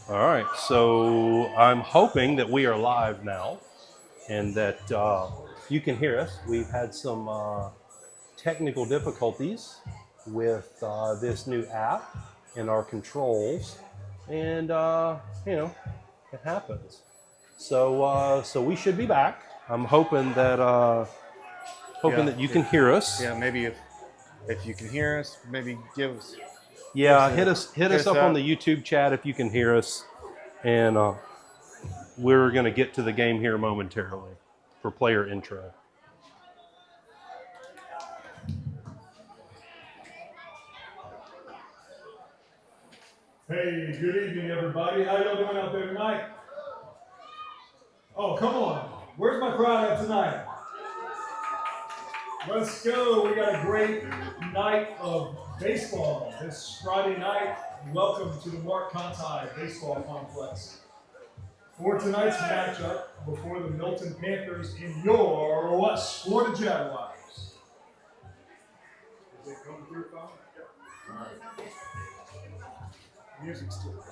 All right, so I'm hoping that we are live now and that you can hear us. We've had some technical difficulties with this new app and our controls, and it happens. So we should be back. I'm hoping that you can hear us. Yeah, maybe if you can hear us, maybe give us. Yeah, hit us up on the YouTube chat if you can hear us, and we're going to get to the game here momentarily for player intro. Hey, good evening, everybody. How y'all doing out there tonight? Oh, come on. Where's my crowd at tonight? Let's go. We got a great night of baseball this Friday night. Welcome to the Mark Conti Baseball Complex. For tonight's matchup before the Milton Panthers in your West Florida Jaguars. Is it coming through, Bob? All right. Music's still going.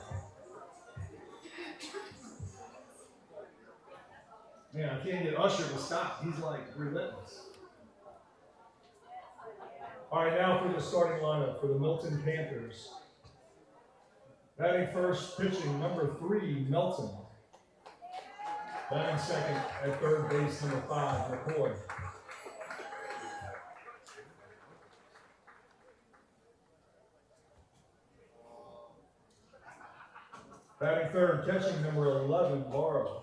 Man, I can't get Usher to stop. He's like relentless. All right, now for the starting lineup for the Milton Panthers. Batting first, pitching number 3, Milton. Batting second at third base, number 5, McCoy. Batting third, catching number 11, Barrow.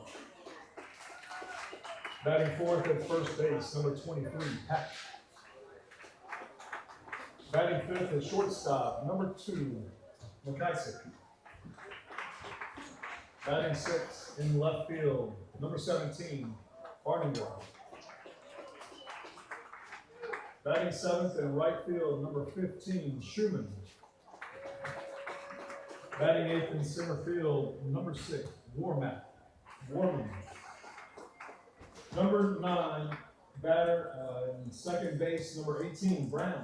Batting fourth at first base, number 23, Pack. Batting fifth at shortstop, number 2, McIsaac. Batting sixth in left field, number 17, Barninger. Batting seventh in right field, number 15, Schumann. Batting eighth in center field, number 6, Warman. Number 9, batter in second base, number 18, Brown.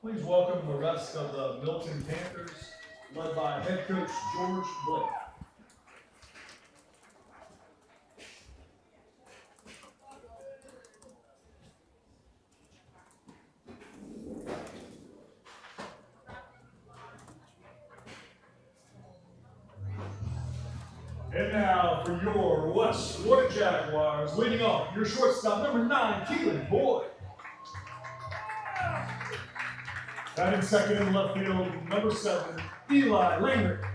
Please welcome the rest of the Milton Panthers, led by head coach George Blake. And now for your West Florida Jaguars, leading off your shortstop, number 9, Keelan Boyd. Batting second in left field, number 7, Eli Langer.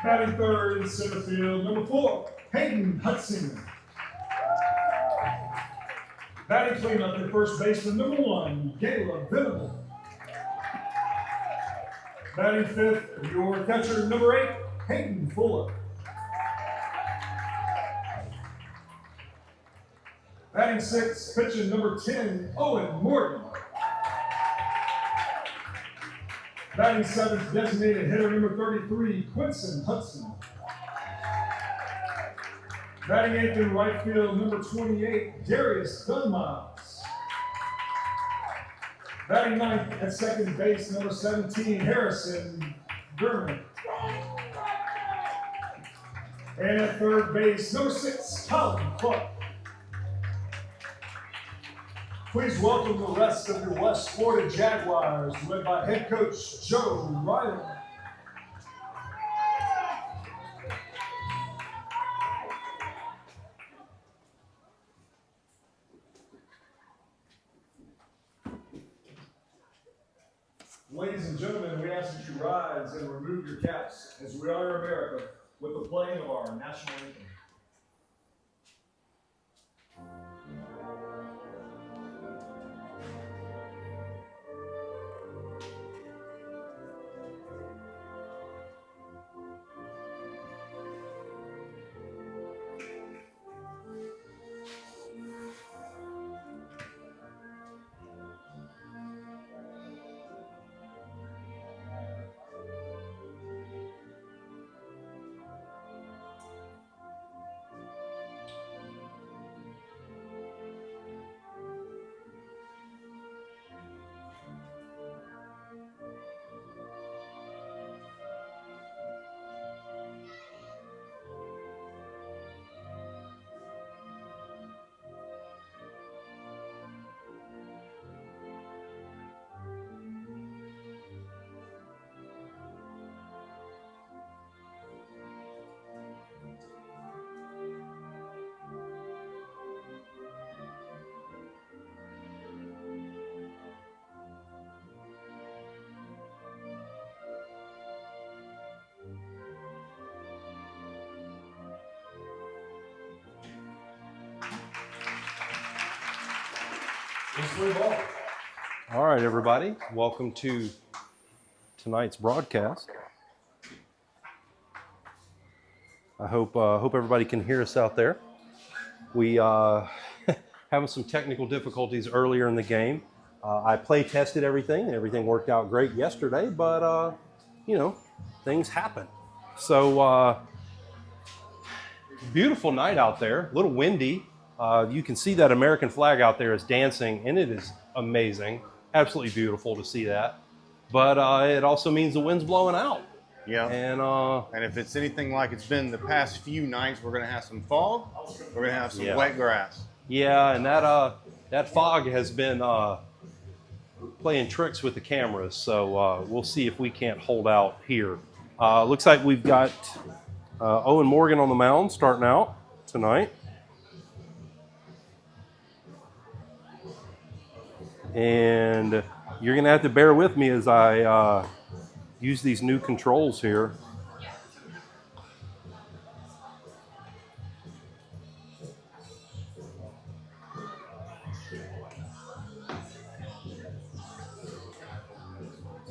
Batting third in center field, number 4, Hayden Hudson. Batting cleanup at first baseman, number 1, Gayla Venable. Batting fifth, your catcher, number 8, Hayden Fuller. Batting sixth, pitching number 10, Owen Morgan. Batting seventh, designated hitter number 33, Quincy Hudson. Batting eighth in right field, number 28, Darius Dunmiles. Batting ninth at second base, number 17, Harrison Gurman. And at third base, number 6, Colin Clark. Please welcome the rest of your West Florida Jaguars, led by head coach Joe Riley. Ladies and gentlemen, we ask that you rise and remove your caps as we honor America with the playing of our national anthem. Let's play ball. All right, everybody. Welcome to tonight's broadcast. I hope everybody can hear us out there. We having some technical difficulties earlier in the game. I play tested everything. Everything worked out great yesterday, but things happen. So beautiful night out there. A little windy. You can see that American flag out there is dancing, and it is amazing. Absolutely beautiful to see that. But it also means the wind's blowing out. Yeah. And if it's anything like it's been the past few nights, we're going to have some fog. We're going to have some wet grass. Yeah, and that fog has been playing tricks with the cameras. So we'll see if we can't hold out here. Looks like we've got Owen Morgan on the mound starting out tonight. And you're going to have to bear with me as I use these new controls here.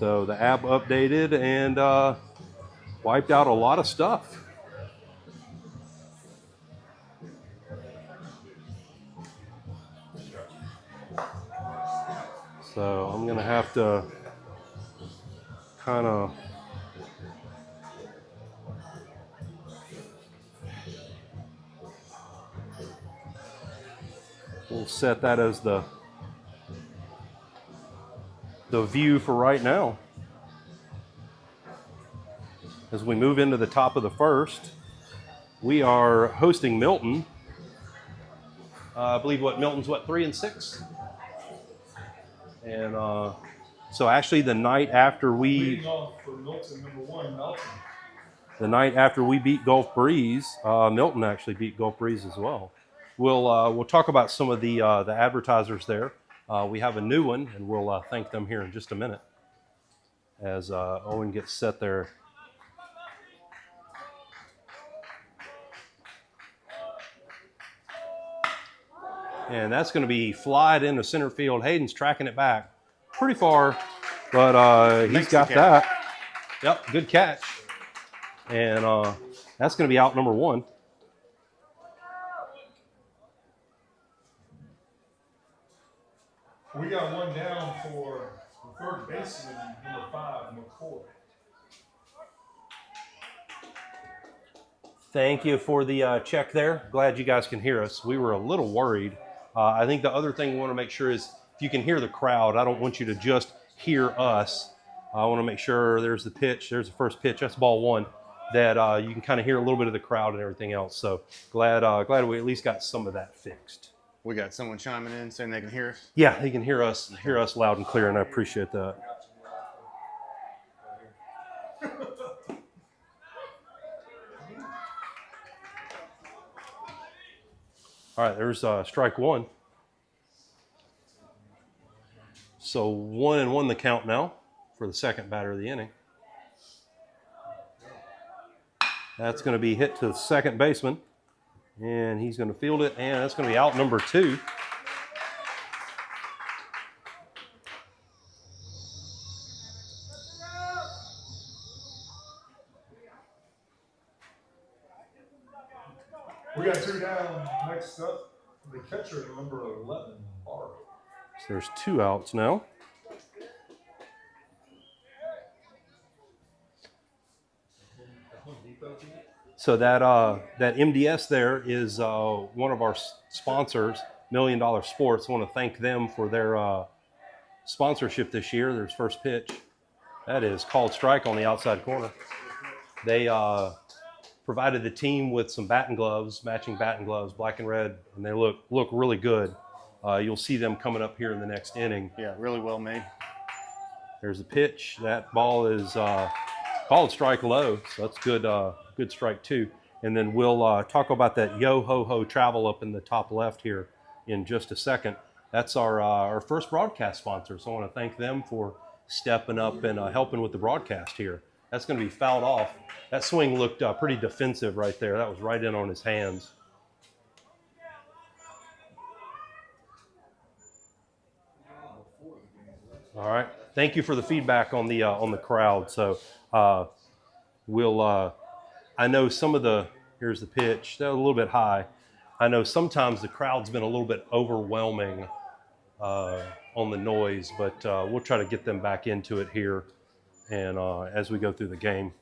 So the app updated and wiped out a lot of stuff. So I'm going to have to kind of we'll set that as the view for right now. As we move into the top of the first, we are hosting Milton. I believe Milton's 3-6? And so actually the night after Leading off for Milton, number 1, Milton. The night after we beat Gulf Breeze, Milton actually beat Gulf Breeze as well. We'll talk about some of the advertisers there. We have a new one, and we'll thank them here in just a minute as Owen gets set there. And that's going to be flied into center field. Hayden's tracking it back pretty far, but he's got that. Yep, good catch. And that's going to be out number 1. We got one down for the third baseman, number 5, McCoy. Thank you for the check there. Glad you guys can hear us. We were a little worried. I think the other thing we want to make sure is if you can hear the crowd, I don't want you to just hear us. I want to make sure there's the pitch. There's the first pitch. That's ball 1. That you can kind of hear a little bit of the crowd and everything else. So glad we at least got some of that fixed. We got someone chiming in saying they can hear us. Yeah, they can hear us loud and clear, and I appreciate that. All right, there's strike 1. So 1-1 the count now for the second batter of the inning. That's going to be hit to the second baseman, and he's going to field it, and that's going to be out number 2. We got 2 down. Next up, the catcher, number 11, Barr. So there's 2 outs now. So that MDS there is one of our sponsors, $1 Million Sports. I want to thank them for their sponsorship this year. There's first pitch. That is called strike on the outside corner. They provided the team with some batting gloves, matching batting gloves, black and red, and they look really good. You'll see them coming up here in the next inning. Yeah, really well made. There's the pitch. That ball is called strike low, so that's good strike 2. And then we'll talk about that Yo-Ho-Ho travel up in the top left here in just a second. That's our first broadcast sponsor, so I want to thank them for stepping up and helping with the broadcast here. That's going to be fouled off. That swing looked pretty defensive right there. That was right in on his hands. All right. Thank you for the feedback on the crowd. So we'll. I know some of the. Here's the pitch. They're a little bit high. I know sometimes the crowd's been a little bit overwhelming on the noise, but we'll try to get them back into it here, and as we go through the game.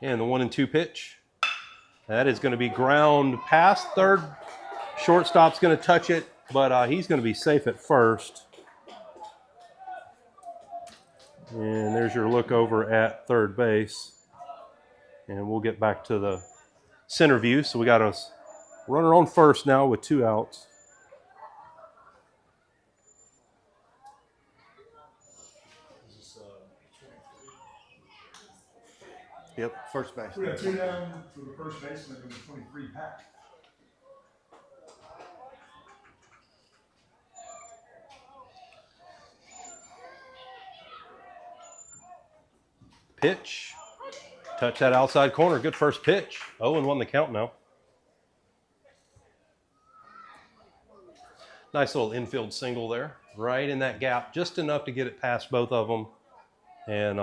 And the 1-2 pitch. That is going to be ground past third. Shortstop's going to touch it, but he's going to be safe at first. And there's your look over at third base. And we'll get back to the center view. So we got a runner on first now with 2 outs. Yep, first base. We got 2 down for the first baseman in the 23 pack. Pitch. Touch that outside corner. Good first pitch. 0-1 the count now. Nice little infield single there. Right in that gap. Just enough to get it past both of them. And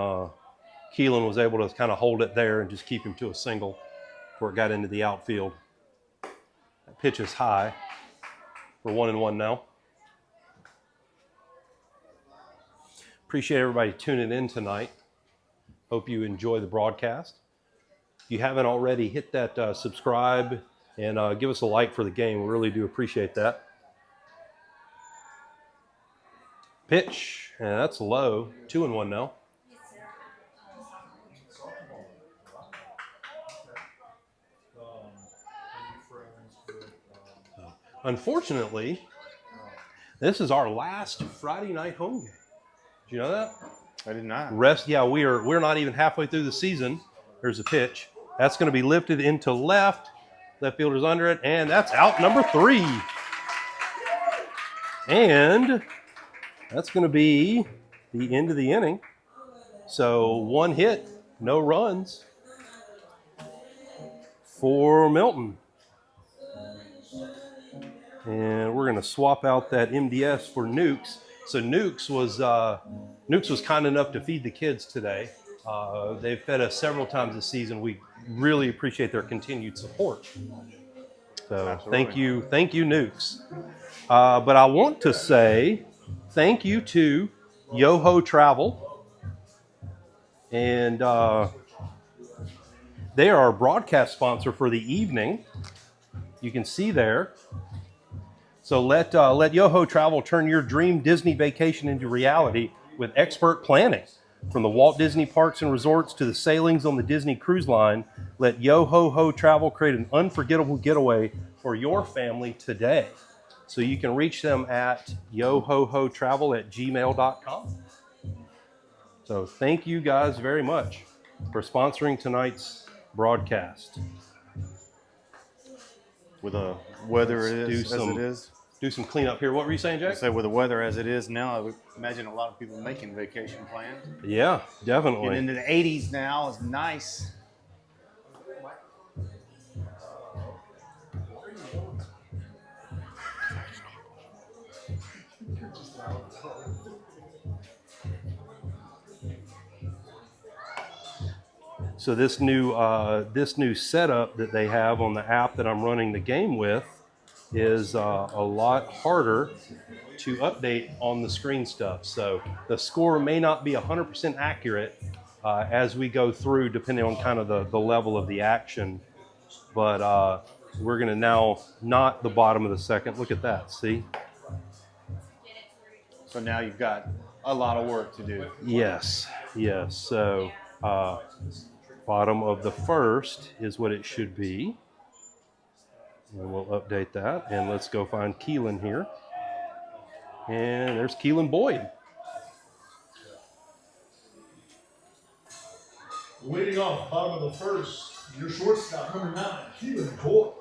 Keelan was able to kind of hold it there and just keep him to a single before it got into the outfield. That pitch is high. We're 1-1 now. Appreciate everybody tuning in tonight. Hope you enjoy the broadcast. If you haven't already, hit that subscribe and give us a like for the game. We really do appreciate that. Pitch, and that's low. 2-1 now. Unfortunately, this is our last Friday night home game. Did you know that? I did not. We're not even halfway through the season. There's a pitch. That's going to be lifted into left. Left fielder's under it, and that's out number 3. And that's going to be the end of the inning. So 1 hit, no runs for Milton. And we're going to swap out that MDS for Nukes. So Nukes was kind enough to feed the kids today. They've fed us several times this season. We really appreciate their continued support. So Absolutely. thank you, Nukes. But I want to say thank you to Yoho Travel. And they are our broadcast sponsor for the evening. You can see there. So let Yoho Travel turn your dream Disney vacation into reality with expert planning. From the Walt Disney Parks and Resorts to the sailings on the Disney Cruise Line, let Yoho Travel create an unforgettable getaway for your family today. So you can reach them at yohohotravel@gmail.com. So thank you guys very much for sponsoring tonight's broadcast. With the weather Let's it do is as some- it is. Do some cleanup here. What were you saying, Jack? So with the weather as it is now, I would imagine a lot of people making vacation plans. Yeah, Getting definitely. into the 80s now is nice. So this new setup that they have on the app that I'm running the game with is a lot harder to update on the screen stuff. So the score may not be 100% accurate as we go through, depending on kind of the level of the action. But we're going to now knot the bottom of the second. Look at that. See? So now you've got a lot of work to do. Yes. So bottom of the first is what it should be. And we'll update that. And let's go find Keelan here. And there's Keelan Boyd. Leading off, bottom of the first, your shortstop, number 9, Keelan Boyd.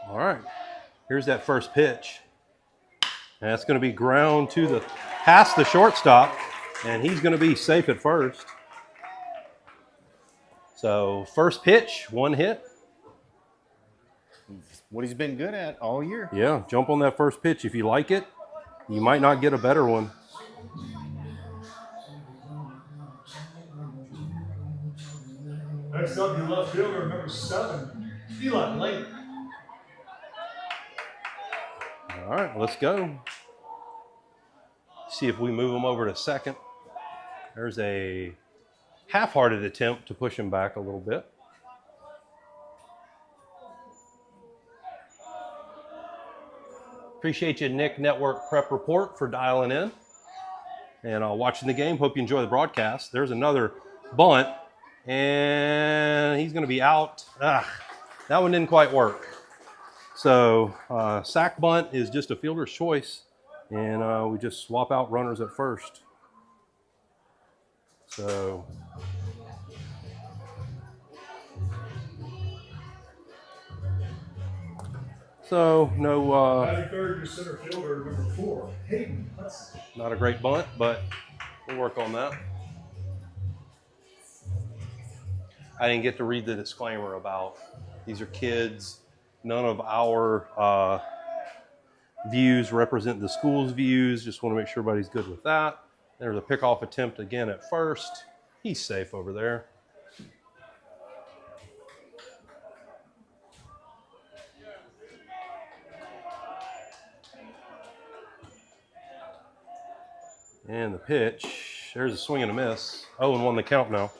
All right. Here's that first pitch. And that's going to be ground to past the shortstop. And he's going to be safe at first. So first pitch, one hit. What he's been good at all year. Yeah, jump on that first pitch. If you like it, you might not get a better one. Next up, your left fielder, number 7, Eli Lake. All right, let's go. See if we move him over to second. There's a half-hearted attempt to push him back a little bit. Appreciate you, Nick Network Prep Report, for dialing in and watching the game. Hope you enjoy the broadcast. There's another bunt, and he's going to be out. That one didn't quite work. So sack bunt is just a fielder's choice, and we just swap out runners at first. So no. Batting third, your center fielder, number 4, Hayden Hudson. Not a great bunt, but we'll work on that. I didn't get to read the disclaimer about these are kids. None of our views represent the school's views. Just want to make sure everybody's good with that. There's a pickoff attempt again at first. He's safe over there. And the pitch, there's a swing and a miss. 0-1 the count now.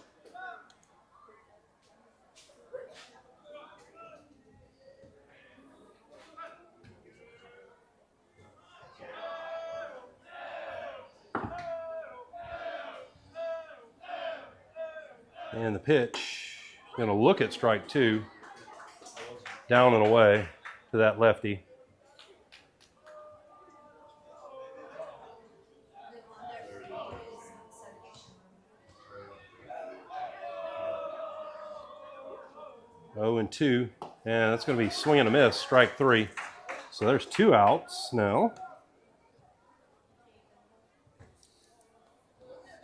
And the pitch, going to look at strike 2, down and away to that lefty. Oh and 2, and that's going to be swing and a miss, strike 3. So there's 2 outs now.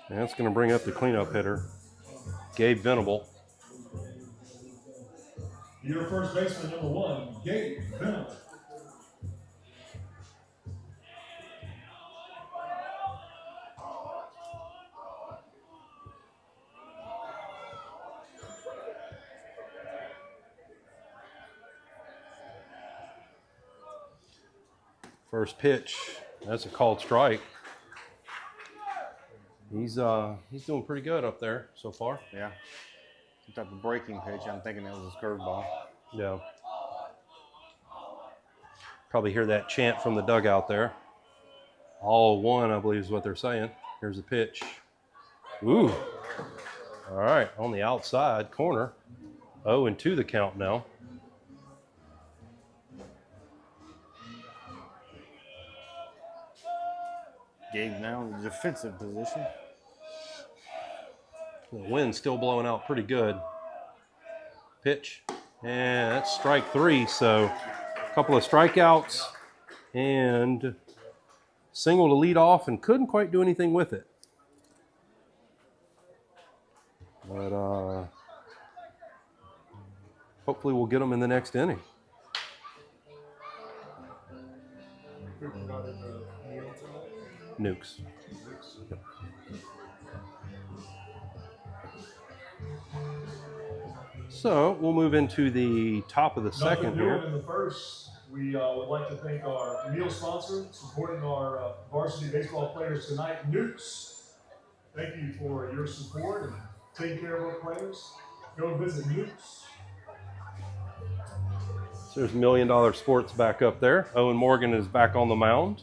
And that's going to bring up the cleanup hitter, Gabe Venable. Your first baseman, number 1, Gabe Venable. First pitch, that's a called strike. He's doing pretty good up there so far. Yeah. Some type of breaking pitch. I'm thinking that was his curveball. Yeah. Probably hear that chant from the dugout there. All one, I believe is what they're saying. Here's the pitch. Ooh. All right, on the outside corner. 0-2 the count now. Gabe now in the defensive position. The wind's still blowing out pretty good. Pitch, and that's strike 3. So a couple of strikeouts and single to lead off, and couldn't quite do anything with it. But hopefully we'll get them in the next inning. Nukes. Yep. So we'll move into the top of the second here. In the first, we would like to thank our meal sponsor supporting our varsity baseball players tonight, Nukes. Thank you for your support and taking care of our players. Go visit Nukes. So there's $1 Million Sports back up there. Owen Morgan is back on the mound.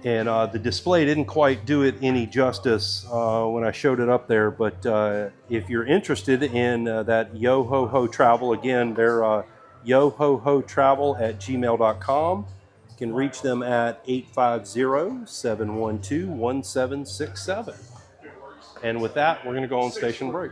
And the display didn't quite do it any justice when I showed it up there. But if you're interested in that Yo Ho Ho Travel, again, they're yohohotravel@gmail.com. You can reach them at 850-712-1767. And with that, we're going to go on station break.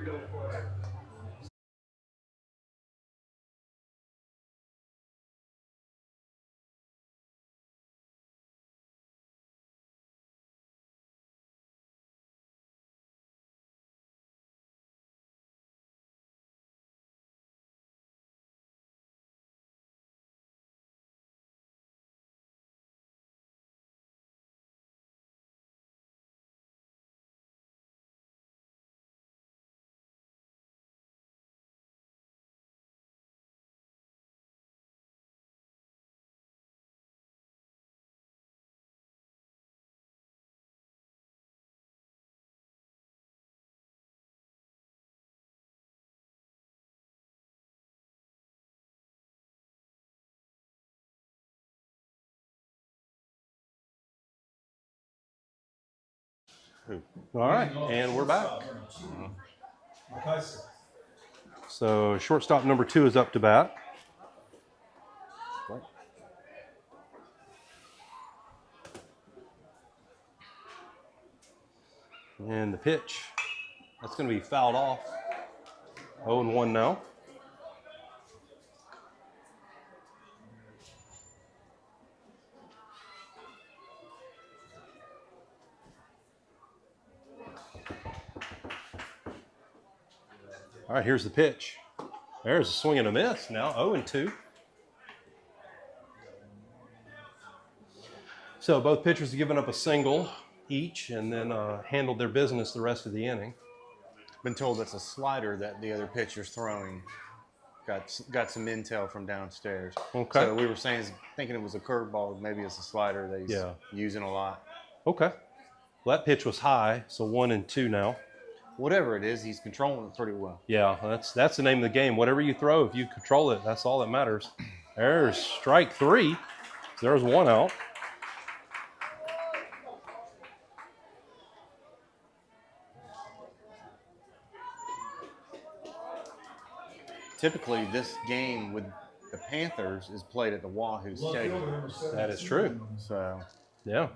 All right, and we're back. So shortstop number 2 is up to bat. And the pitch, that's going to be fouled off. 0-1 now. All right, here's the pitch. There's a swing and a miss now, 0-2. So both pitchers have given up a single each and then handled their business the rest of the inning. Been told that's a slider that the other pitcher's throwing. Got some intel from downstairs. Okay. So we were thinking it was a curveball. Maybe it's a slider that he's using a lot. Okay. Well, that pitch was high, so 1-2 now. Whatever it is, he's controlling it pretty well. Yeah, that's the name of the game. Whatever you throw, if you control it, that's all that matters. There's strike 3. There's 1 out. Typically, this game with the Panthers is played at the Wahoo Stadium. That is true. So, yeah.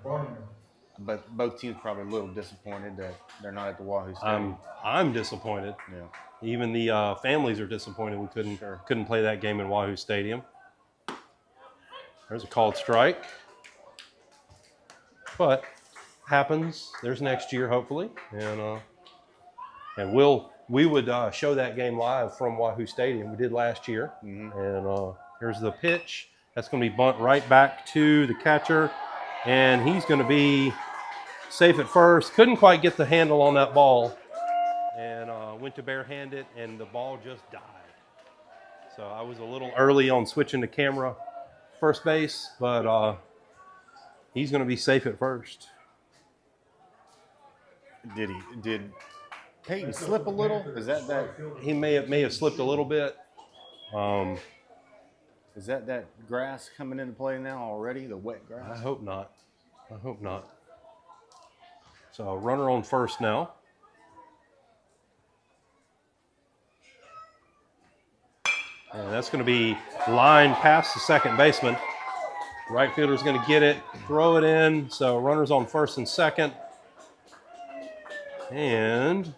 But both teams probably a little disappointed that they're not at the Wahoo Stadium. I'm disappointed. Yeah. Even the families are disappointed we couldn't play that game in Wahoo Stadium. There's a called strike. But happens. There's next year, hopefully. And we would show that game live from Wahoo Stadium. We did last year. Mm-hmm. And here's the pitch. That's going to be bunt right back to the catcher. And he's going to be safe at first. Couldn't quite get the handle on that ball. And went to barehand it, and the ball just died. So I was a little early on switching the camera first base, but he's going to be safe at first. Did Peyton slip a little? Is that? He may have slipped a little bit. Is that grass coming into play now already? The wet grass? I hope not. So runner on first now. And that's going to be lined past the second baseman. Right fielder's going to get it, throw it in. So runners on first and second. And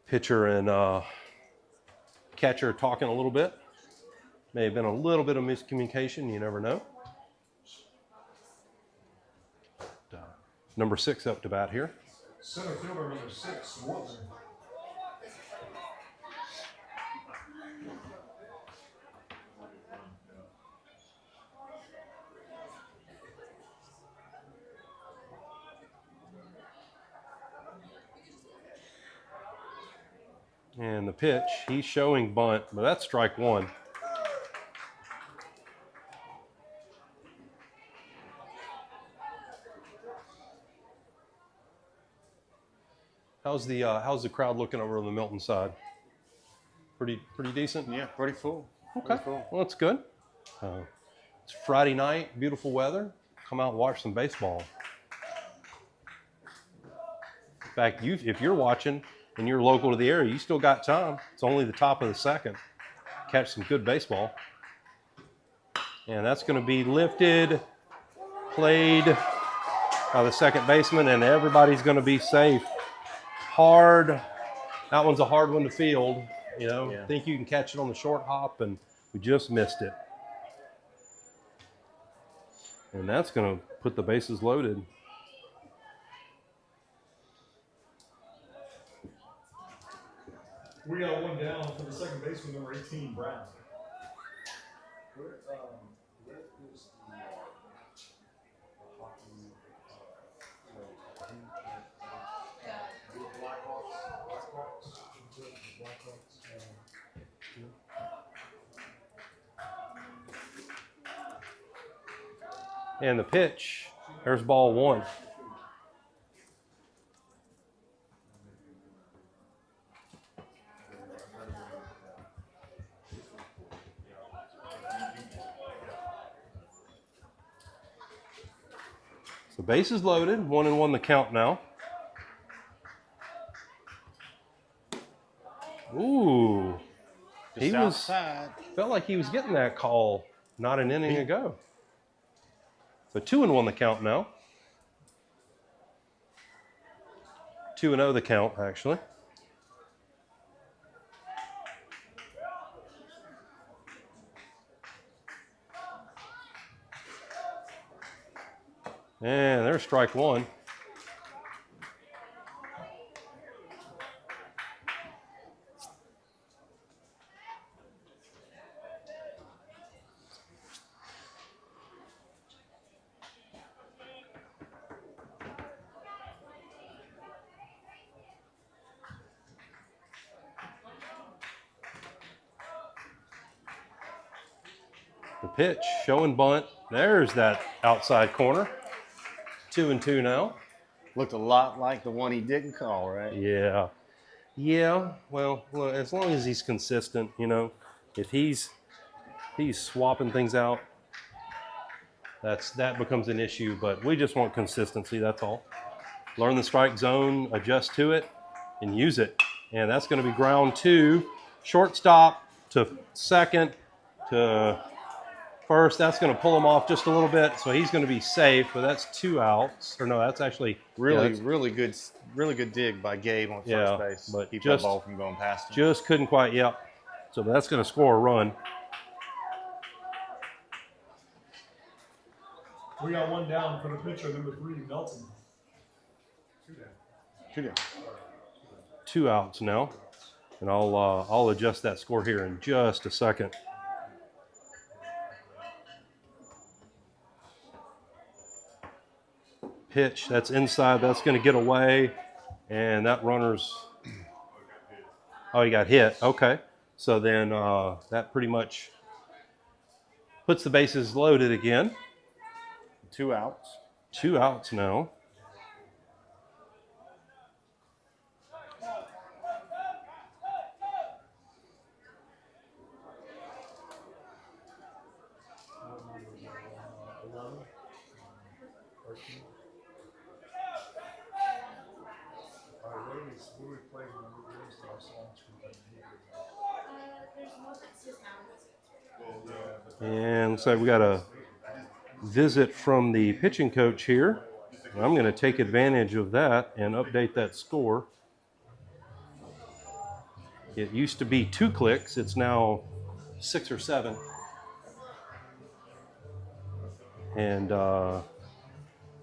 pitcher and catcher talking a little bit. May have been a little bit of miscommunication. You never know. Number 6 up to bat here. Center fielder number 6, Milton. And the pitch, he's showing bunt, but that's strike 1. How's the crowd looking over on the Milton side? Pretty decent? Yeah, pretty full. Okay, pretty full. Well, that's good. It's Friday night, beautiful weather. Come out and watch some baseball. In fact, if you're watching and you're local to the area, you still got time. It's only the top of the second. Catch some good baseball. And that's going to be lifted, played by the second baseman, and everybody's going to be safe. Hard. That one's a hard one to field. You know, Yeah. Think you can catch it on the short hop, and we just missed it. And that's going to put the bases loaded. We got one down for the second baseman, number 18, Brown. And the pitch, there's ball 1. So bases loaded, 1-1 the count now. Ooh, Just outside. Felt like he was getting that call not an inning ago. So 2-1 the count now. 2-0 the count, actually. And there's strike 1. The pitch, showing bunt. There's that outside corner. 2-2 now. Looked a lot like the one he didn't call, right? Yeah. Yeah. Well, look, as long as he's consistent, you know, if he's swapping things out, that becomes an issue. But we just want consistency. That's all. Learn the strike zone, adjust to it, and use it. And that's going to be ground 2, shortstop to second to first. That's going to pull him off just a little bit, so he's going to be safe. But that's 2 outs. Or no, that's actually really good dig by Gabe on first base. But keep that ball from going past him. Just couldn't quite. Yep. So that's going to score a run. We got 1 down for the pitcher, number 3, Milton. 2 down. 2 outs now, and I'll adjust that score here in just a second. Pitch, that's inside, that's going to get away, and that runner's, he got hit. Okay, so then that pretty much puts the bases loaded again. 2 outs. 2 outs now. And looks like we got a visit from the pitching coach here. I'm going to take advantage of that and update that score. It used to be 2 clicks. It's now 6 or 7. And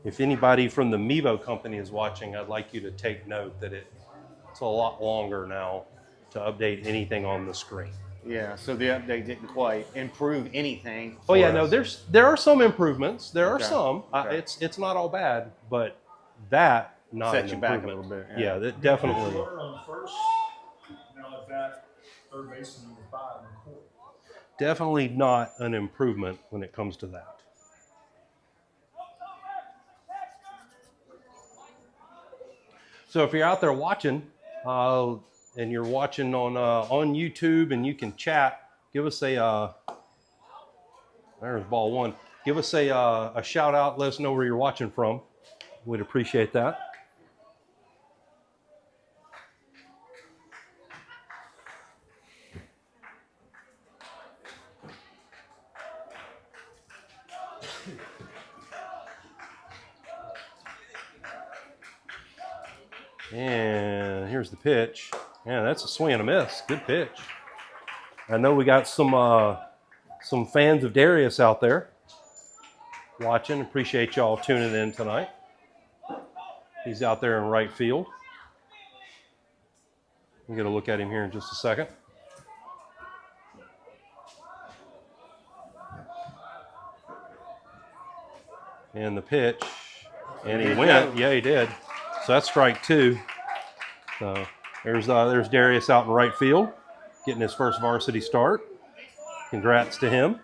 if anybody from the Mevo company is watching, I'd like you to take note that it's a lot longer now to update anything on the screen. Yeah, so the update didn't quite improve anything. Oh yeah, no, there are some improvements. There are some. Okay. It's not all bad, but that not Set an you back a improvement. little bit. Yeah, that definitely. Runner on first. Now at that, third baseman number 5 on court. Definitely not an improvement when it comes to that. So if you're out there watching, and you're watching on YouTube and you can chat, give us a there's ball 1. Give us a shout out. Let us know where you're watching from. We'd appreciate that. And here's the pitch. Yeah, that's a swing and a miss. Good pitch. I know we got some fans of Darius out there watching. Appreciate y'all tuning in tonight. He's out there in right field. We'll get a look at him here in just a second. And the pitch. And he went. Yeah, he did. So that's strike 2. So there's Darius out in right field, getting his first varsity start. Congrats to him.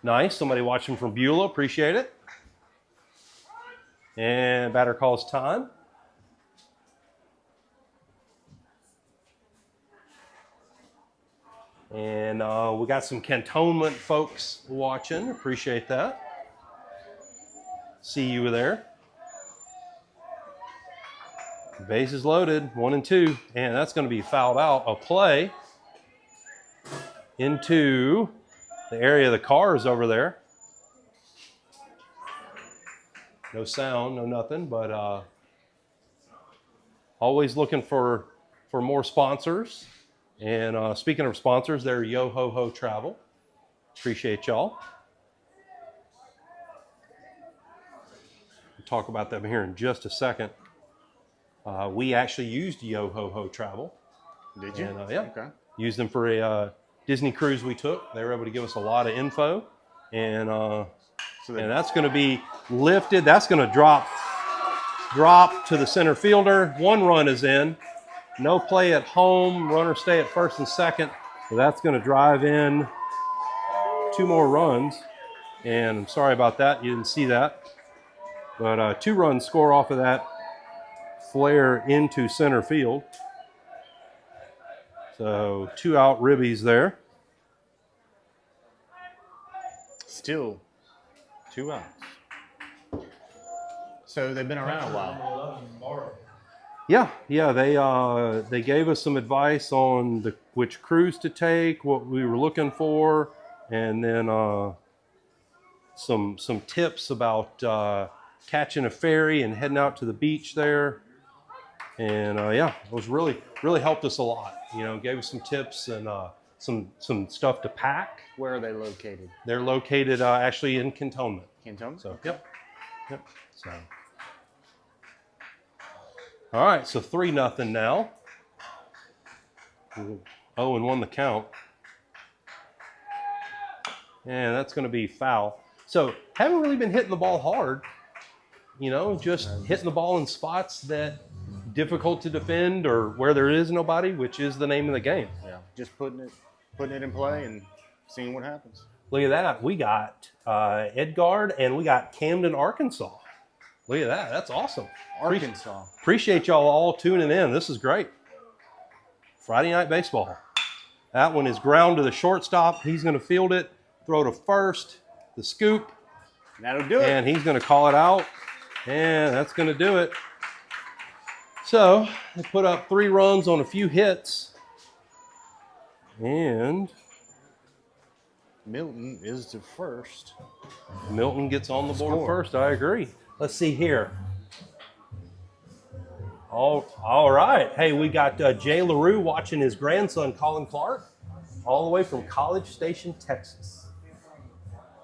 Nice. Somebody watching from Beulah. Appreciate it. And batter calls time. And we got some cantonment folks watching. Appreciate that. See you there. Bases loaded, 1 and 2. And that's going to be fouled out. A play into the area of the cars over there. No sound, no nothing, but always looking for more sponsors. And speaking of sponsors, they're Yo Ho Ho Travel. Appreciate y'all. We'll talk about them here in just a second. We actually used Yo Ho Ho Travel. Did you? And, yeah. Okay. Used them for a Disney cruise we took. They were able to give us a lot of info. And that's going to be lifted. That's going to drop to the center fielder. 1 run is in. No play at home. Runner stay at first and second. So that's going to drive in 2 more runs. And I'm sorry about that. You didn't see that. But 2 runs score off of that flare into center field. So 2 out ribbies there. Still 2 outs. So they've been around a while. Yeah. They gave us some advice on which cruise to take, what we were looking for, and then some tips about catching a ferry and heading out to the beach there. And it was really helped us a lot. Gave us some tips and some stuff to pack. Where are they located? They're located actually in Cantonment. Cantonment? So yep. So. All right, so 3-0 now. 0-1 the count. And that's going to be foul. So haven't really been hitting the ball hard. Just hitting the ball in spots that difficult to defend or where there is nobody, which is the name of the game. Yeah, just putting it in play and seeing what happens. Look at that. We got Edgard and we got Camden, Arkansas. Look at that. That's awesome. Arkansas. Appreciate y'all all tuning in. This is great. Friday night baseball. That one is ground to the shortstop. He's going to field it, throw to first, the scoop. That'll do it. And he's going to call it out. And that's going to do it. So they put up 3 runs on a few hits. And Milton is to first. Milton gets on the board first. I agree. Let's see here. All right. Hey, we got Jay LaRue watching his grandson, Colin Clark, all the way from College Station, Texas.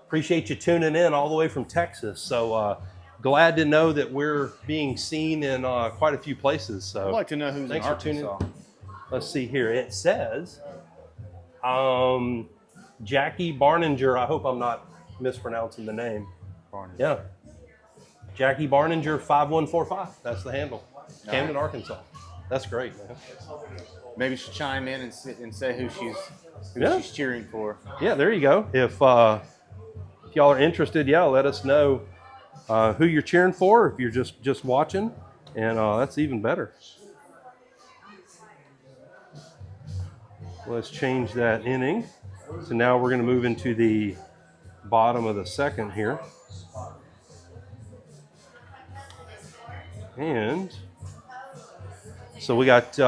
Appreciate you tuning in all the way from Texas. So glad to know that we're being seen in quite a few places. So I'd like to know who's thanks in for tuning Arkansas. in. Let's see here. It says Jackie Barninger. I hope I'm not mispronouncing the name. Barninger. Yeah. Jackie Barninger 5145. That's the handle. Camden, Arkansas. That's great, man. Maybe she'll chime in and say who she's cheering for. Yeah, there you go. If y'all are interested, let us know who you're cheering for. If you're just watching, and that's even better. Let's change that inning. So now we're going to move into the bottom of the second here. And so we got,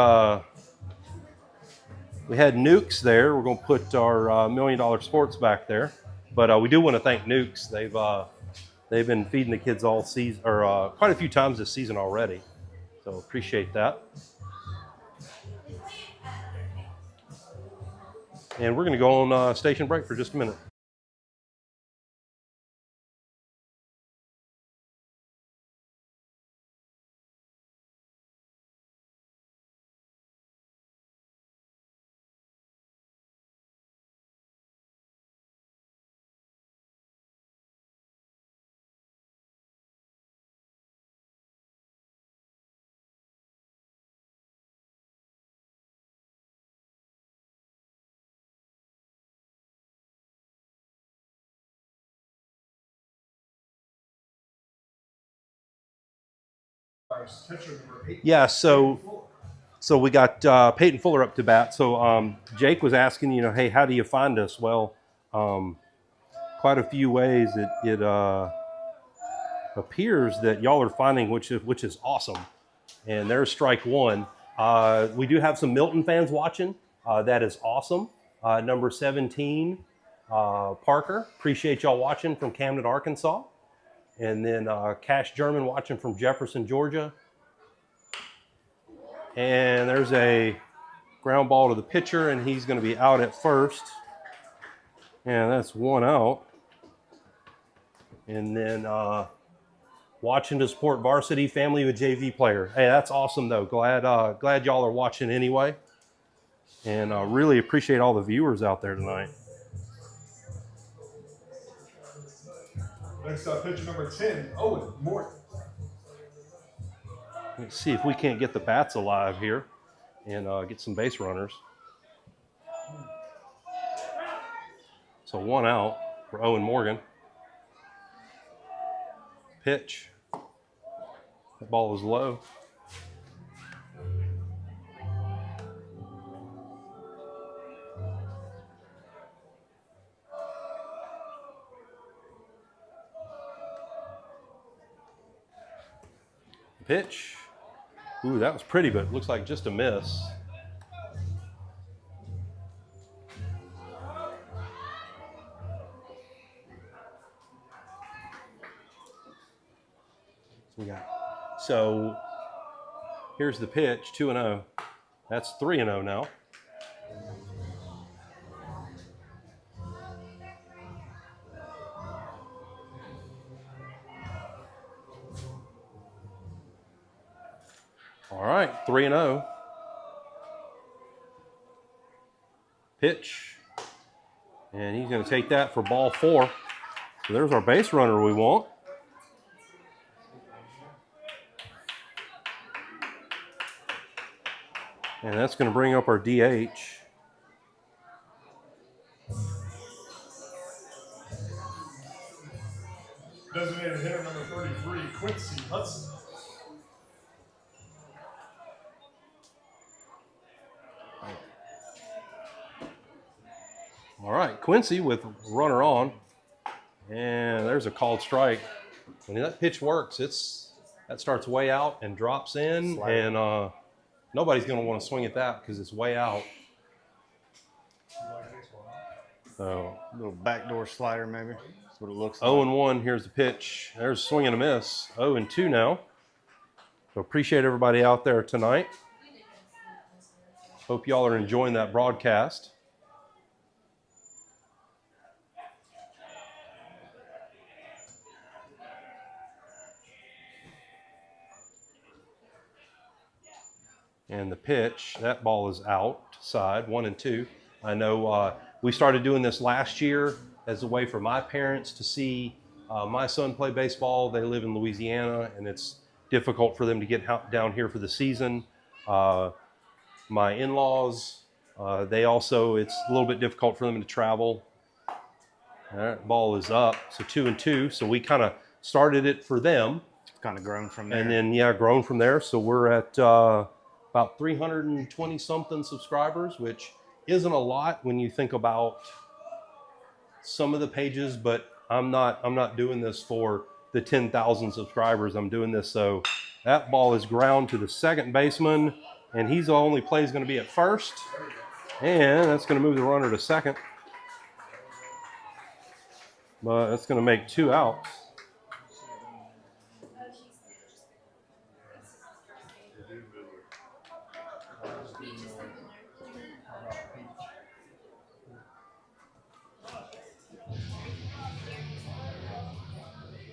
we had Nukes there. We're going to put our $1 Million Sports back there. But we do want to thank Nukes. They've been feeding the kids all season, or quite a few times this season already. So appreciate that. And we're going to go on station break for just a minute. Jaguars pitcher number 8. Yeah, so we got Peyton Fuller up to bat. So Jake was asking, hey, how do you find us? Well, quite a few ways. It appears that y'all are finding, which is awesome. And there's strike one. We do have some Milton fans watching. That is awesome. Number 17, Parker. Appreciate y'all watching from Camden, Arkansas. And then Cash German watching from Jefferson, Georgia. And there's a ground ball to the pitcher, and he's going to be out at first. And that's one out. And then watching to support varsity family with JV player. Hey, that's awesome, though. Glad y'all are watching anyway. And really appreciate all the viewers out there tonight. Next up, pitcher number 10, Owen Morton. Let's see if we can't get the bats alive here and get some base runners. So one out for Owen Morgan. Pitch. That ball is low. Pitch. Ooh, that was pretty, but it looks like just a miss. So here's the pitch, 2-0. That's 3-0 now. All right, 3-0. Pitch. And he's going to take that for ball 4. So there's our base runner we want. And that's going to bring up our DH. Designated hitter number 33, Quincy Hudson. All right, Quincy with runner on. And there's a called strike. When that pitch works, that starts way out and drops in. Slider. And nobody's going to want to swing at that because it's way out. So A little backdoor slider, maybe. That's what it looks like. 0-1, here's the pitch. There's a swing and a miss. 0-2 now. So appreciate everybody out there tonight. Hope y'all are enjoying that broadcast. And the pitch, that ball is outside, 1-2. I know we started doing this last year as a way for my parents to see my son play baseball. They live in Louisiana, and it's difficult for them to get down here for the season. My in-laws, it's a little bit difficult for them to travel. All right, ball is up, so 2-2. So we kind of started it for them. It's kind of grown from there. And then, grown from there. So we're at about 320 something subscribers, which isn't a lot when you think about some of the pages, but I'm not doing this for the 10,000 subscribers. I'm doing this so that ball is ground to the second baseman, and he's the only play is going to be at first, and that's going to move the runner to second. But that's going to make 2 outs.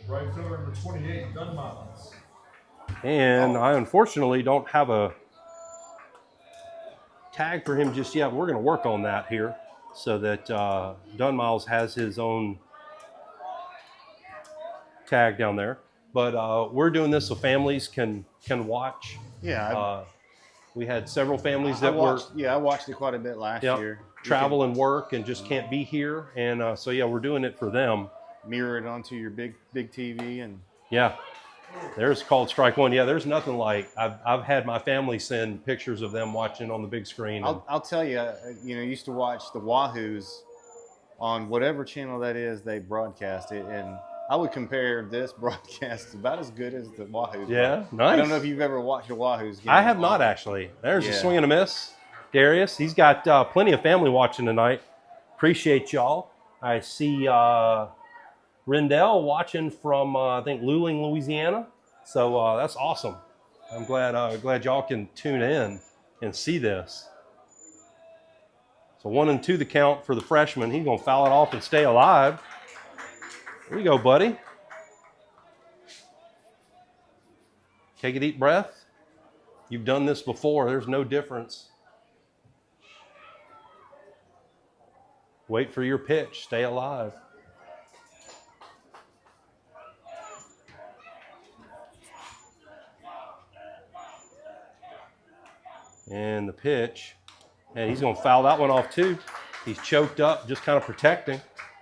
Right fielder number 28, Dunmiles. And I unfortunately don't have a tag for him just yet. We're going to work on that here so that Dunmiles has his own tag down there. But we're doing this so families can watch. Yeah. We had several families that I watched it quite a bit last year. Travel and work and just can't be here. And so, we're doing it for them. Mirror it onto your big TV and yeah. There's called strike one. Yeah, there's nothing like I've had my family send pictures of them watching on the big screen. I'll tell you, used to watch the Wahoos on whatever channel that is they broadcast it, and I would compare this broadcast about as good as the Wahoos. Yeah, nice. I don't know if you've ever watched a Wahoos game. I have not actually. There's a swing and a miss. Darius, he's got plenty of family watching tonight. Appreciate y'all. I see Rendell watching from I think Luling, Louisiana. So that's awesome. I'm glad y'all can tune in and see this. So 1-2 the count for the freshman. He's gonna foul it off and stay alive. There you go, buddy. Take a deep breath. You've done this before. There's no difference. Wait for your pitch. Stay alive. And the pitch. And he's going to foul that one off too. He's choked up, just kind of protecting,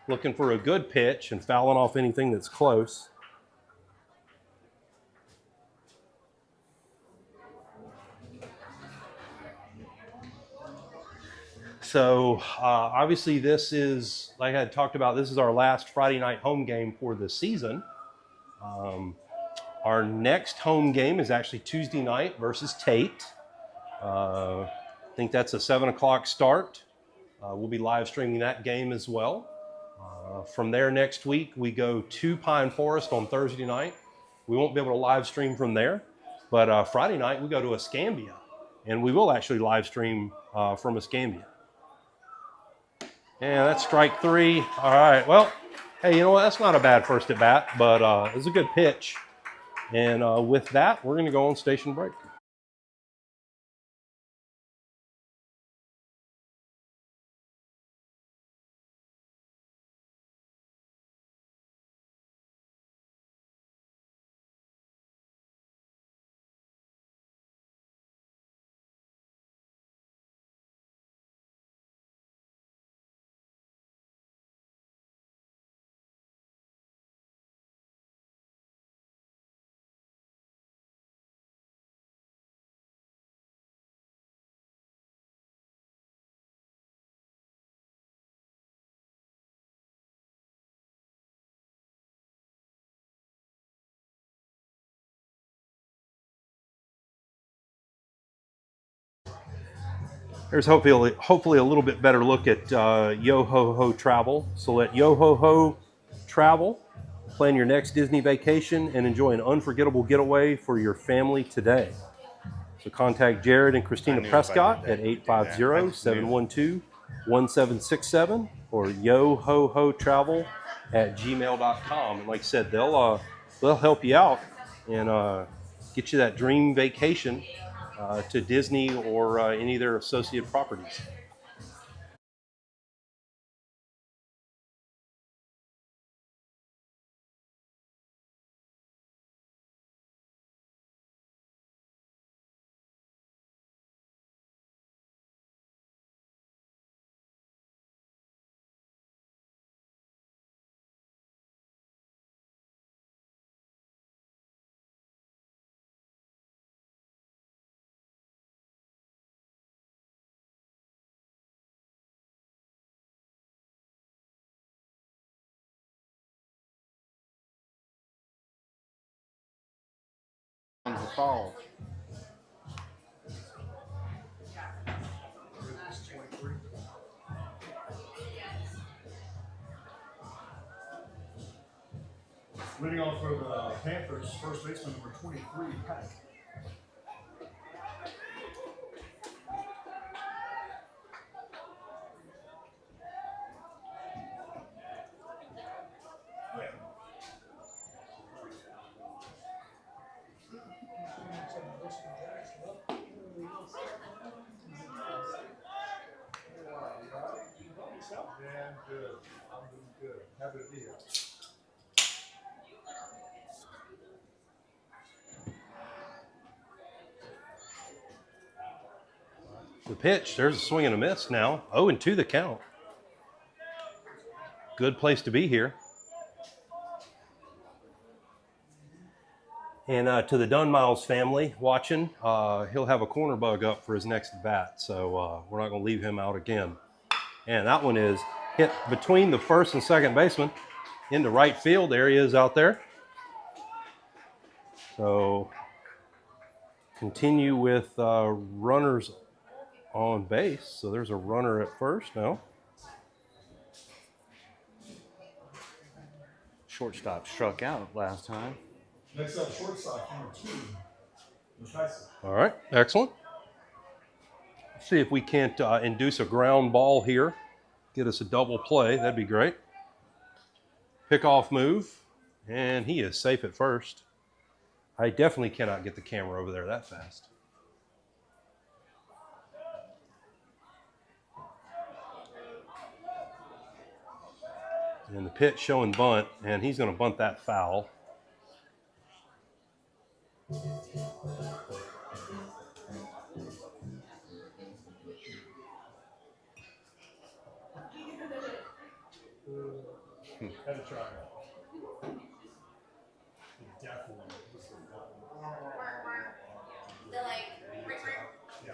looking for a good pitch and fouling off anything that's close. So obviously this is, like I had talked about, this is our last Friday night home game for the season. Our next home game is actually Tuesday night versus Tate. I think that's a 7 o'clock start. We'll be live streaming that game as well. From there next week, we go to Pine Forest on Thursday night. We won't be able to live stream from there, but Friday night we go to Escambia, and we will actually live stream from Escambia. And that's strike three. All right, well, hey, you know what? That's not a bad first at bat, but it's a good pitch. And with that, we're going to go on station break. There's hopefully a little bit better look at Yo Ho Ho Travel. So let Yo Ho Ho Travel plan your next Disney vacation and enjoy an unforgettable getaway for your family today. So contact Jared and Christina Prescott at 850-712-1767 or yohohotravel@gmail.com. And like I said, they'll help you out and get you that dream vacation to Disney or any of their associated properties. The fall. Leading off for the Panthers, first baseman number 23, Pack. Yeah, good. I'm doing good. Happy to be here. The pitch, there's a swing and a miss now. 0-2 the count. Good place to be here. And to the Dunmiles family watching, he'll have a corner bug up for his next bat, so we're not going to leave him out again. And that one is hit between the first and second baseman into right field. There he is out there. So continue with runners on base. So there's a runner at first now. Shortstop struck out last time. Next up, shortstop number 2. Tyson. All right, excellent. Let's see if we can't induce a ground ball here. Get us a double play. That'd be great. Pickoff move, and he is safe at first. I definitely cannot get the camera over there that fast. And the pitch showing bunt, and he's going to bunt that foul. Had to try it. Definitely. Yeah.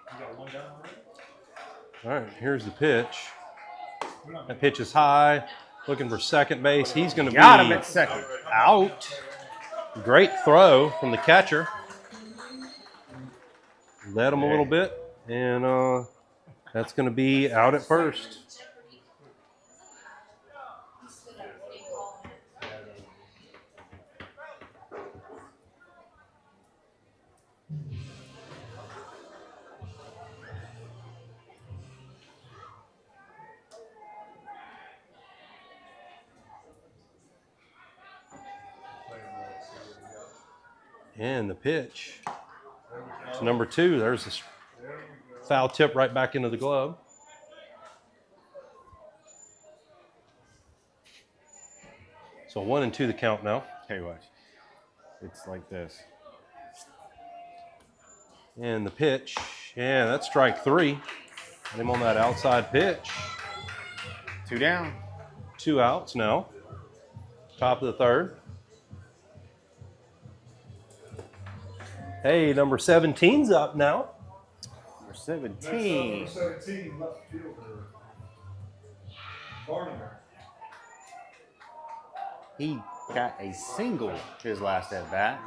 You got one down already? All right, here's the pitch. That pitch is high, looking for second base. He's going to be Got him at second. out. Great throw from the catcher. Led him a little bit, and that's going to be out at first. And the pitch. It's number 2. There's the foul tip right back into the glove. So 1-2 the count now. Tell you what, it's like this. And the pitch. Yeah, that's strike 3. Got him on that outside pitch. 2 down. 2 outs now. Top of the third. Hey, number 17's up now. Number Next 17. up, number 17, left fielder. Barner. He got a single his last at bat.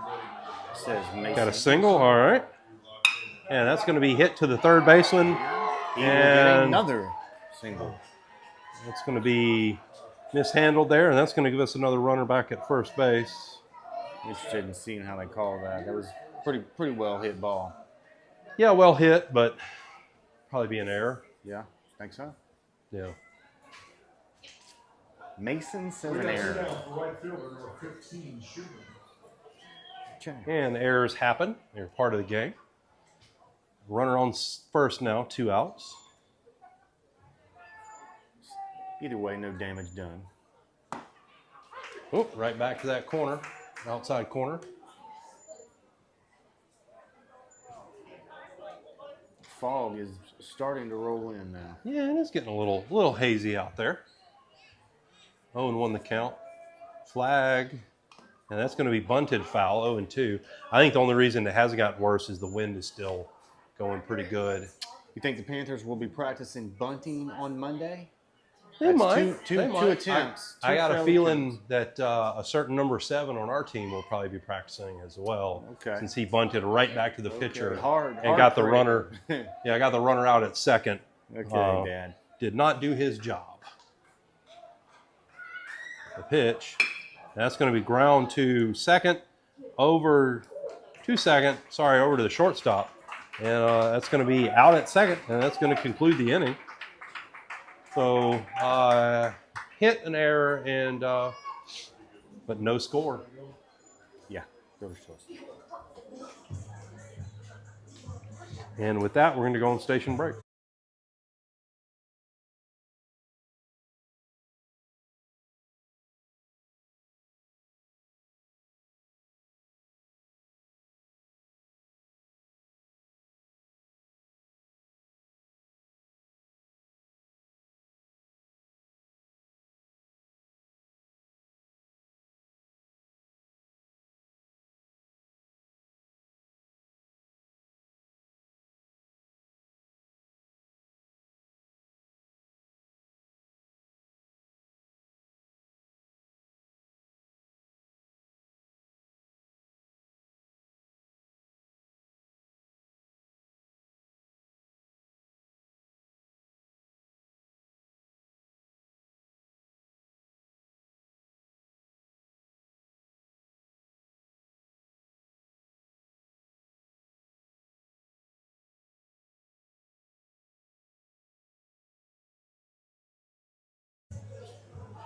Says Mason. Got a single, all right. And that's going to be hit to the third baseman. He will get And another single. it's going to be mishandled there, and that's going to give us another runner back at first base. Interested in seeing how they call that. That was pretty well hit ball. Yeah, well hit, but probably be an error. Yeah, think so. Yeah. Mason says We an got 2 error. down for right fielder, number 15, Schumann. And errors happen. They're part of the game. Runner on first now, 2 outs. Either way, no damage done. Oh, right back to that corner, outside corner. Fog is starting to roll in now. Yeah, it is getting a little hazy out there. 0-1 the count. Flag. And that's going to be bunted foul, 0-2. I think the only reason it hasn't gotten worse is the wind is still going pretty good. You think the Panthers will be practicing bunting on Monday? They That's might. Two They might. attempts. I got a failed feeling attempts. that a certain number 7 on our team will probably be practicing as well. Okay. Since he bunted right back to the pitcher Hard, and hard got the for you. runner. Yeah, I got the runner out at second. Okay, Dad. Did not do his job. The pitch. That's going to be ground to second, over to the shortstop. And that's going to be out at second, and that's going to conclude the inning. So hit, an error, and but no score. Yeah, go to short. And with that, we're going to go on station break.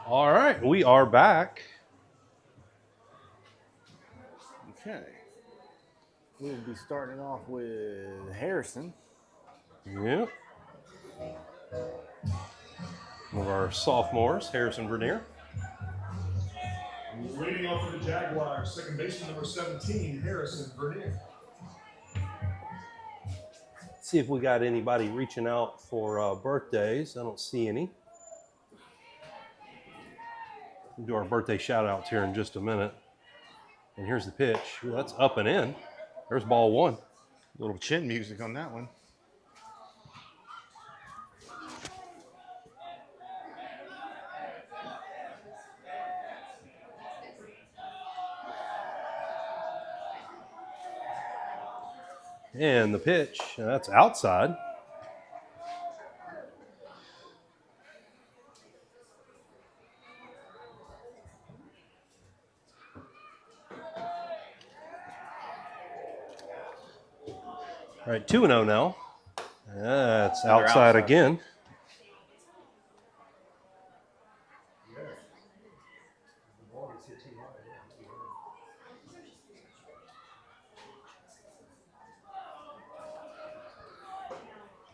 All right, we are back. Okay. We'll be starting off with Harrison. Yep. One of our sophomores, Harrison Vernier. Leading off for the Jaguars, second baseman number 17, Harrison Vernier. See if we got anybody reaching out for birthdays. I don't see any. We'll do our birthday shout outs here in just a minute. And here's the pitch. Ooh, that's up and in. There's ball one. A little chin music on that one. And the pitch, that's outside. All right, 2-0 now. That's outside again.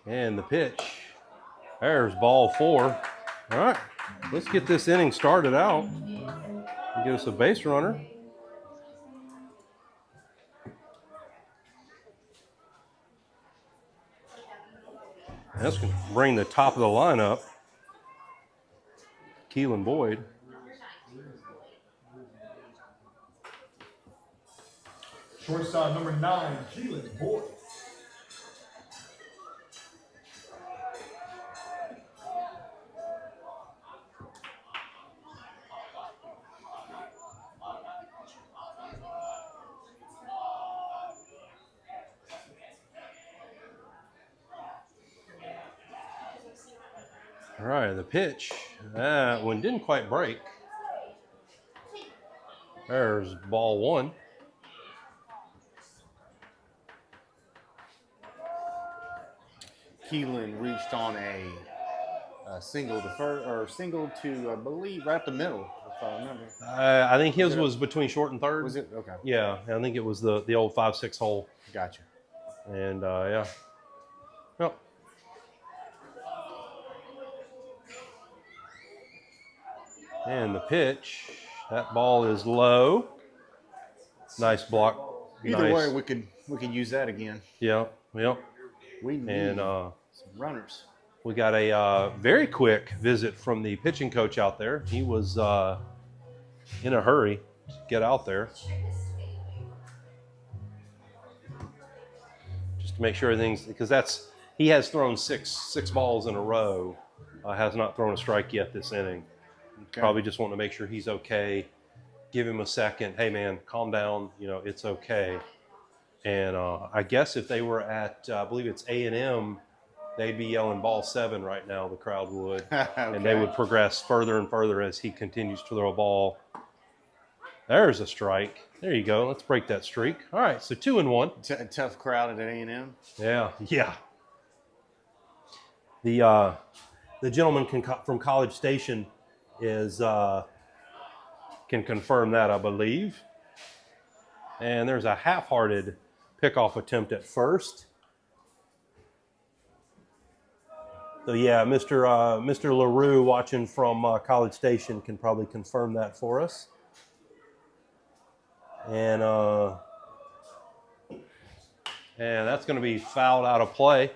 And the pitch. There's ball 4. All right, let's get this inning started out. Get us a base runner. That's going to bring the top of the lineup. Keelan Boyd. Shortstop number 9, Keelan Boyd. All right, the pitch. That one didn't quite break. There's ball 1. Keelan reached on a single to first, or single to, I believe, right up the middle, if I remember. I think his was between short and third. Was it? Okay. Yeah, I think it was the old 5-6 hole. Gotcha. And yeah. Yep. And the pitch. That ball is low. Nice block. Either nice. way, we could use that again. Yeah. Yep. We need And some runners. we got a very quick visit from the pitching coach out there. He was in a hurry to get out there. Just to make sure everything's, because he has thrown six balls in a row. Has not thrown a strike yet this inning. Okay. Probably just wanting to make sure he's okay. Give him a second. Hey man, calm down. It's okay. And I guess if they were at, I believe it's A&M, they'd be yelling ball 7 right now, the crowd would. Okay. And they would progress further and further as he continues to throw a ball. There's a strike. There you go. Let's break that streak. All right, so 2-1. Tough crowd at A&M. Yeah. The gentleman from College Station can confirm that, I believe. And there's a half-hearted pickoff attempt at first. So yeah, Mr. LaRue watching from College Station can probably confirm that for us. And that's going to be fouled out of play.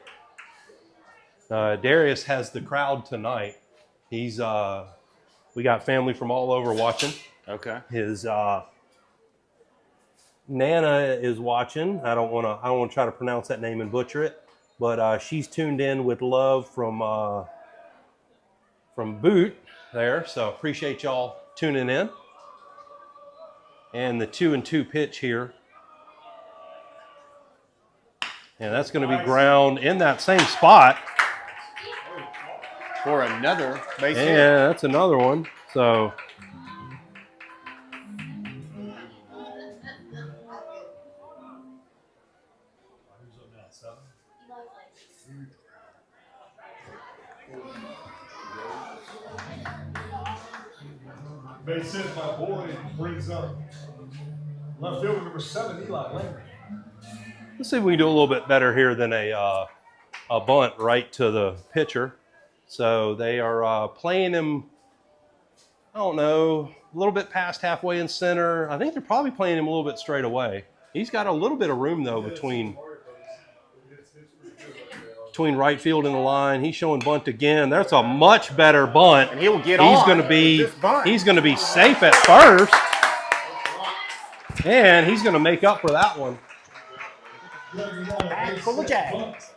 Darius has the crowd tonight. He's we got family from all over watching. Okay. His Nana is watching. I don't want to try to pronounce that name and butcher it, but she's tuned in with love from Boot there. So appreciate y'all tuning in. And the 2-2 pitch here. And that's going to be ground in that same spot. For another base hit. Yeah, that's another one. So says my boy brings up left fielder number 7, Eli Landry. Let's see if we can do a little bit better here than a bunt right to the pitcher. So they are playing him, I don't know, a little bit past halfway in center. I think they're probably playing him a little bit straight away. He's got a little bit of room, though, between right field and the line. He's showing bunt again. That's a much better bunt. And he'll get he's on going to be with this bunt. He's going to be safe at first. And he's going to make up for that one. Bag full of Jags.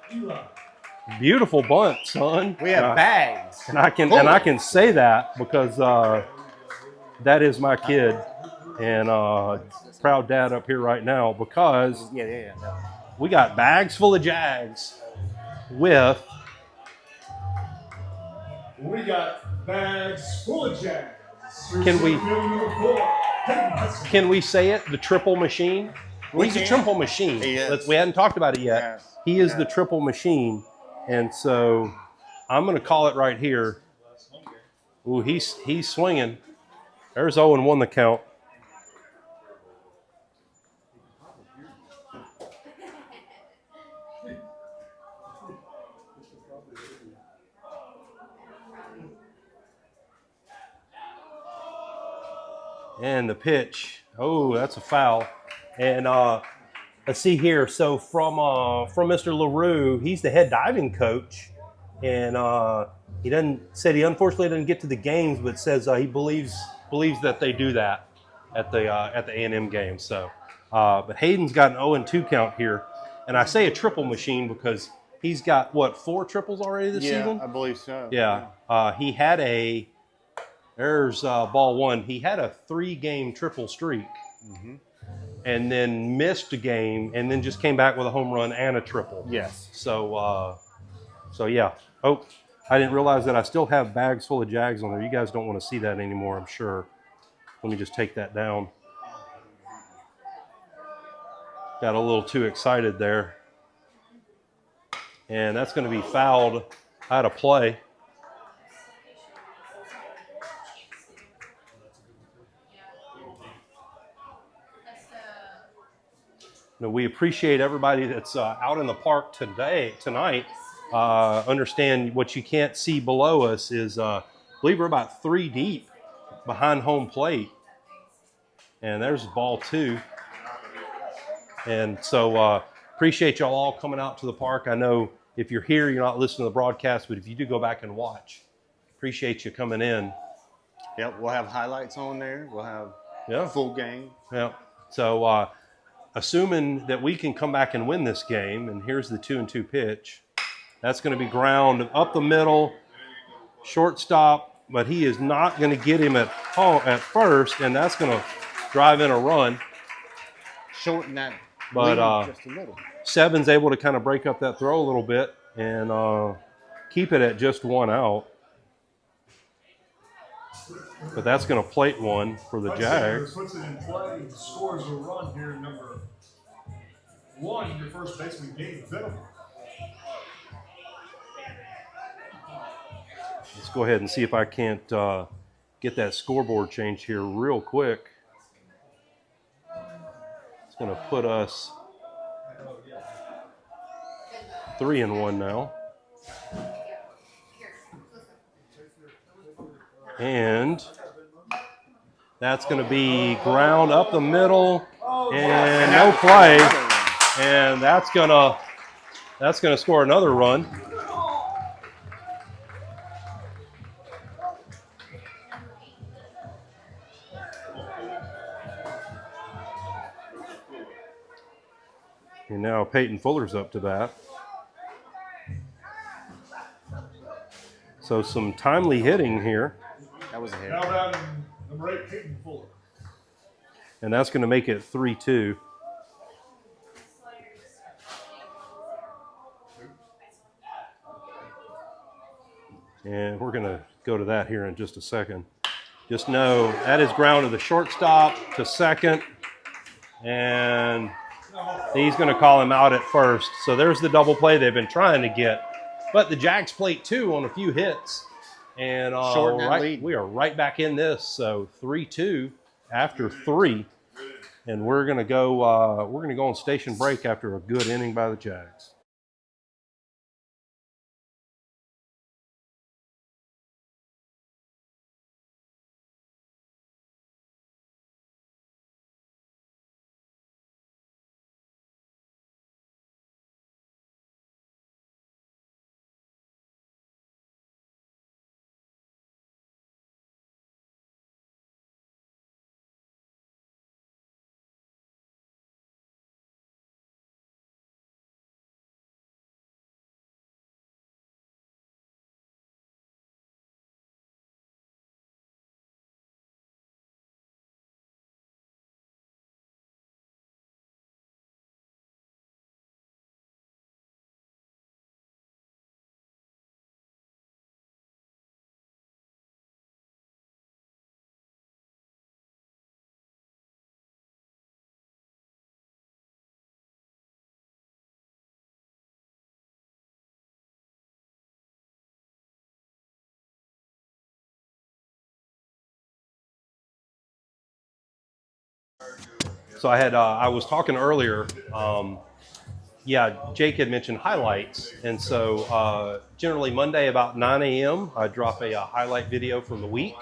Beautiful bunt, son. We have bags. And I can say that because that is my kid, and proud dad up here right now because we got bags full of Jags with. We got bags full of Jags. Can we say it? The triple machine. He's a triple machine. He is. We hadn't talked about it yet. Yes. He is the triple machine, and so I'm going to call it right here. Ooh, he's swinging. There's 0-1 the count. And the pitch. Oh, that's a foul. And let's see here. So from Mr. LaRue, he's the head diving coach, and he unfortunately doesn't get to the games, but says he believes that they do that at the A&M game. So, but Hayden's got an 0-2 count here, and I say a triple machine because he's got 4 triples already this season. Yeah, I believe so. Yeah, he had there's ball 1. He had a 3-game triple streak. Mm-hmm. And then missed a game, and then just came back with a home run and a triple. Yes. So yeah. Oh, I didn't realize that I still have bags full of Jags on there. You guys don't want to see that anymore, I'm sure. Let me just take that down. Got a little too excited there. And that's going to be fouled out of play. We appreciate everybody that's out in the park tonight. Understand what you can't see below us is, I believe we're about 3 deep behind home plate. And there's ball 2. And so appreciate y'all all coming out to the park. I know if you're here, you're not listening to the broadcast, but if you do go back and watch, appreciate you coming in. Yep, we'll have highlights on there. We'll have full game. Yeah. So assuming that we can come back and win this game, and here's the 2-2 pitch. That's going to be ground up the middle, shortstop, but he is not going to get him at first, and that's going to drive in a run. Shorten that but lead just a little. Seven's able to kind of break up that throw a little bit and keep it at just 1 out. But that's going to plate one for the Jags. Puts it in play, scores a run here, number 1, your first baseman, Gabe Venom. Let's go ahead and see if I can't get that scoreboard changed here real quick. It's going to put us 3-1 now. And that's going to be ground up the middle and no play. And that's going to score another run. And now Peyton Fuller's up to bat. So some timely hitting here. That was a hit. Now batting number 8, Peyton Fuller. And that's going to make it 3-2. And we're going to go to that here in just a second. Just know that is ground to the shortstop, to second. And he's going to call him out at first. So there's the double play they've been trying to get. But the Jags plate 2 on a few hits. And Shorten that lead. we are right back in this. So 3-2 after 3. And we're gonna go on station break after a good inning by the Jags. So I was talking earlier. Jake had mentioned highlights, and so generally Monday about 9 a.m. I drop a highlight video from the week.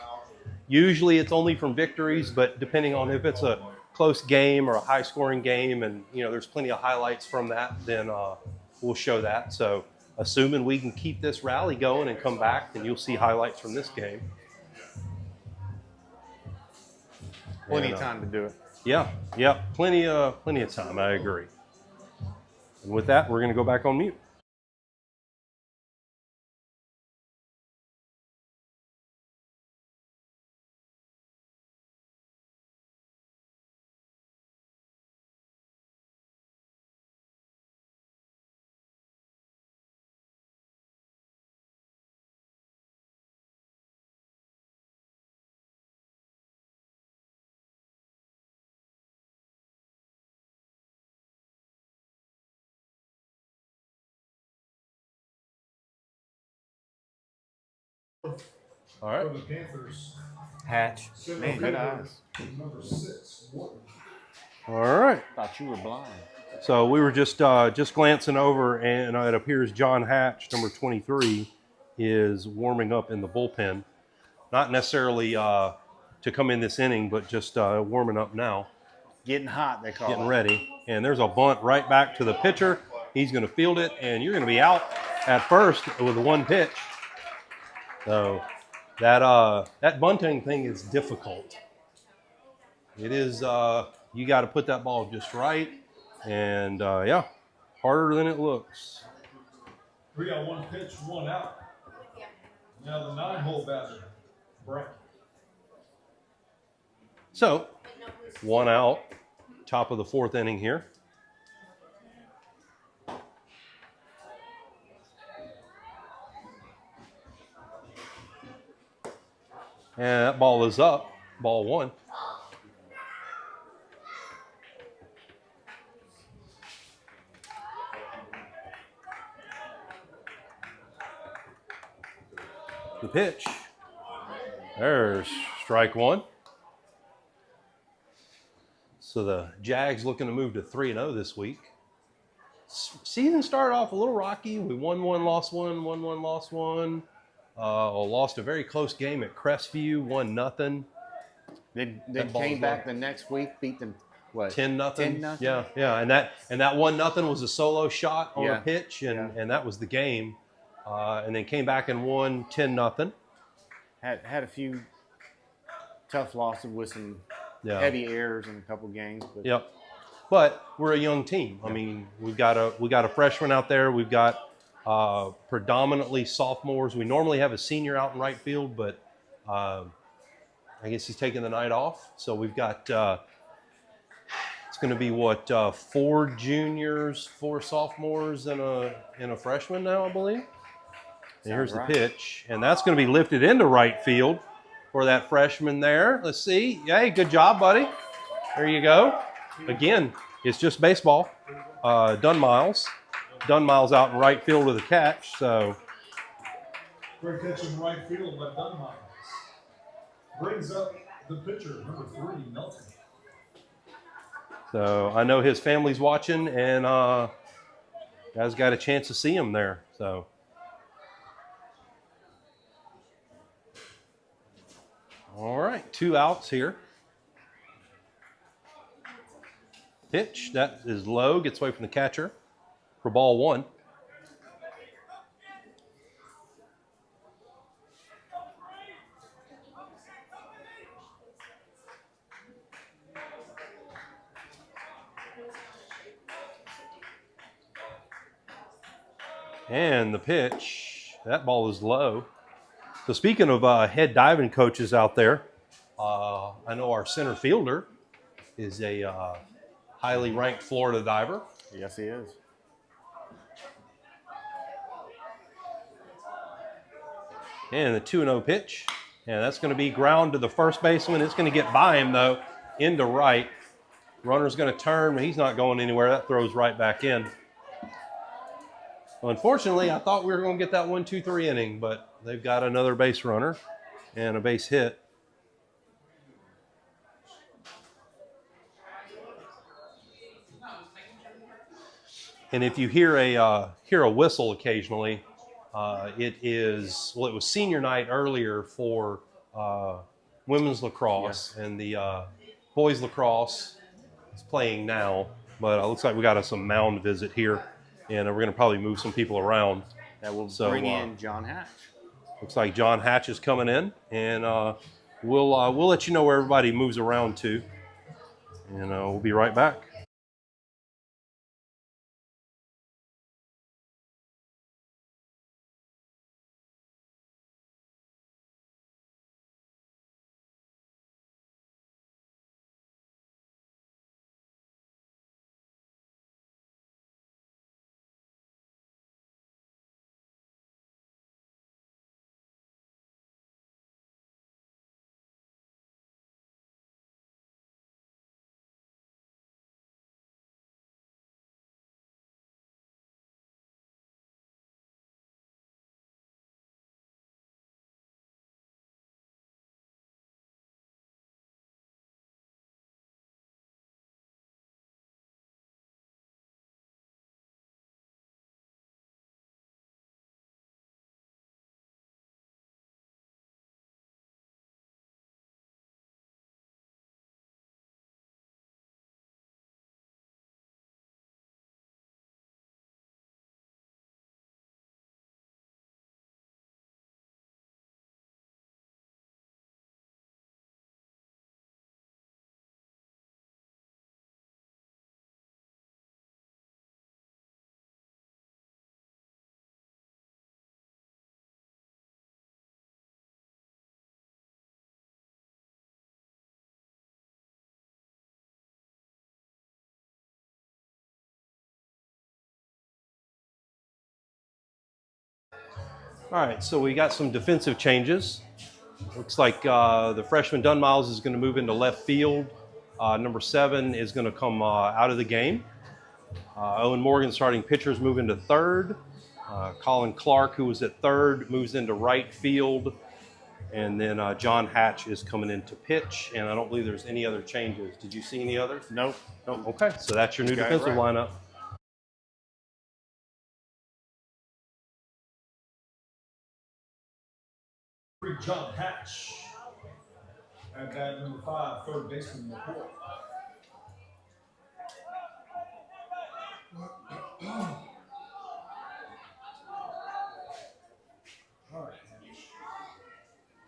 Usually it's only from victories, but depending on if it's a close game or a high-scoring game, and there's plenty of highlights from that, then we'll show that. So assuming we can keep this rally going and come back, then you'll see highlights from this game. Plenty of time to do it. Yeah, plenty of time. I agree. And with that, we're going to go back on mute. All right. For the Panthers, Hatch. Man, good eyes. number 6, Milton. All right. Thought you were blind. So we were just glancing over, and it appears John Hatch, number 23, is warming up in the bullpen. Not necessarily to come in this inning, but just warming up now. Getting hot, they call Getting it. ready. And there's a bunt right back to the pitcher. He's going to field it, and you're going to be out at first with one pitch. So that bunting thing is difficult. It is, you got to put that ball just right. And, harder than it looks. We got 1 pitch, 1 out. Now the 9-hole batter, Brent. So, 1 out, top of the 4th inning here. And that ball is up, ball 1. The pitch. There's strike 1. So the Jags looking to move to 3-0 this week. Season started off a little rocky. We won 1, lost 1, won 1, lost 1. Lost a very close game at Crestview, 1-0. They came back the next week, beat them, what? 10-0. 10-0? Yeah. And that 1-0 was a solo shot on a pitch, and, Yeah. and that was the game. And then came back and won 10-0. Had a few tough losses with some Yeah. heavy errors in a couple games. But Yep. But we're a young team. I mean, we got a freshman out there. We've got predominantly sophomores. We normally have a senior out in right field, but I guess he's taking the night off. So we've got it's going to be 4 juniors, 4 sophomores, and a freshman now, I believe. And here's the pitch, and that's going to be lifted into right field for that freshman there. Let's see. Hey, good job, buddy. There you go. Again, it's just baseball. Dunmiles out in right field with a catch. So Great catch in right field by Dunmiles. Brings up the pitcher, number 3, Milton. So I know his family's watching, and guys got a chance to see him there. So all right, 2 outs here. Pitch, that is low, gets away from the catcher for ball 1. And the pitch, that ball is low. So speaking of head diving coaches out there, I know our center fielder is a highly ranked Florida diver. Yes, he is. And the 2-0 pitch. And that's going to be ground to the first baseman. It's going to get by him, though, into right. Runner's going to turn, but he's not going anywhere. That throws right back in. Well, unfortunately, I thought we were going to get that 1-2-3 inning, but they've got another base runner and a base hit. And if you hear a whistle occasionally, it was senior night earlier for women's lacrosse, yes. And the boys lacrosse is playing now. But it looks like we got some mound visit here, and we're going to probably move some people around. That will bring in John Hatch. Looks like John Hatch is coming in, and we'll let you know where everybody moves around to, and we'll be right back. All right, so we got some defensive changes. Looks like the freshman Dunmiles is going to move into left field. Number 7 is going to come out of the game. Owen Morgan, starting pitcher, is moving to third. Colin Clark, who was at third, moves into right field. And then John Hatch is coming in to pitch. And I don't believe there's any other changes. Did you see any others? Nope. No. Okay, so that's your new defensive lineup. John Hatch. At bat number 5, third baseman McCoy. All right, Hatch.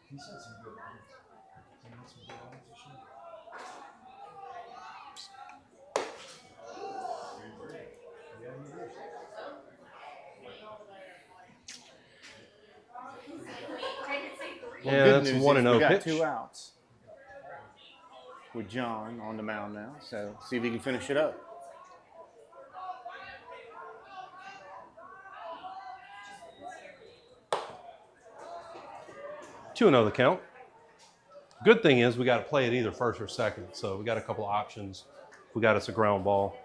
He's had some good ones. He's had some good ones this year. Yeah, he is. Yeah, that's a 1-0 We got pitch. 2 outs with John on the mound now. So see if he can finish it up. Two another count. Good thing is we got to play it either first or second, so we got a couple of options. We got us a ground ball.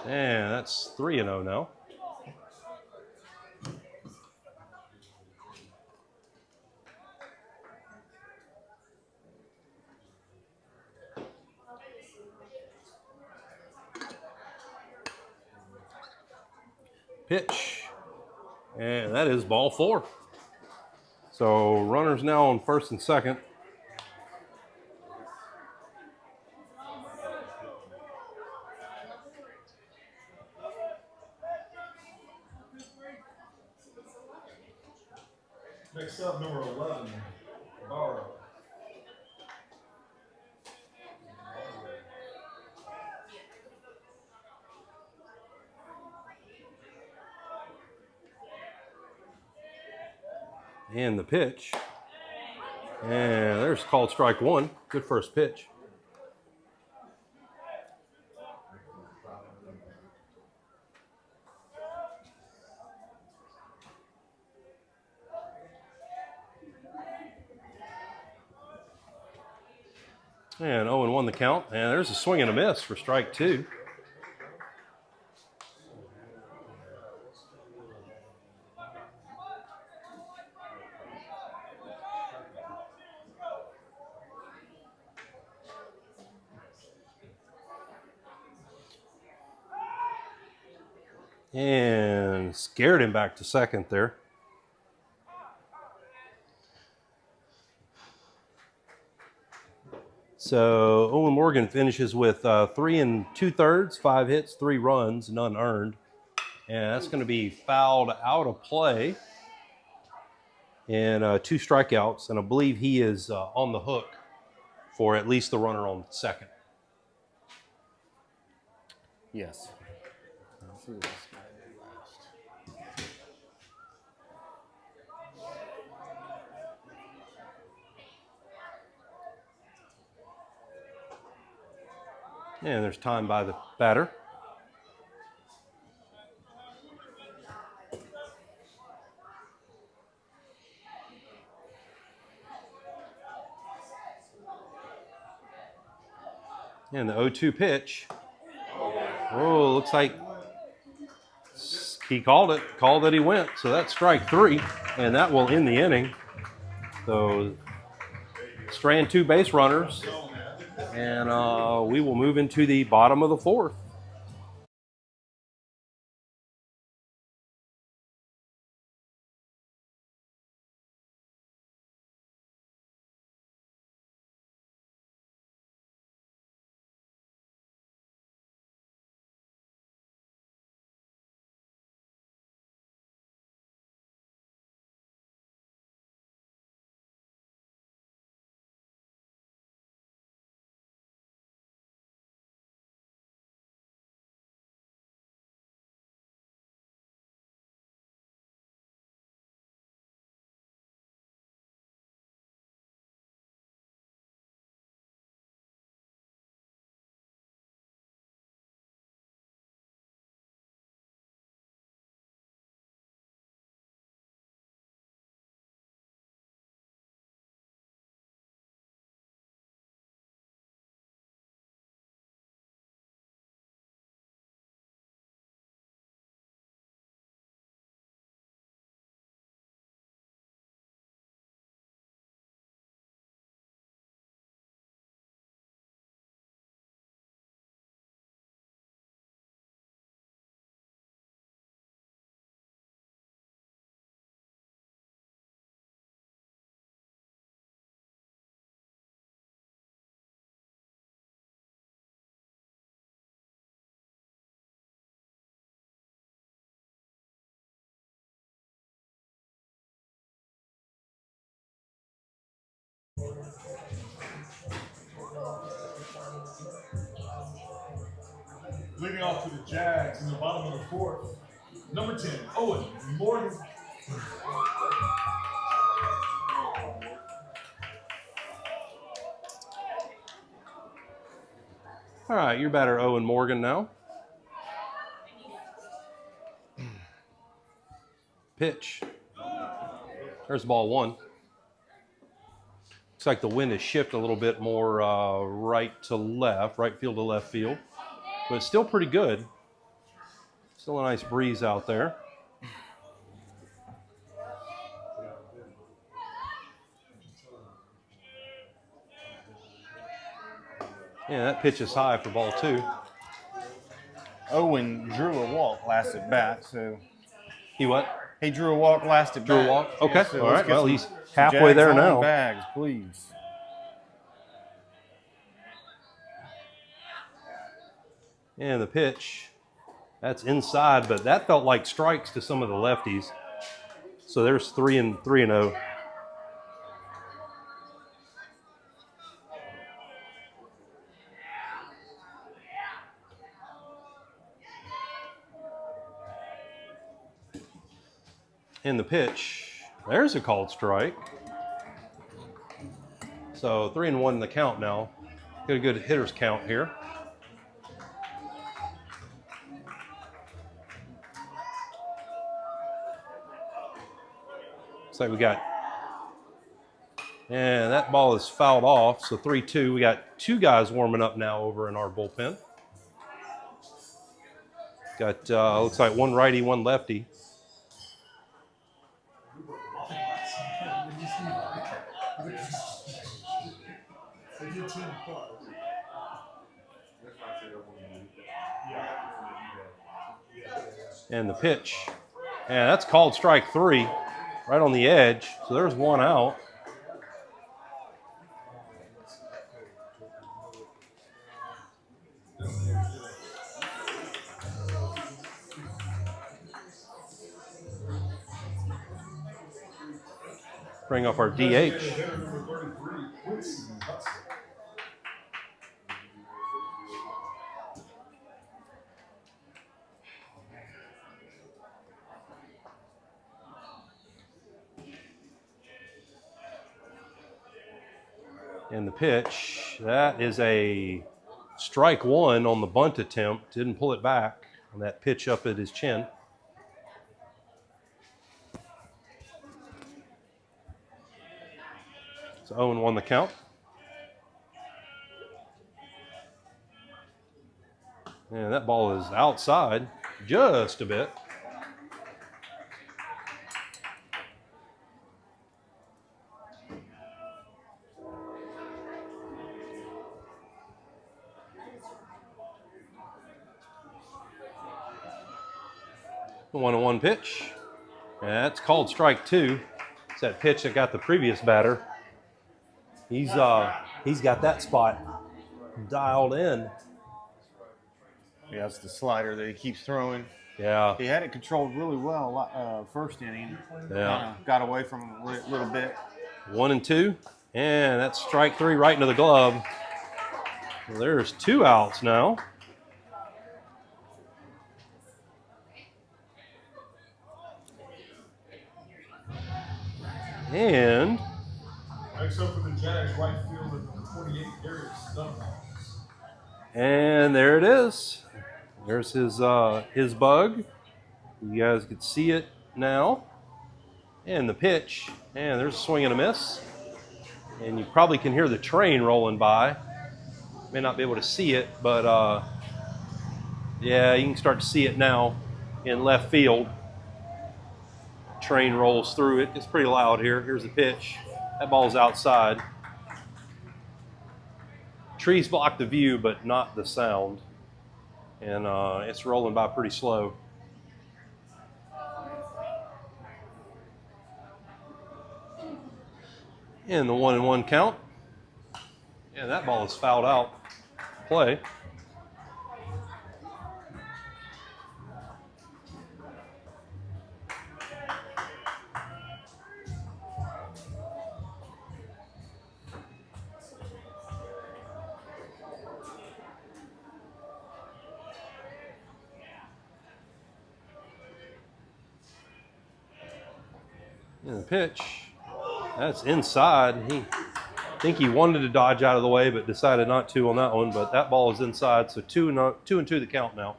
And that's 3-0 now. Pitch. And that is ball 4. So runners now on first and second. Next up, number 11, Barrow. And the pitch. And there's called strike 1. Good first pitch. And 0-1 the count. And there's a swing and a miss for strike 2. And scared him back to second there. So Owen Morgan finishes with 3 2/3, 5 hits, 3 runs, none earned. And that's going to be fouled out of play. And 2 strikeouts. And I believe he is on the hook for at least the runner on second. Yes. Let's see what this guy did last. And there's time by the batter. And the 0-2 pitch. Oh, looks like he called it. Called that he went. So that's strike 3. And that will end the inning. So strand 2 base runners. And we will move into the bottom of the 4th. Leading off to the Jags in the bottom of the 4th, number 10, Owen Morgan. All right, your batter Owen Morgan now. Pitch. There's ball 1. Looks like the wind has shifted a little bit more right to left, right field to left field. But it's still pretty good. Still a nice breeze out there. Yeah, that pitch is high for ball 2. Owen drew a walk last at bat, so He what? he drew a walk last at bat. Drew a walk? Okay, Yeah, so all let's right. get Well, some he's halfway Jags there on now. Bags, please. And the pitch, that's inside, but that felt like strikes to some of the lefties. So there's 3-0. And the pitch, there's a called strike. So 3-1 in the count now. Got a good hitter's count here. Looks like we got, and that ball is fouled off. So 3-2. We got 2 guys warming up now over in our bullpen. Got looks like 1 righty, 1 lefty. And the pitch, and that's called strike 3, right on the edge. So there's 1 out. Bring up our DH. And the pitch, that is a strike 1 on the bunt attempt. Didn't pull it back on that pitch up at his chin. So 0-1 the count. And that ball is outside just a bit. The 1-1 pitch. And that's called strike 2. It's that pitch that got the previous batter. He's got that spot dialed in. Yeah, that's the slider that he keeps throwing. Yeah. He had it controlled really well first inning. Yeah. Got away from him a little bit. 1-2. And that's strike 3 right into the glove. Well, there's 2 outs now. And Next up for the Jags, right field at 28, Darius Dunn. And there it is. There's his bug. You guys can see it now. And the pitch. And there's a swing and a miss. And you probably can hear the train rolling by. May not be able to see it, but yeah, you can start to see it now in left field. Train rolls through it. It's pretty loud here. Here's the pitch. That ball's outside. Trees block the view, but not the sound. And it's rolling by pretty slow. And the 1-1 count. And that ball is fouled out. Play. And the pitch, that's inside. I think he wanted to dodge out of the way, but decided not to on that one. But that ball is inside, so 2-2 the count now.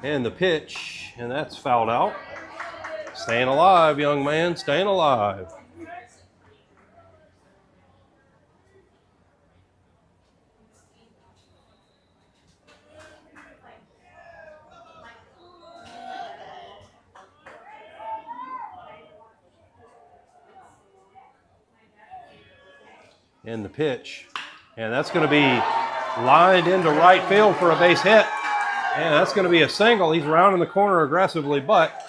And the pitch, and that's fouled out. Staying alive, young man, staying alive. And the pitch. And that's going to be lined into right field for a base hit. And that's going to be a single. He's rounding the corner aggressively, but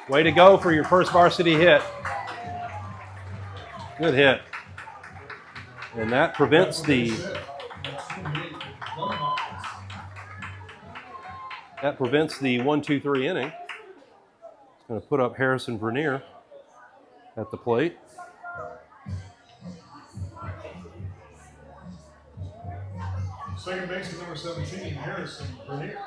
way to go for your first varsity hit. Good hit. And that prevents the 1-2-3 inning. Going to put up Harrison Vernier at the plate. Second baseman number 17, Harrison Vernier.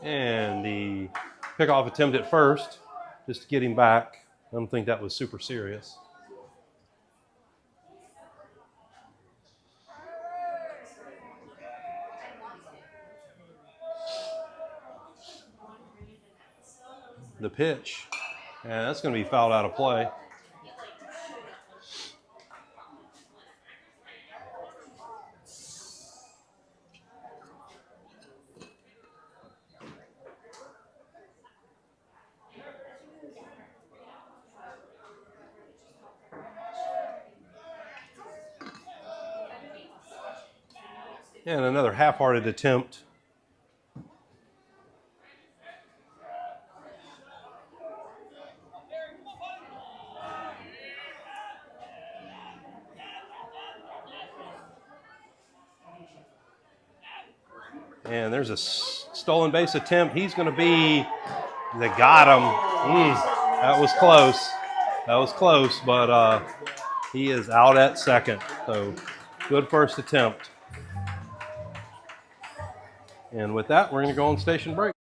And the pickoff attempt at first, just to get him back. I don't think that was super serious. The pitch, and that's going to be fouled out of play. And another half-hearted attempt. And there's a stolen base attempt. He's going to be, they got him. That was close. That was close, but he is out at second. So good first attempt. And with that, we're going to go on station break.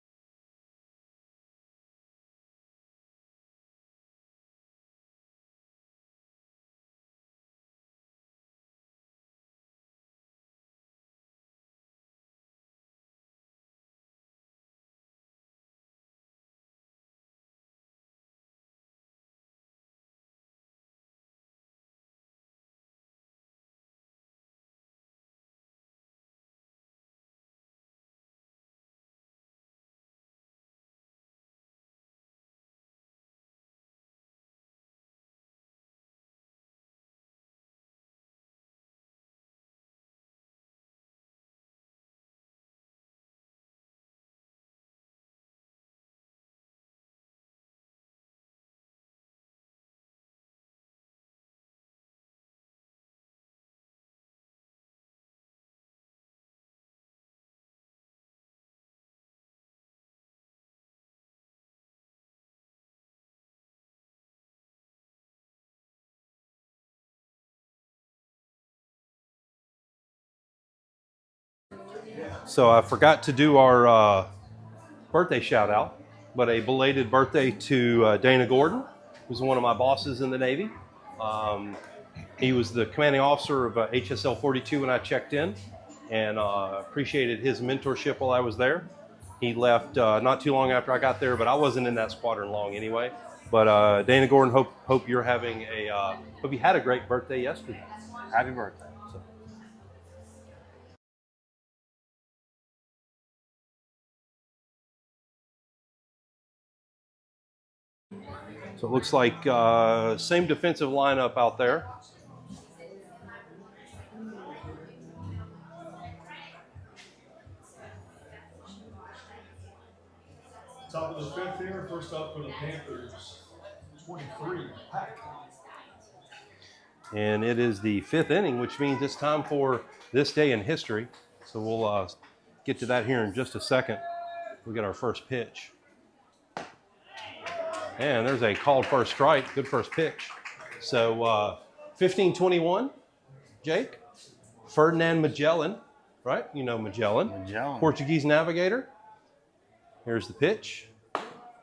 So I forgot to do our birthday shout out, but a belated birthday to Dana Gordon, who's one of my bosses in the Navy. He was the commanding officer of HSL 42 when I checked in, and appreciated his mentorship while I was there. He left not too long after I got there, but I wasn't in that squadron long anyway. But Dana Gordon, hope you're having hope you had a great birthday yesterday. Happy birthday. So it looks like same defensive lineup out there. Top of the fifth here, first up for the Panthers, 23, Pack. And it is the fifth inning, which means it's time for this day in history. So we'll get to that here in just a second. We'll get our first pitch. And there's a called first strike. Good first pitch. So 15-21, Jake. Ferdinand Magellan, right? You know Magellan. Portuguese navigator. Here's the pitch.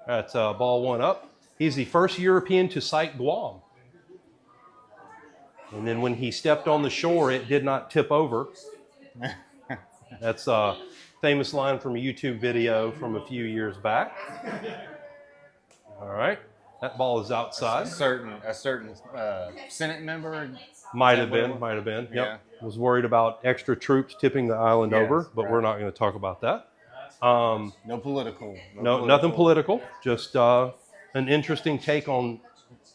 That's ball one up. He's the first European to sight Guam. And then when he stepped on the shore, it did not tip over. That's a famous line from a YouTube video from a few years back. All right. That ball is outside. A certain Senate member. Might have been. Yep. Yeah. Was worried about extra troops tipping the island over, but right. we're not going to talk about that. No political. No, nothing political. Just an interesting take on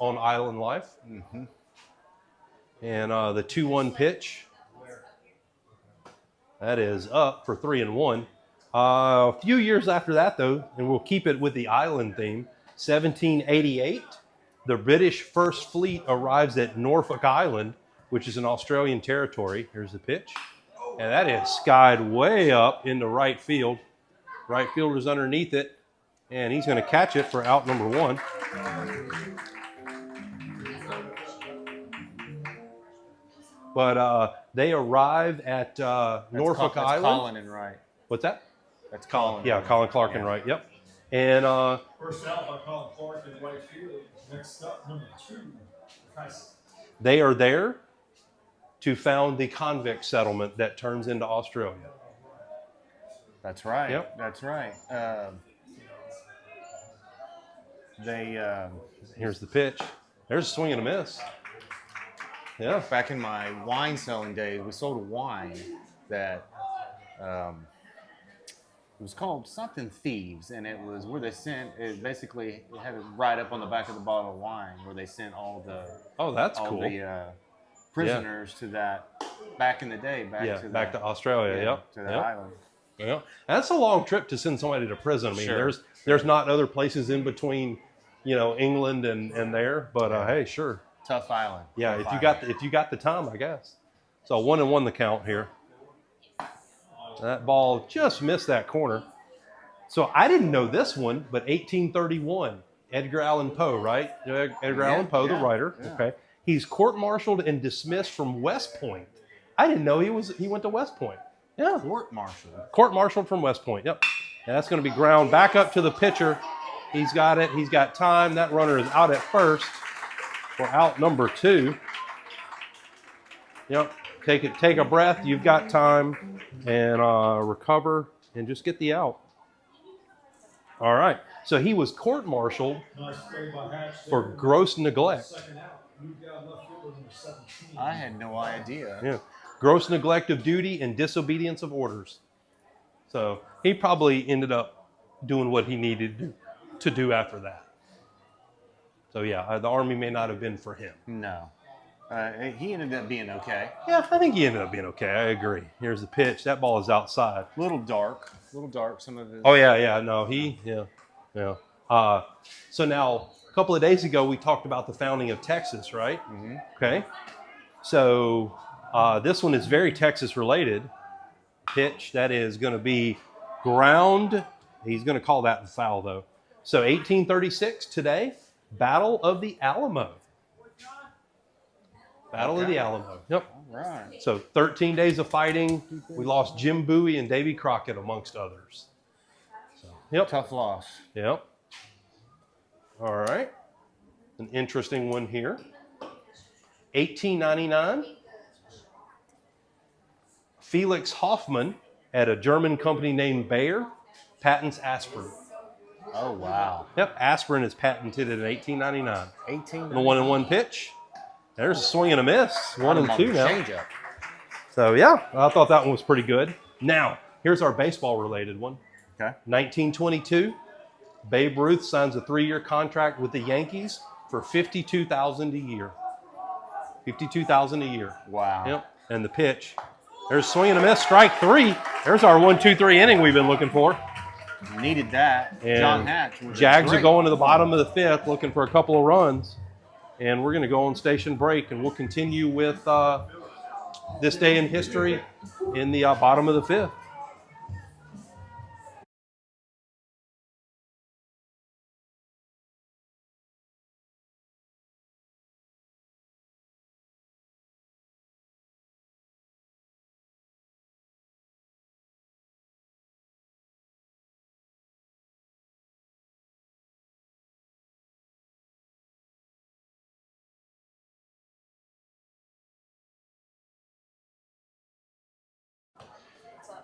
island life. Mm-hmm. And the 2-1 pitch. That is up for 3-1. A few years after that, though, and we'll keep it with the island theme, 1788, the British First Fleet arrives at Norfolk Island, which is an Australian territory. Here's the pitch. And that is skied way up into right field. Right fielder's underneath it, and he's going to catch it for out number 1. But they arrive at Norfolk Island. Colin and Wright. What's that? That's Colin. Yeah, Colin Clark and Wright. Yep. And First out by Colin Clark in right field. Next up, number 2, Tyson. they are there to found the convict settlement that turns into Australia. That's right. Yep. That's right. Here's the pitch. There's a swing and a miss. Yeah. Back in my wine selling days, we sold a wine that it was called something Thieves, and it was where they sent it. Basically, it had it right up on the back of the bottle of wine where they sent all the That's all cool. the prisoners to that back in the day. Back to Australia. Yep. To that Yep. island. Yeah, that's a long trip to send somebody to prison. I mean, Sure. there's not other places in between, England and there. But hey, sure. Tough island. Yeah, Tough if you got the time, I guess. So 1-1 the count here. That ball just missed that corner. So I didn't know this one, but 1831, Edgar Allan Poe, right? Edgar Allan Poe, the writer. Yeah. Okay, he's court-martialed and dismissed from West Point. I didn't know he went to West Point. Yeah, court-martialed from West Point. Yep. And that's going to be ground back up to the pitcher. He's got it. He's got time. That runner is out at first for out number 2. Yep. Take a breath. You've got time, and recover and just get the out. All right. So he was court-martialed Nice play by Hatch for there. gross neglect. Second out. Moved down left fielder number 17. I had no idea. Yeah. Gross neglect of duty and disobedience of orders. So he probably ended up doing what he needed to do after that. So yeah, the Army may not have been for him. No. He ended up being okay. Yeah, I think he ended up being okay. I agree. Here's the pitch. That ball is outside. Little dark. Some of his. Oh yeah. No, yeah. So now, a couple of days ago, we talked about the founding of Texas, right? Mm-hmm. Okay. So this one is very Texas related. Pitch that is going to be ground. He's going to call that foul though. So 1836 today, Battle of the Alamo. Battle of the Alamo. Yep. All right. So 13 days of fighting. We lost Jim Bowie and Davy Crockett amongst others. So, yep. Tough loss. Yep. All right. An interesting one here. 1899. Felix Hoffmann at a German company named Bayer patents aspirin. Oh, wow. Yep. Aspirin is patented in 1899. 18. The 1-1 pitch. There's a swing and a miss. 1-2 now. Changeup. So, yeah, I thought that one was pretty good. Now, here's our baseball-related one. Okay. 1922, Babe Ruth signs a 3-year contract with the Yankees for $52,000 a year. $52,000 a year. Wow. Yep. And the pitch. There's a swing and a miss. Strike 3. There's our 1-2-3 inning we've been looking for. Needed that. And John Hatch. Was Jags great. are going to the bottom of the 5th looking for a couple of runs. And we're going to go on station break, and we'll continue with this day in history in the bottom of the 5th.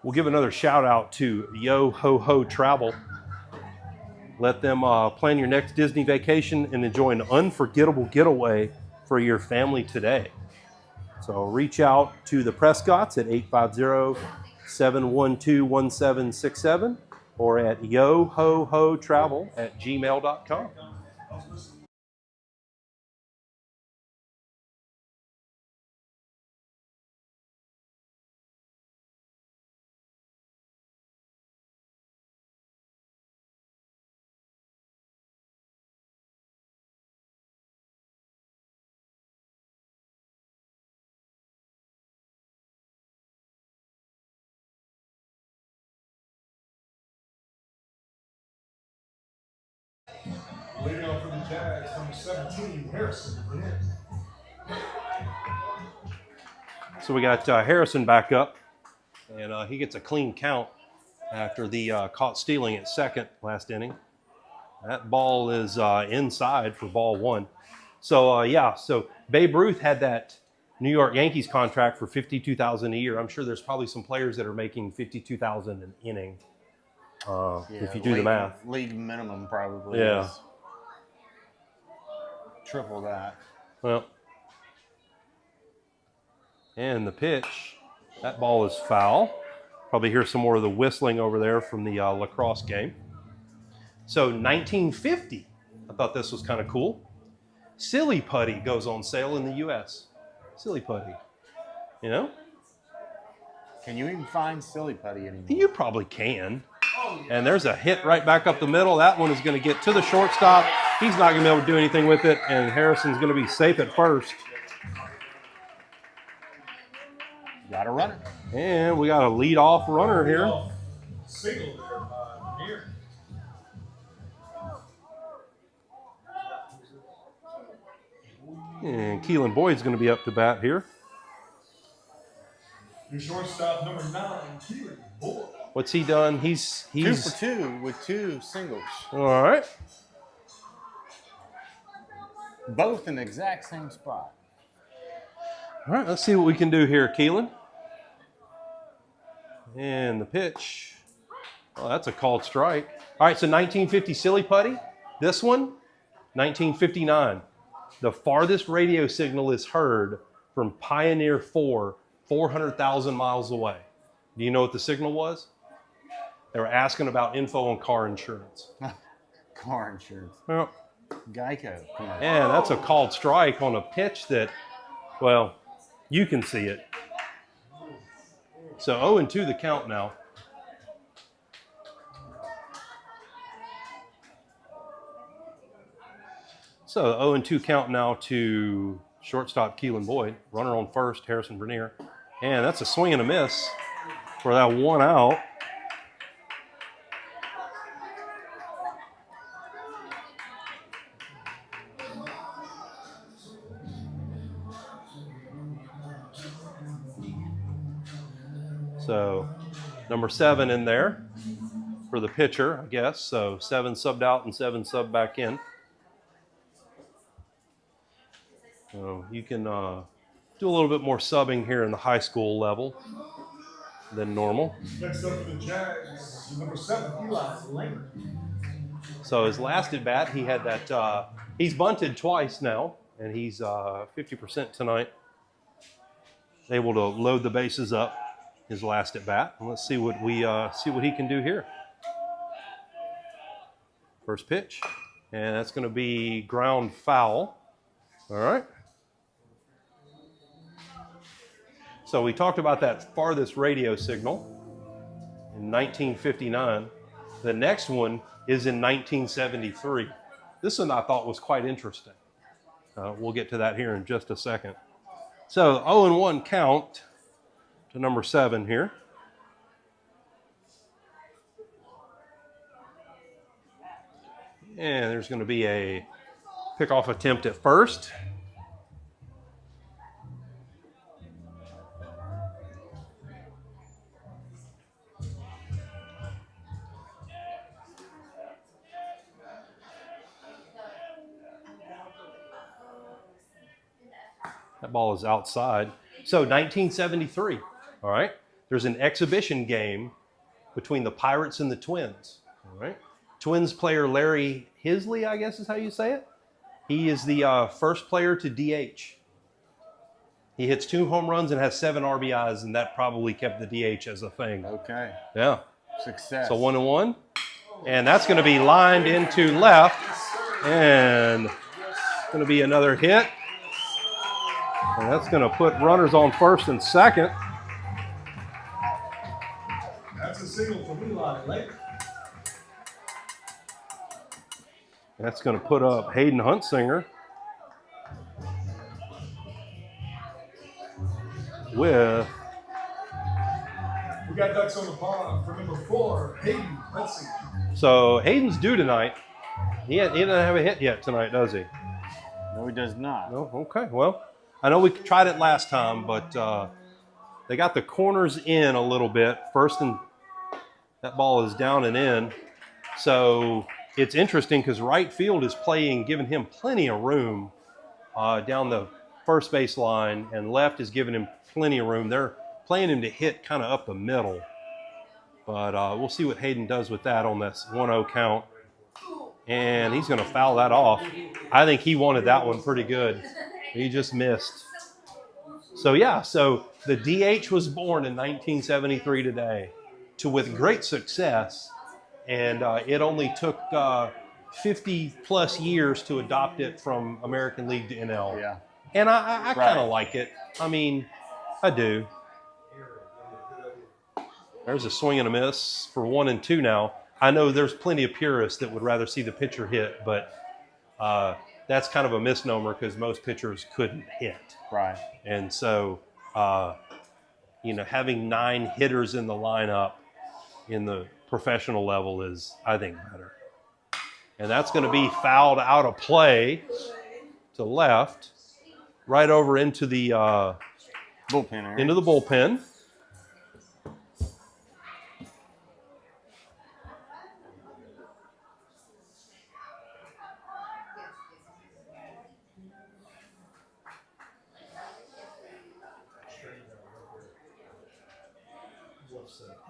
We'll give another shout out to Yo Ho Ho Travel. Let them plan your next Disney vacation and enjoy an unforgettable getaway for your family today. So reach out to the Prescotts at 850-712-1767 or at yohohotravel@gmail.com. Leading off for the Jags, number 17, Harrison. So we got Harrison back up, and he gets a clean count after the caught stealing at second last inning. That ball is inside for ball one. So, so Babe Ruth had that New York Yankees contract for $52,000 a year. I'm sure there's probably some players that are making $52,000 an inning if you do the math. League minimum probably Yeah. is triple that. Well, and the pitch, that ball is foul. Probably hear some more of the whistling over there from the lacrosse game. So 1950, I thought this was kind of cool. Silly putty goes on sale in the U.S. Silly putty, you know? Can you even find silly putty anymore? You probably can. And there's a hit right back up the middle. That one is going to get to the shortstop. He's not going to be able to do anything with it, and Harrison's going to be safe at first. Got a runner. And we got a lead-off runner here. Single there by Mir. And Keelan Boyd's going to be up to bat here. Your shortstop, number 9, Keelan Boyd. What's he done? He's 2 for 2 with 2 singles. All right. Both in the exact same spot. All right, let's see what we can do here, Keelan. And the pitch. Oh, that's a called strike. All right, so 1950 silly putty. This one, 1959. The farthest radio signal is heard from Pioneer 4, 400,000 miles away. Do you know what the signal was? They were asking about info on car insurance. Car insurance. Well, Geico. Come on. and that's a called strike on a pitch that, well, you can see it. So 0-2 the count now. So 0-2 count now to shortstop Keelan Boyd. Runner on first, Harrison Bernier. And that's a swing and a miss for that one out. So number 7 in there for the pitcher, I guess. So 7 subbed out and 7 subbed back in. So you can do a little bit more subbing here in the high school level than normal. Next up for the Jags, number 7, Eli Langer. So his last at bat, he had that. He's bunted twice now, and he's 50% tonight. Able to load the bases up. His last at bat. And let's see what he can do here. First pitch, and that's going to be ground foul. All right. So we talked about that farthest radio signal in 1959. The next one is in 1973. This one I thought was quite interesting. We'll get to that here in just a second. So 0-1 count to number 7 here. And there's going to be a pickoff attempt at first. That ball is outside. So 1973, all right? there's an exhibition game between the Pirates and the Twins. All right. Twins player Larry Hisley, I guess is how you say it. He is the first player to DH. He hits 2 home runs and has 7 RBIs, and that probably kept the DH as a thing. Okay. Yeah. Success. So 1-1. And that's going to be lined into left. And it's going to be another hit. And that's going to put runners on first and second. That's a single for Eli, right? That's going to put up Hayden Huntsinger with. We got ducks on the pond for number 4, Hayden. Let's see. So Hayden's due tonight. He doesn't have a hit yet tonight, does he? No, he does not. No? Okay. Well, I know we tried it last time, but they got the corners in a little bit. First, and that ball is down and in. So it's interesting because right field is giving him plenty of room down the first base line, and left is giving him plenty of room. They're playing him to hit kind of up the middle. But we'll see what Hayden does with that on this 1-0 count. And he's going to foul that off. I think he wanted that one pretty good. He just missed. So, yeah, so the DH was born in 1973 today with great success. And it only took 50-plus years to adopt it from American League to NL. Yeah. And I kind of like it. I mean, I do. There's a swing and a miss for 1-2 now. I know there's plenty of purists that would rather see the pitcher hit, but that's kind of a misnomer because most pitchers couldn't hit. Right. And so, having 9 hitters in the lineup in the professional level is, I think, better. And that's going to be fouled out of play to left, right over into the bullpen area. Into the bullpen.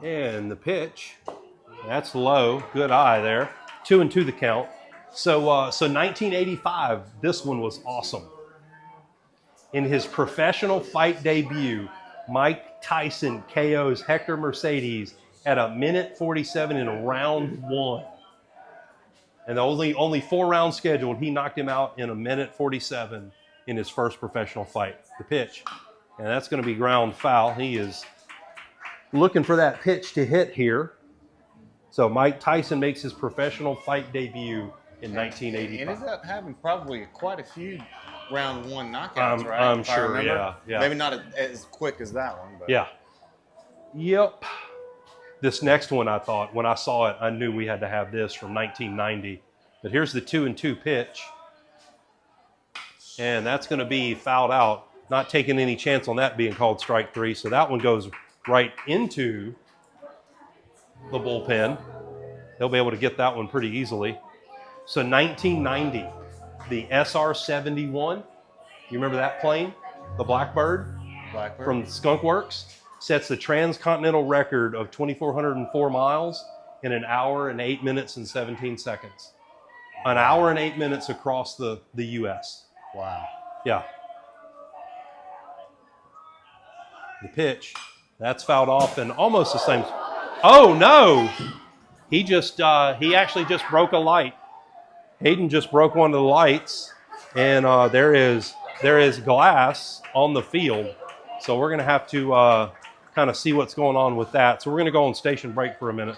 And the pitch, that's low. Good eye there. 2-2 the count. So 1985, this one was awesome. In his professional fight debut, Mike Tyson KOs Hector Mercedes at 1:47 in round 1. And the only 4 rounds scheduled, he knocked him out in 1:47 in his first professional fight. The pitch. And that's going to be ground foul. He is looking for that pitch to hit here. So Mike Tyson makes his professional fight debut in 1985. And ends up having probably quite a few round 1 knockouts, right? I'm If I sure, remember. yeah. Maybe not as quick as that one, but Yeah. Yep. This next one, I thought, when I saw it, I knew we had to have this from 1990. But here's the 2-2 pitch. And that's going to be fouled out. Not taking any chance on that being called strike 3. So that one goes right into the bullpen. They'll be able to get that one pretty easily. So 1990, the SR-71. You remember that plane? The Blackbird? From Skunk Works. Sets the transcontinental record of 2,404 miles in 1 hour and 8 minutes and 17 seconds. 1 hour and 8 minutes across the U.S. Wow. Yeah. The pitch. That's fouled off and almost the same. Oh, no. He actually just broke a light. Hayden just broke one of the lights, and there is glass on the field. So we're going to have to kind of see what's going on with that. So we're going to go on station break for a minute.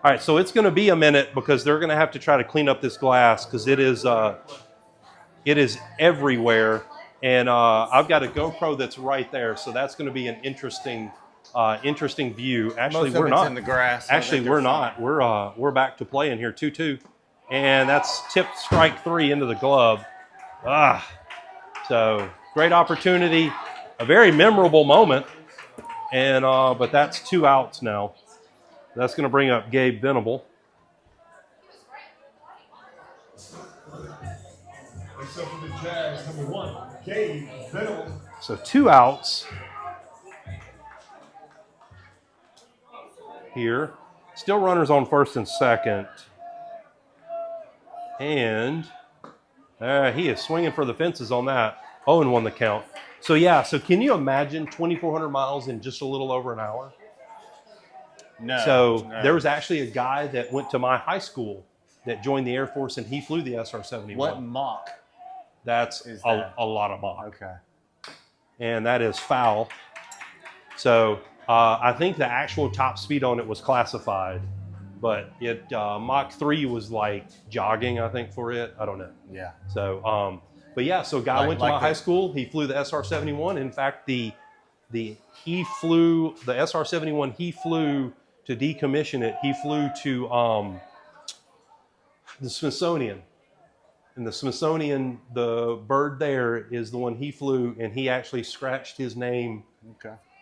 All right, so it's going to be a minute because they're going to have to try to clean up this glass because it is everywhere. And I've got a GoPro that's right there, so that's going to be an interesting view. Actually, Most of we're it's not in the grass. Actually, we're not. We're back to playing here 2-2. And that's tipped strike 3 into the glove. So great opportunity, a very memorable moment. And but that's 2 outs now. That's going to bring up Gabe Venable. Except for the Jags, number 1, Gabe Venable. So 2 outs here. Still runners on first and second. And he is swinging for the fences on that. 0-1 the count. So, yeah, so can you imagine 2,400 miles in just a little over an hour? No. So there was actually a guy that went to my high school that joined the Air Force, and he flew the SR-71. What Mach? That's is that? a lot of Mach. Okay. And that is foul. So I think the actual top speed on it was classified, but it Mach 3 was like jogging, I think, for it. I don't know. Yeah. So, but yeah, so a guy went to my high school. He flew the SR-71. In fact, he flew the SR-71. He flew to decommission it. He flew to the Smithsonian. And the Smithsonian, the bird there is the one he flew, and he actually scratched his name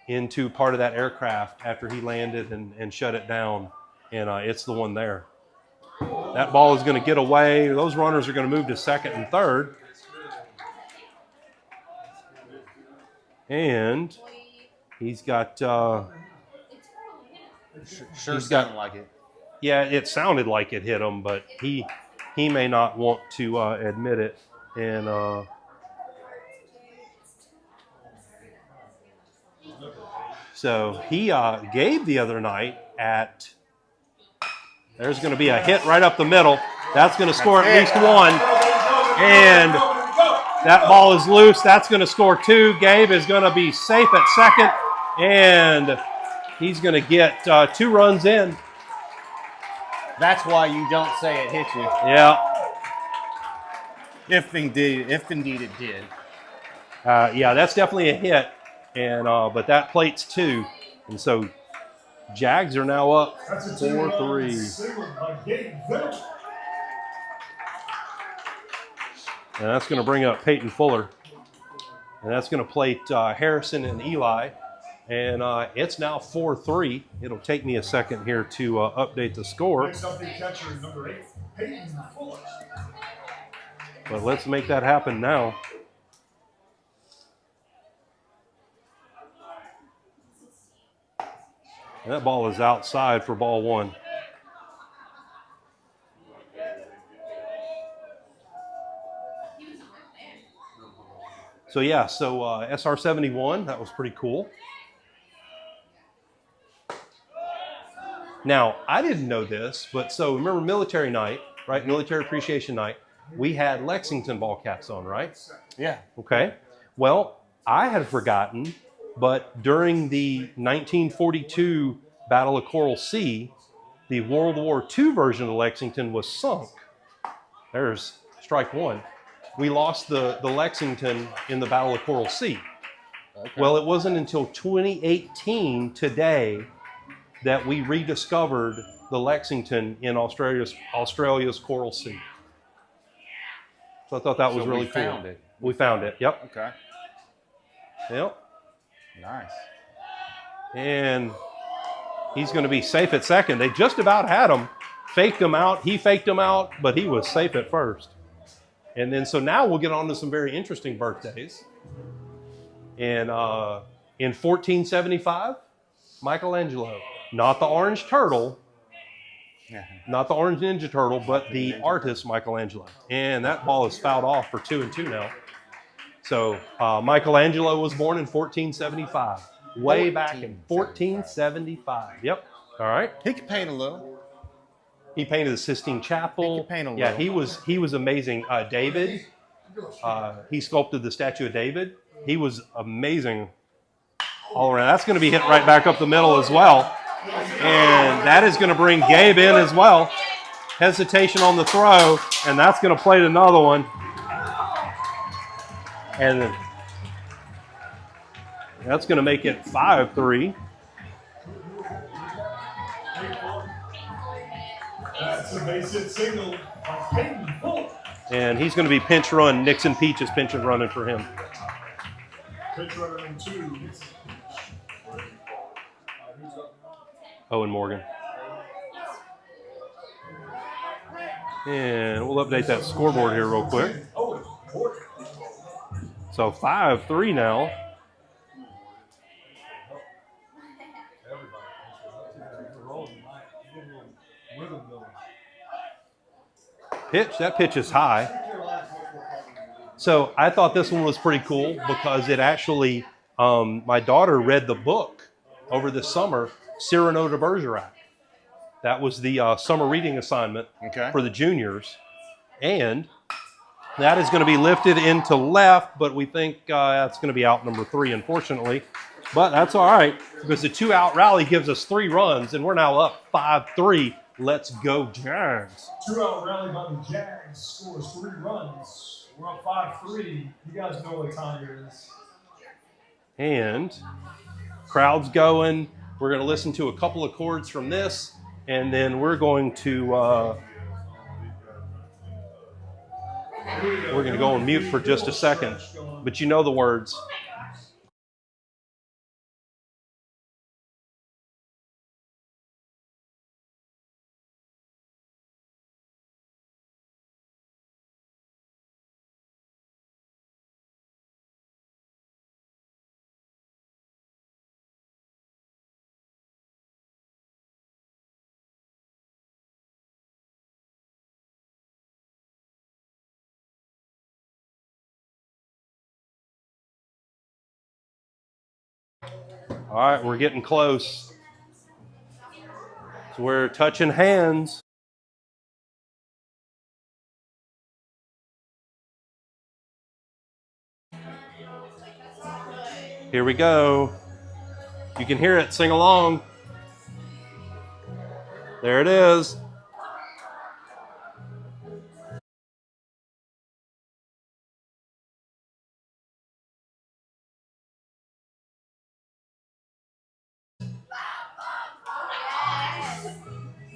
into part of that aircraft after he landed and shut it down. And it's the one there. That ball is going to get away. Those runners are going to move to second and third. And he's got... Sure sounded like it. Yeah, it sounded like it hit him, but he may not want to admit it. And so he gave the other night at... There's going to be a hit right up the middle. That's going to score at least 1. And that ball is loose. That's going to score 2. Gabe is going to be safe at second. And he's going to get 2 runs in. That's why you don't say it hit you. Yeah. If indeed it did. Yeah, that's definitely a hit. And but that plates 2. And so Jags are now up 4-3. And that's going to bring up Peyton Fuller. And that's going to plate Harrison and Eli. And it's now 4-3. It'll take me a second here to update the score. Next up, the catcher, number 8, Peyton Fuller. But let's make that happen now. And that ball is outside for ball 1. So yeah, so SR-71, that was pretty cool. Now, I didn't know this, but so remember military night, right? Military Appreciation Night. We had Lexington ball caps on, right? Yeah. Okay. Well, I had forgotten, but during the 1942 Battle of Coral Sea, the World War II version of Lexington was sunk. There's strike 1. We lost the Lexington in the Battle of Coral Sea. Okay. Well, it wasn't until 2018 today that we rediscovered the Lexington in Australia's Coral Sea. So I thought that was really cool. Found it. We found it. Yep. Okay. Yep. Nice. And he's going to be safe at second. They just about had him. Faked him out. He faked him out, but he was safe at first. And then so now we'll get on to some very interesting birthdays. And in 1475, Michelangelo. Not the orange turtle, not the orange Ninja Turtle, but the artist Michelangelo. And that ball is fouled off for 2-2 now. So Michelangelo was born in 1475, way back in 1475. Yep. All right. He could paint a little. He painted the Sistine Chapel. He could paint a yeah, little. he was amazing. David, he sculpted the statue of David. He was amazing all around. That's going to be hit right back up the middle as well. And that is going to bring Gabe in as well. Hesitation on the throw, and that's going to plate another one. And that's going to make it 5-3. That's a base hit single. Peyton Fuller. And he's going to be pinch run. Nixon Peach is pinch and running for him. Pitch runner in 2. Owen Morgan. And we'll update that scoreboard here real quick. Owen Morgan. So 5-3 now. Pitch. That pitch is high. So I thought this one was pretty cool because it actually, my daughter read the book over the summer, Cyrano de Bergerac. That was the summer reading assignment for the juniors. And that is going to be lifted into left, but we think that's going to be out number 3, unfortunately. But that's all right because the 2-out rally gives us 3 runs, and we're now up 5-3. Let's go, Jags. 2-out rally by the Jags scores 3 runs. We're up 5-3. You guys know what time it is. And crowd's going. We're going to listen to a couple of chords from this, and then we're going to go on mute for just a second. But you know the words. All right, we're getting close. So we're touching hands. Here we go. You can hear it. Sing along. There it is.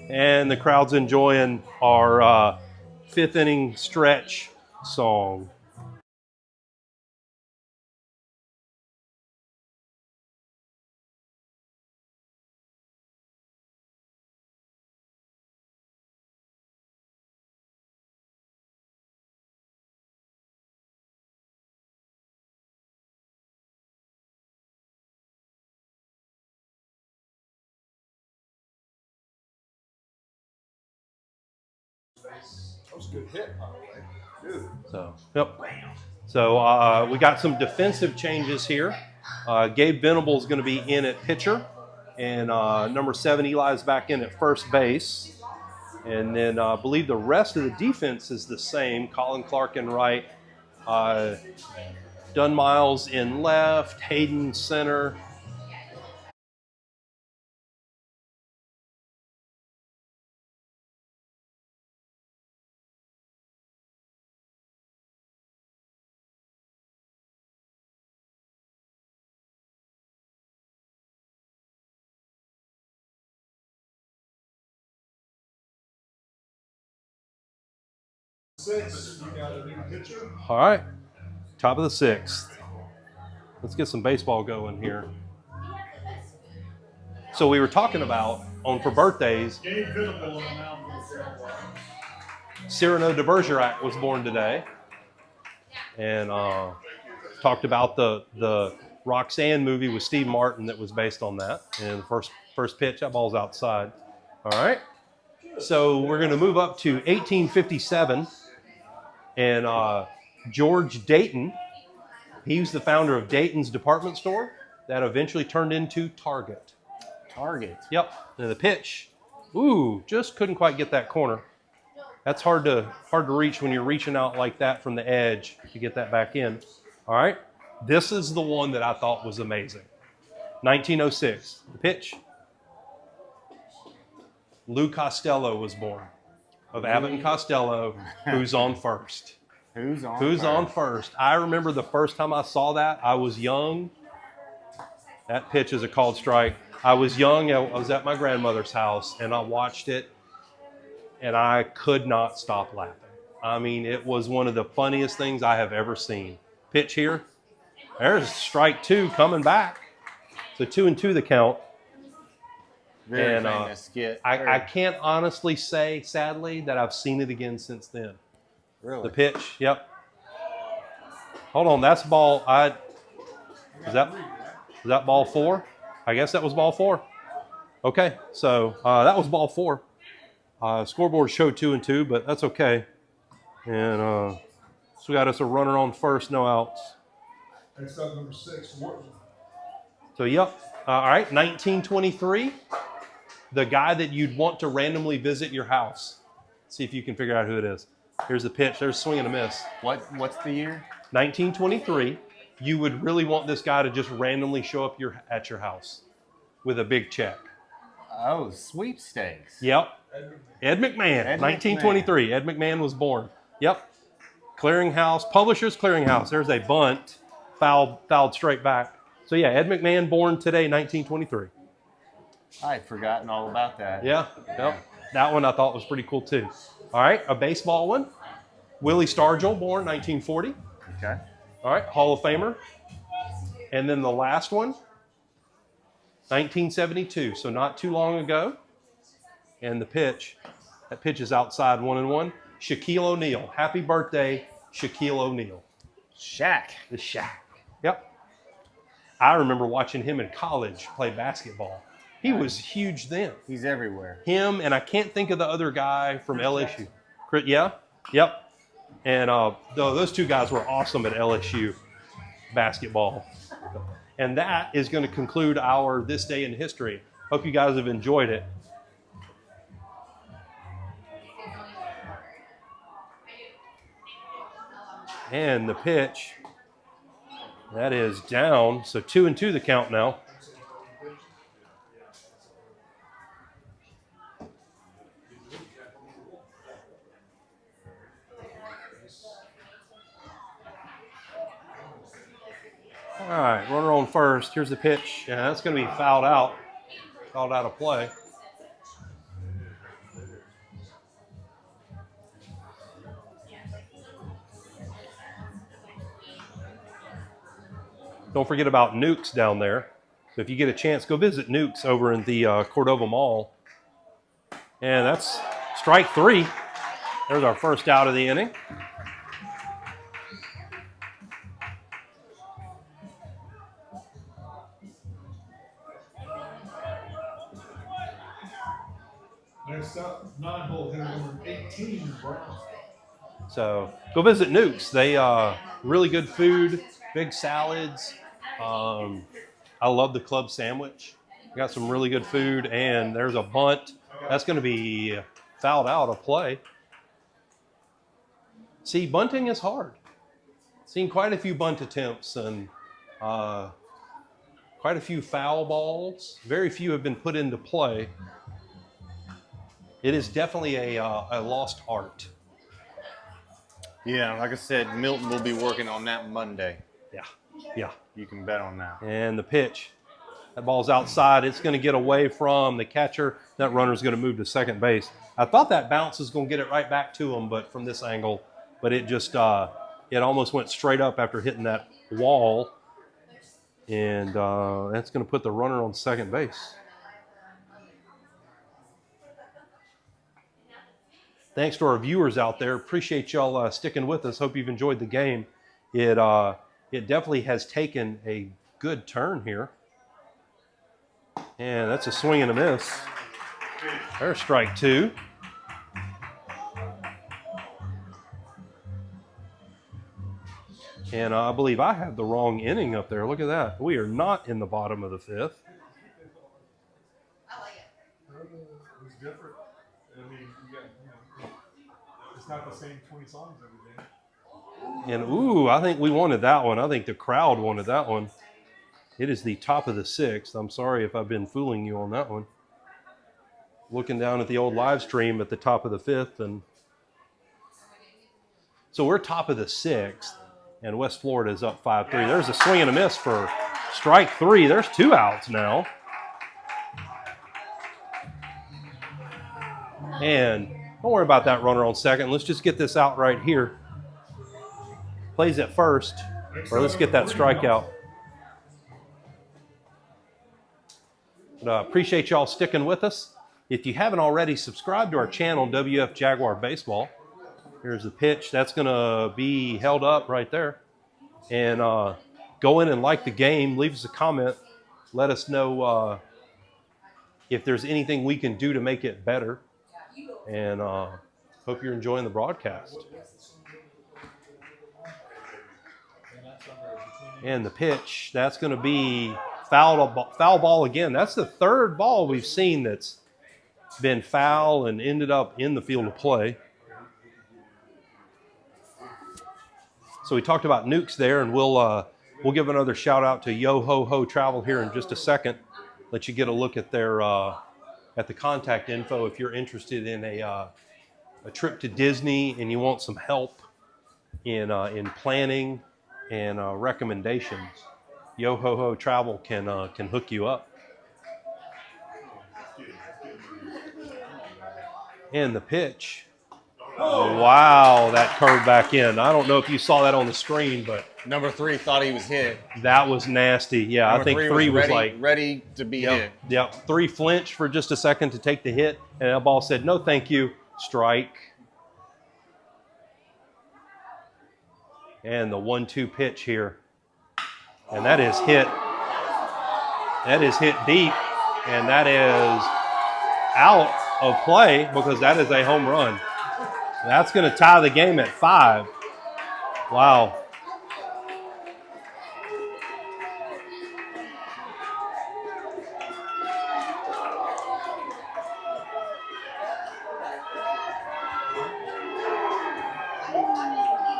And the crowd's enjoying our 5th inning stretch song. That was a good hit, by the way. Dude. So, yep. So we got some defensive changes here. Gabe Venable is going to be in at pitcher, and number 7 Eli's back in at first base. And then I believe the rest of the defense is the same. Colin Clark in right, Dunn Miles in left, Hayden center. Six, you got a new pitcher. All right, top of the 6th. Let's get some baseball going here. So we were talking about for birthdays. Gabe Venable on the mound for the Jaguars. Cyrano de Bergerac was born today, and talked about the Roxanne movie with Steve Martin that was based on that. And the first pitch, that ball's outside. All right. So we're going to move up to 1857. And George Dayton, he was the founder of Dayton's department store that eventually turned into Target. Target. Yep. And the pitch, just couldn't quite get that corner. That's hard to reach when you're reaching out like that from the edge to get that back in. All right. This is the one that I thought was amazing. 1906. The pitch. Lou Costello was born. Of Abbott and Costello, who's on first. Who's on first? I remember the first time I saw that, I was young. That pitch is a called strike. I was young. I was at my grandmother's house, and I watched it. and I could not stop laughing. I mean, it was one of the funniest things I have ever seen. Pitch here. There's strike 2 coming back. So 2-2 the count. Very And famous skit. I can't honestly say, sadly, that I've seen it again since then. Really? The pitch, yep. Hold on, that's ball. Is that ball 4? I guess that was ball 4. Okay, so that was ball 4. Scoreboard showed 2-2, but that's okay. And so we got us a runner on first, no outs. Next up, number 6, Milton. So, yep. All right, 1923. The guy that you'd want to randomly visit your house. See if you can figure out who it is. Here's the pitch. There's swing and a miss. What's the year? 1923. You would really want this guy to just randomly show up at your house with a big check. Oh, sweepstakes. Yep. Ed McMahon. 1923. Ed McMahon was born. Yep. Clearinghouse. Publishers Clearinghouse. There's a bunt. Fouled straight back. So, yeah, Ed McMahon born today, 1923. I had forgotten all about that. Yeah. Yep. That one I thought was pretty cool, too. All right, a baseball one. Willie Stargell, born 1940. Okay. All right, Hall of Famer. And then the last one, 1972, so not too long ago. And the pitch, that pitch is outside 1-1. Shaquille O'Neal. Happy birthday, Shaquille O'Neal. Shaq. The Shaq. Yep. I remember watching him in college play basketball. He was huge then. He's everywhere. Him, and I can't think of the other guy from LSU. Yeah? Yep. And those two guys were awesome at LSU basketball. And that is going to conclude our This Day in History. Hope you guys have enjoyed it. And the pitch, that is down. So 2-2 the count now. All right, runner on first. Here's the pitch. Yeah, that's going to be fouled out of play. Don't forget about Nuke's down there. So if you get a chance, go visit Nuke's over in the Cordova Mall. And that's strike 3. There's our first out of the inning. Next up, 9-hole hitter number 18, Brown. So go visit Nuke's. They really good food, big salads. I love the club sandwich. Got some really good food, and there's a bunt. That's going to be fouled out of play. See, bunting is hard. Seen quite a few bunt attempts and quite a few foul balls. Very few have been put into play. It is definitely a lost art. Yeah, like I said, Milton will be working on that Monday. Yeah. You can bet on that. And the pitch. That ball's outside. It's going to get away from the catcher. That runner's going to move to second base. I thought that bounce was going to get it right back to him, but from this angle, but it just it almost went straight up after hitting that wall. And that's going to put the runner on second base. Thanks to our viewers out there. Appreciate y'all sticking with us. Hope you've enjoyed the game. It definitely has taken a good turn here. And that's a swing and a miss. There's strike 2. And I believe I have the wrong inning up there. Look at that. We are not in the bottom of the 5th. It's different. I mean, it's not the same 20 songs every day. And, ooh, I think we wanted that one. I think the crowd wanted that one. It is the top of the 6th. I'm sorry if I've been fooling you on that one. Looking down at the old live stream at the top of the 5th. And so we're top of the 6th, and West Florida is up 5-3. There's a swing and a miss for strike 3. There's 2 outs now. And Don't worry about that runner on second. Let's just get this out right here. Plays at first, or let's get that strikeout. But, appreciate y'all sticking with us. If you haven't already, subscribe to our channel, WF Jaguar Baseball. Here's the pitch. That's going to be held up right there. And go in and like the game. Leave us a comment. Let us know if there's anything we can do to make it better. And hope you're enjoying the broadcast. And the pitch, that's going to be foul ball again. That's the third ball we've seen that's been foul and ended up in the field of play. So we talked about nukes there, and we'll give another shout out to Yo Ho Ho Travel here in just a second. Let you get a look at their at the contact info if you're interested in a trip to Disney and you want some help in planning and recommendations. Yo Ho Ho Travel can hook you up. And the pitch. Wow, that curved back in. I don't know if you saw that on the screen, but Number 3 thought he was hit. that was nasty. Yeah, Number I think 3 was like ready to be hit. Yep. 3 flinched for just a second to take the hit, and that ball said, no, thank you, strike. And the 1-2 pitch here. And that is hit. That is hit deep, and that is out of play because that is a home run. That's going to tie the game at 5. Wow.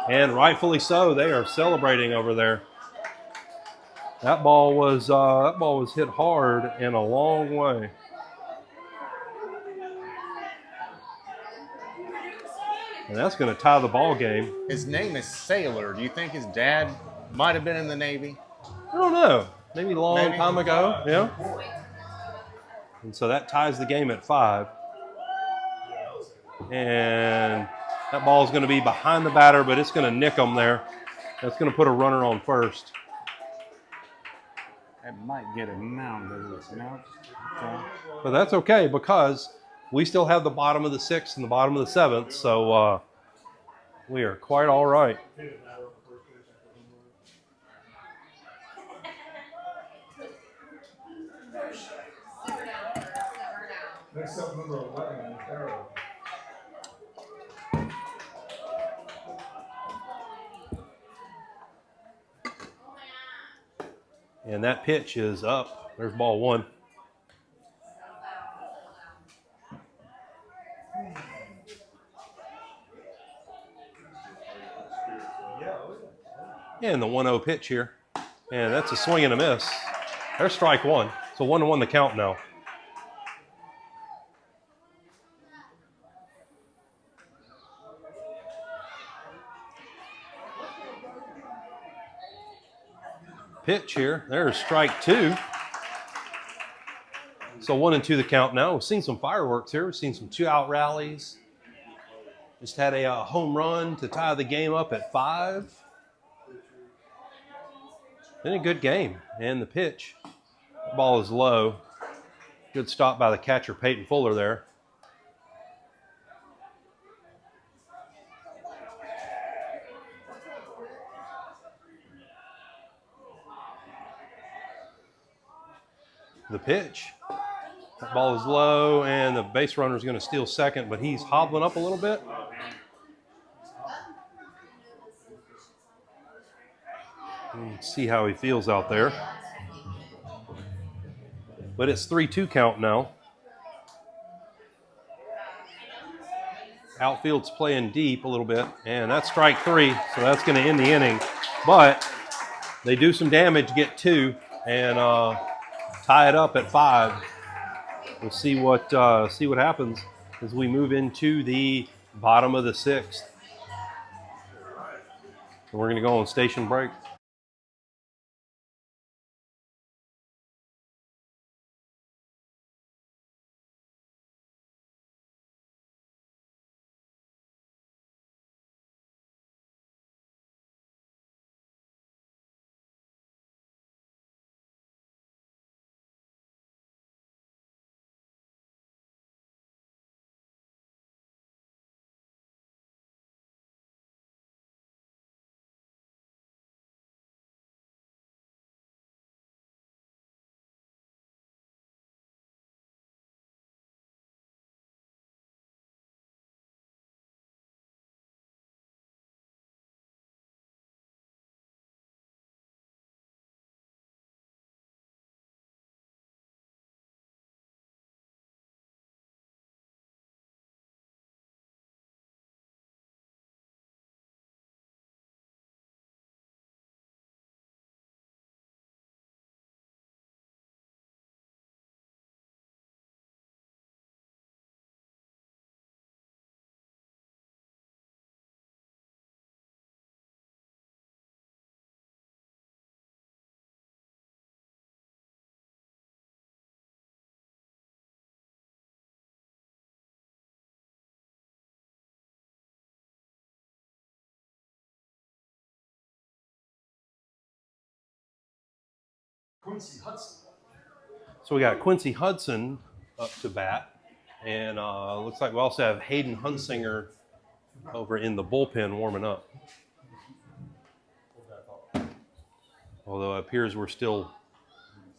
And rightfully so, they are celebrating over there. That ball was hit hard and a long way. And that's going to tie the ball game. His name is Sailor. Do you think his dad might have been in the Navy? I don't know. Maybe a long time ago. Yeah. And so that ties the game at 5. And that ball is going to be behind the batter, but it's going to nick him there. That's going to put a runner on first. That might get him out. No. Okay. But that's okay because we still have the bottom of the 6th and the bottom of the 7th, so we are quite all right. Next up, number 11, Arrow. And that pitch is up. There's ball 1. And the 1-0 pitch here. And that's a swing and a miss. There's strike 1. So 1-1 the count now. Pitch here. There's strike 2. So 1-2 the count now. We've seen some fireworks here. We've seen some 2-out rallies. Just had a home run to tie the game up at 5. Been a good game. And the pitch. The ball is low. Good stop by the catcher, Peyton Fuller there. The pitch. That ball is low, and the base runner is going to steal second, but he's hobbling up a little bit. Let's see how he feels out there. But it's 3-2 count now. Outfield's playing deep a little bit, and that's strike 3, so that's going to end the inning. But they do some damage, get 2, and tie it up at 5. We'll see what happens as we move into the bottom of the 6th. And we're going to go on station break. Quincy Hudson. So we got Quincy Hudson up to bat. And looks like we also have Hayden Hunsinger over in the bullpen warming up. Although it appears we don't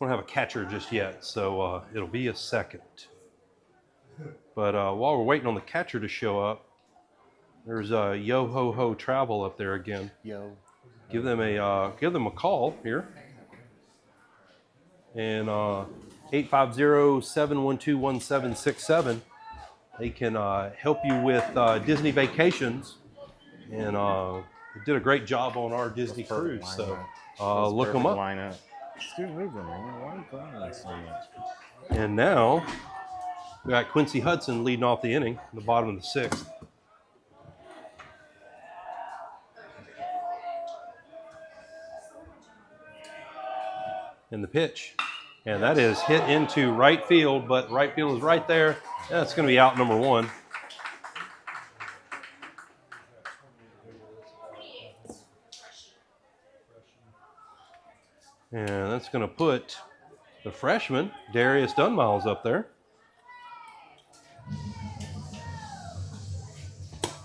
have a catcher just yet, so it'll be a second. But while we're waiting on the catcher to show up, there's Yo Ho Ho Travel up there again. Yo. Give them a call here. And 850-712-1767. They can help you with Disney vacations. And they did a great job on our Disney cruise. So look them up. Lineup. Excuse me, man. Why are you crying that so much? And now we got Quincy Hudson leading off the inning in the bottom of the sixth. And the pitch. And that is hit into right field, but right field is right there. That's going to be out number one. And that's going to put the freshman, Darius Dunmiles, up there.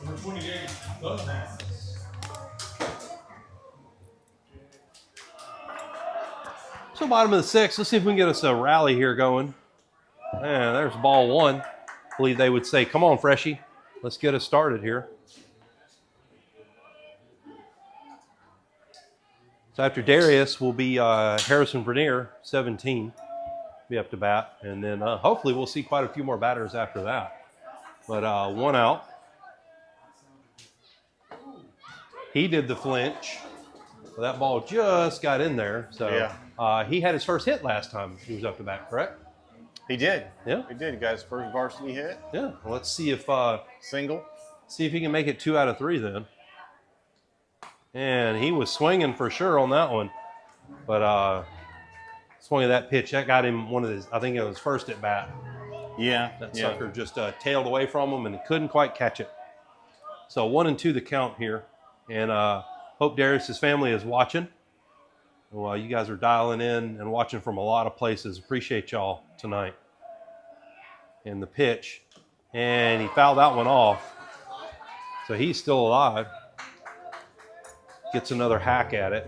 Number 28, Dunmiles. So bottom of the sixth, let's see if we can get us a rally here going. And there's ball one. I believe they would say, come on, Freshie, let's get us started here. So after Darius will be Harrison Vernier, 17, be up to bat. And then hopefully we'll see quite a few more batters after that. But one out. He did the flinch. So that ball just got in there. So yeah. He had his first hit last time he was up to bat, correct? He did. Yeah. He did. He got his first varsity hit. Yeah. Well, let's see if Single. see if he can make it 2 out of 3 then. And he was swinging for sure on that one, but swinging that pitch that got him one of his. I think it was first at bat. Yeah. That sucker just tailed away from him and he couldn't quite catch it. So 1-2 the count here, and hope Darius's family is watching. Well, you guys are dialing in and watching from a lot of places. Appreciate y'all tonight. And the pitch, and he fouled that one off. So he's still alive. Gets another hack at it.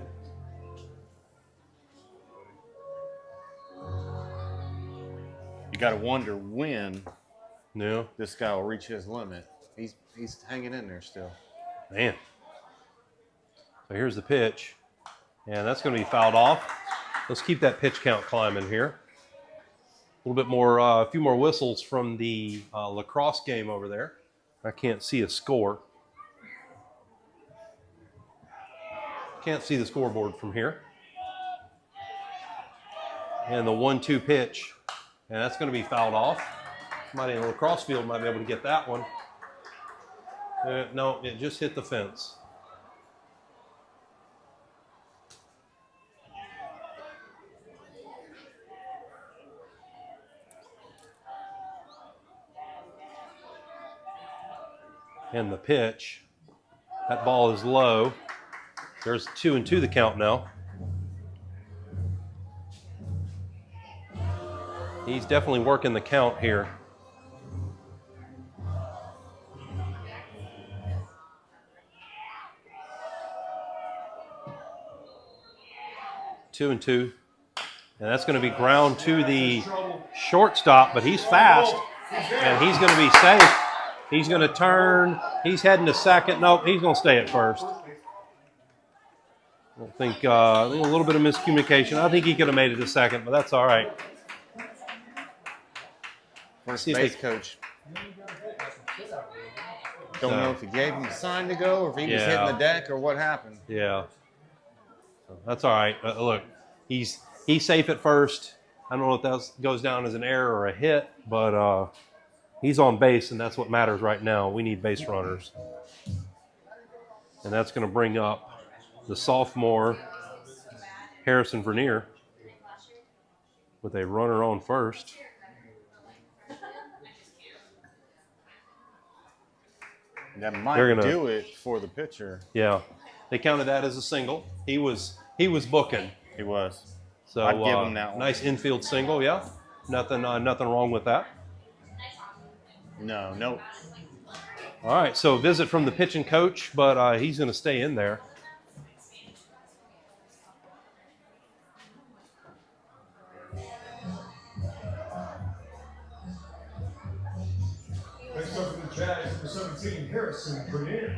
You got to wonder when No, this guy will reach his limit. He's hanging in there still. man. So here's the pitch, and that's going to be fouled off. Let's keep that pitch count climbing here. A little bit more, a few more whistles from the lacrosse game over there. I can't see a score. Can't see the scoreboard from here. And the 1-2 pitch, and that's going to be fouled off. Somebody in the lacrosse field might be able to get that one. No, it just hit the fence. And the pitch, that ball is low. There's 2-2 the count now. He's definitely working the count here. Two and two. And that's going to be ground to the shortstop, but he's fast, and he's going to be safe. He's going to turn. He's heading to second. Nope, he's going to stay at first. I think a little bit of miscommunication. I think he could have made it to second, but that's all right. First base coach. Don't know if he gave him a sign to go or if he was hitting the deck or what happened. Yeah. So that's all right. Look, he's safe at first. I don't know if that goes down as an error or a hit, but he's on base, and that's what matters right now. We need base runners. And that's going to bring up the sophomore, Harrison Vernier, with a runner on first. That might do it for the pitcher. Yeah. They counted that as a single. He was booking. He was. So I'd give him that one. nice infield single, yeah. Nothing wrong with that. No, nope. All right, so visit from the pitching coach, but he's going to stay in there. Next up for the Jags, number 17, Harrison Pregame.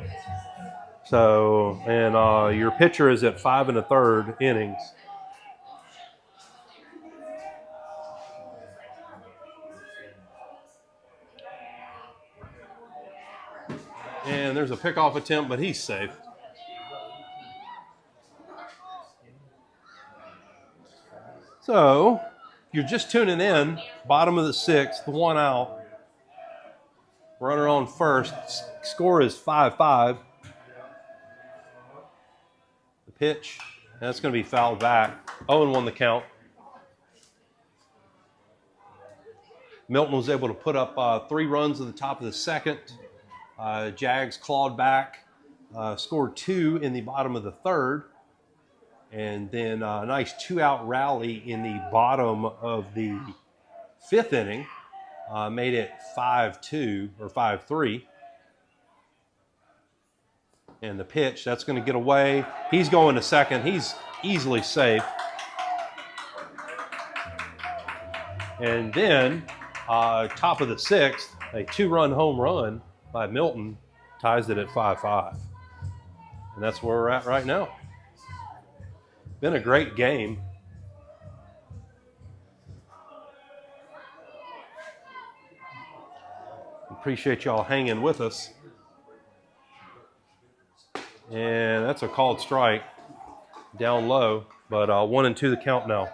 So, and your pitcher is at 5 1/3 innings. And there's a pickoff attempt, but he's safe. So, you're just tuning in, bottom of the 6th, 1 out. Runner on first. Score is 5-5. The pitch, that's going to be fouled back. 0-1 the count. Milton was able to put up 3 runs at the top of the 2nd. Jags clawed back, scored 2 in the bottom of the 3rd. And then a nice 2-out rally in the bottom of the 5th inning. Made it 5-2 or 5-3. And the pitch, that's going to get away. He's going to second. He's easily safe. And then, top of the 6th, a 2-run home run by Milton ties it at 5-5. And that's where we're at right now. Been a great game. Appreciate y'all hanging with us. And that's a called strike down low, but 1-2 the count now.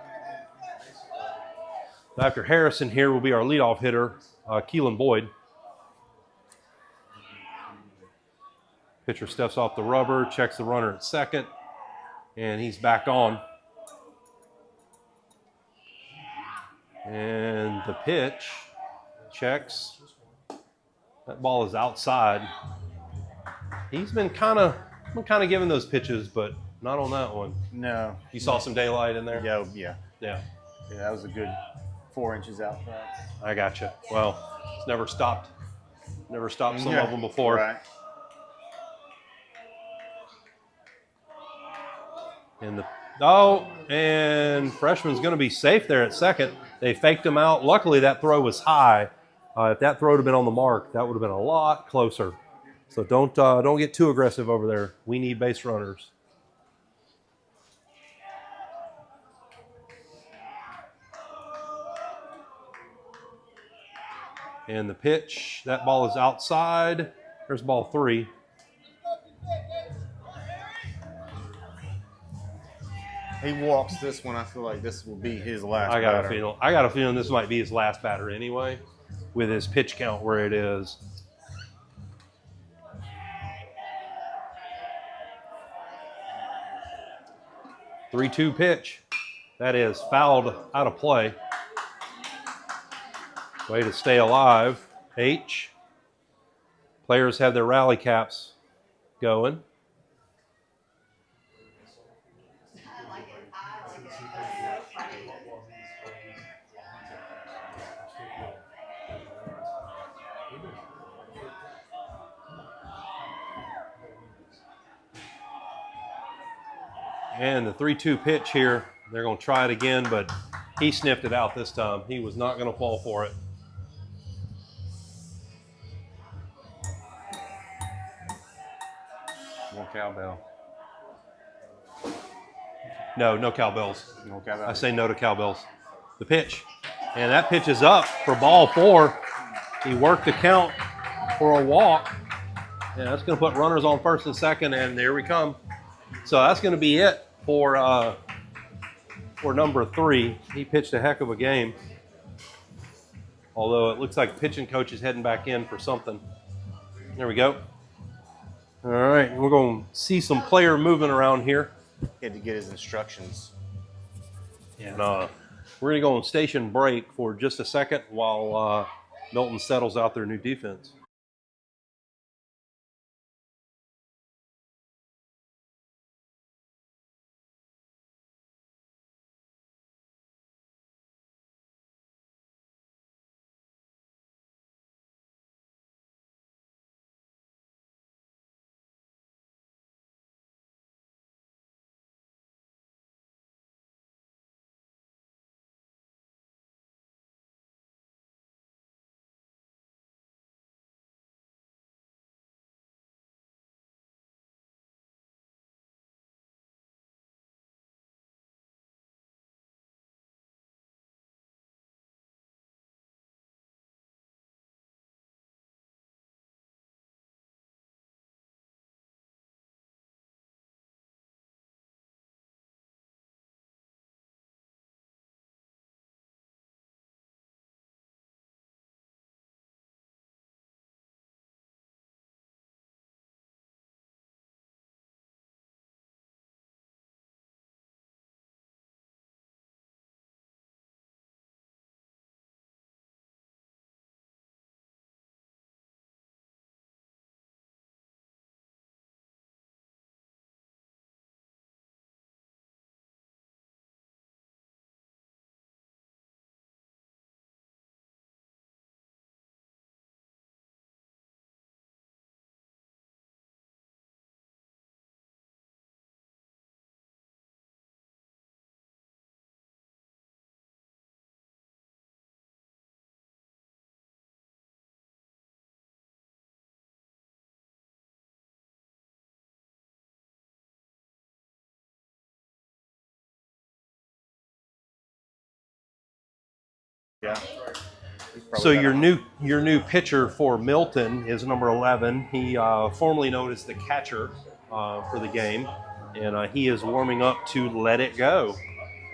After Harrison here will be our leadoff hitter, Keelan Boyd. Pitcher steps off the rubber, checks the runner at second, and he's back on. And the pitch checks. That ball is outside. He's been kind of giving those pitches, but not on that one. No. You saw some daylight in there? Yeah. Yeah. Yeah, that was a good 4 inches out front. I gotcha. Well, it's never stopped some of them before. Right. And freshman's going to be safe there at second. They faked him out. Luckily, that throw was high. If that throw had been on the mark, that would have been a lot closer. So don't get too aggressive over there. We need base runners. And the pitch, that ball is outside. There's ball 3. He walks this one. I feel like this will be his last I got batter. a feeling this might be his last batter anyway, with his pitch count where it is. Three-two pitch. That is fouled out of play. Way to stay alive. H. Players have their rally caps going. And the 3-2 pitch here, they're going to try it again, but he sniffed it out this time. He was not going to fall for it. More cowbell. No cowbells. No cowbell. I say no to cowbells. The pitch. And that pitch is up for ball 4. He worked the count for a walk. Yeah, that's going to put runners on first and second, and there we come. So that's going to be it for number 3. He pitched a heck of a game. Although it looks like pitching coach is heading back in for something. There we go. All right, we're going to see some player movement around here. He had to get his instructions. And we're going to go on station break for just a second while Milton settles out their new defense. Yeah. So your new pitcher for Milton is number 11. He formerly known as the catcher for the game, and he is warming up to "Let It Go,"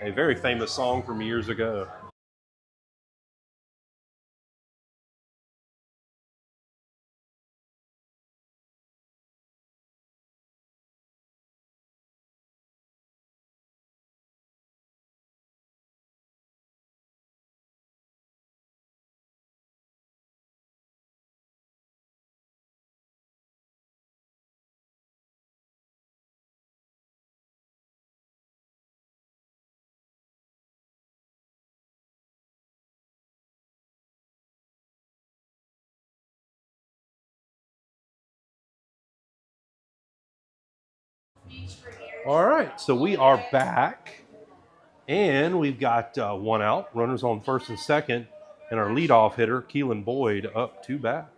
a very famous song from years ago. All right, so we are back, and we've got one out, runners on first and second, and our leadoff hitter, Keelan Boyd, up to bat.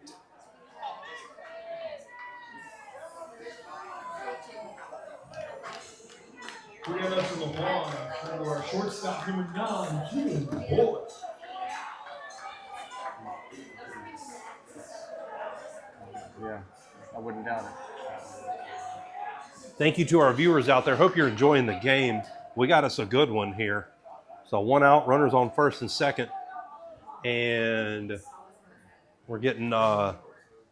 Bringing up to the line for shortstop number 9, Keelan Boyd. Yeah, I wouldn't doubt it. Thank you to our viewers out there. Hope you're enjoying the game. We got us a good one here. So one out, runners on first and second. And we're getting,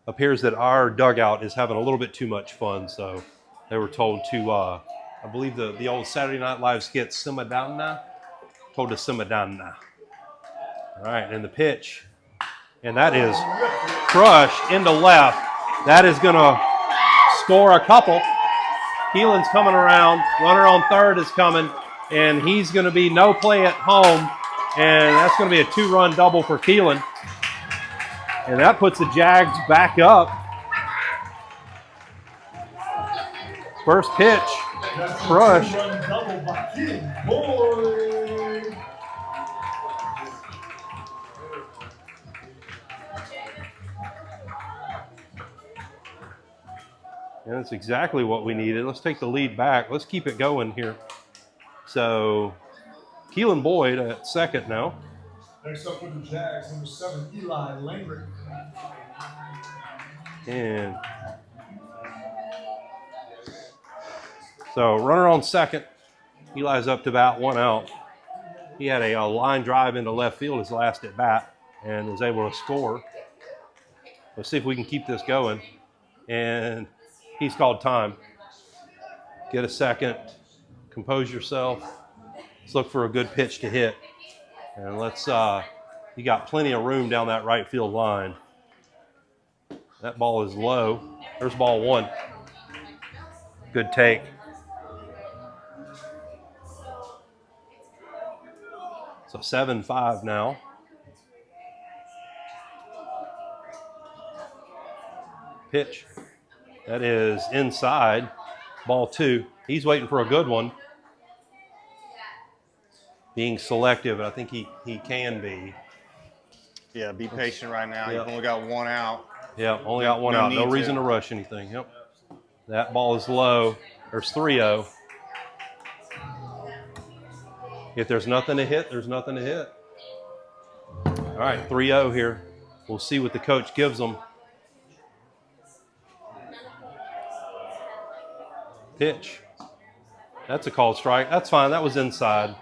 appears that our dugout is having a little bit too much fun. So they were told to, I believe the old Saturday Night Live skit, simmer down now. Told to simmer down now. All right, and the pitch. And that is crushed into left. That is going to score a couple. Keelan's coming around. Runner on third is coming. And he's going to be no play at home. And that's going to be a 2-run double for Keelan. And that puts the Jags back up. First pitch, crushed. Double by Keelan Boyd. And that's exactly what we needed. Let's take the lead back. Let's keep it going here. So, Keelan Boyd at second now. Next up for the Jags, number 7, Eli Langren. And so, runner on second. Eli's up to bat, one out. He had a line drive into left field his last at bat and was able to score. Let's see if we can keep this going. And he's called time. Get a second. Compose yourself. Let's look for a good pitch to hit. And let's, you got plenty of room down that right field line. That ball is low. There's ball one. Good take. So 7-5 now. Pitch. That is inside. Ball 2. He's waiting for a good one. Being selective, I think he can be. Yeah, be patient right now. Yep. You've only got one out. Yeah, only got one out. No reason to rush anything. Yep. That ball is low. There's 3-0. If there's nothing to hit, there's nothing to hit. All right, 3-0 here. We'll see what the coach gives them. Pitch. That's a called strike. That's fine. That was inside.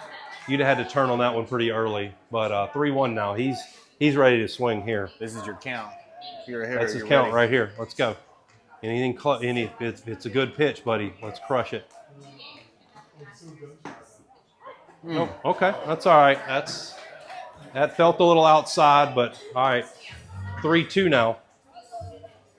You'd have had to turn on that one pretty early. But 3-1 now. He's ready to swing here. This is your count. If you're a hitter, That's his you're count ready. right here. Let's go. If it's a good pitch, buddy, let's crush it. Oh, okay. That's all right. That felt a little outside, but all right. 3-2 now.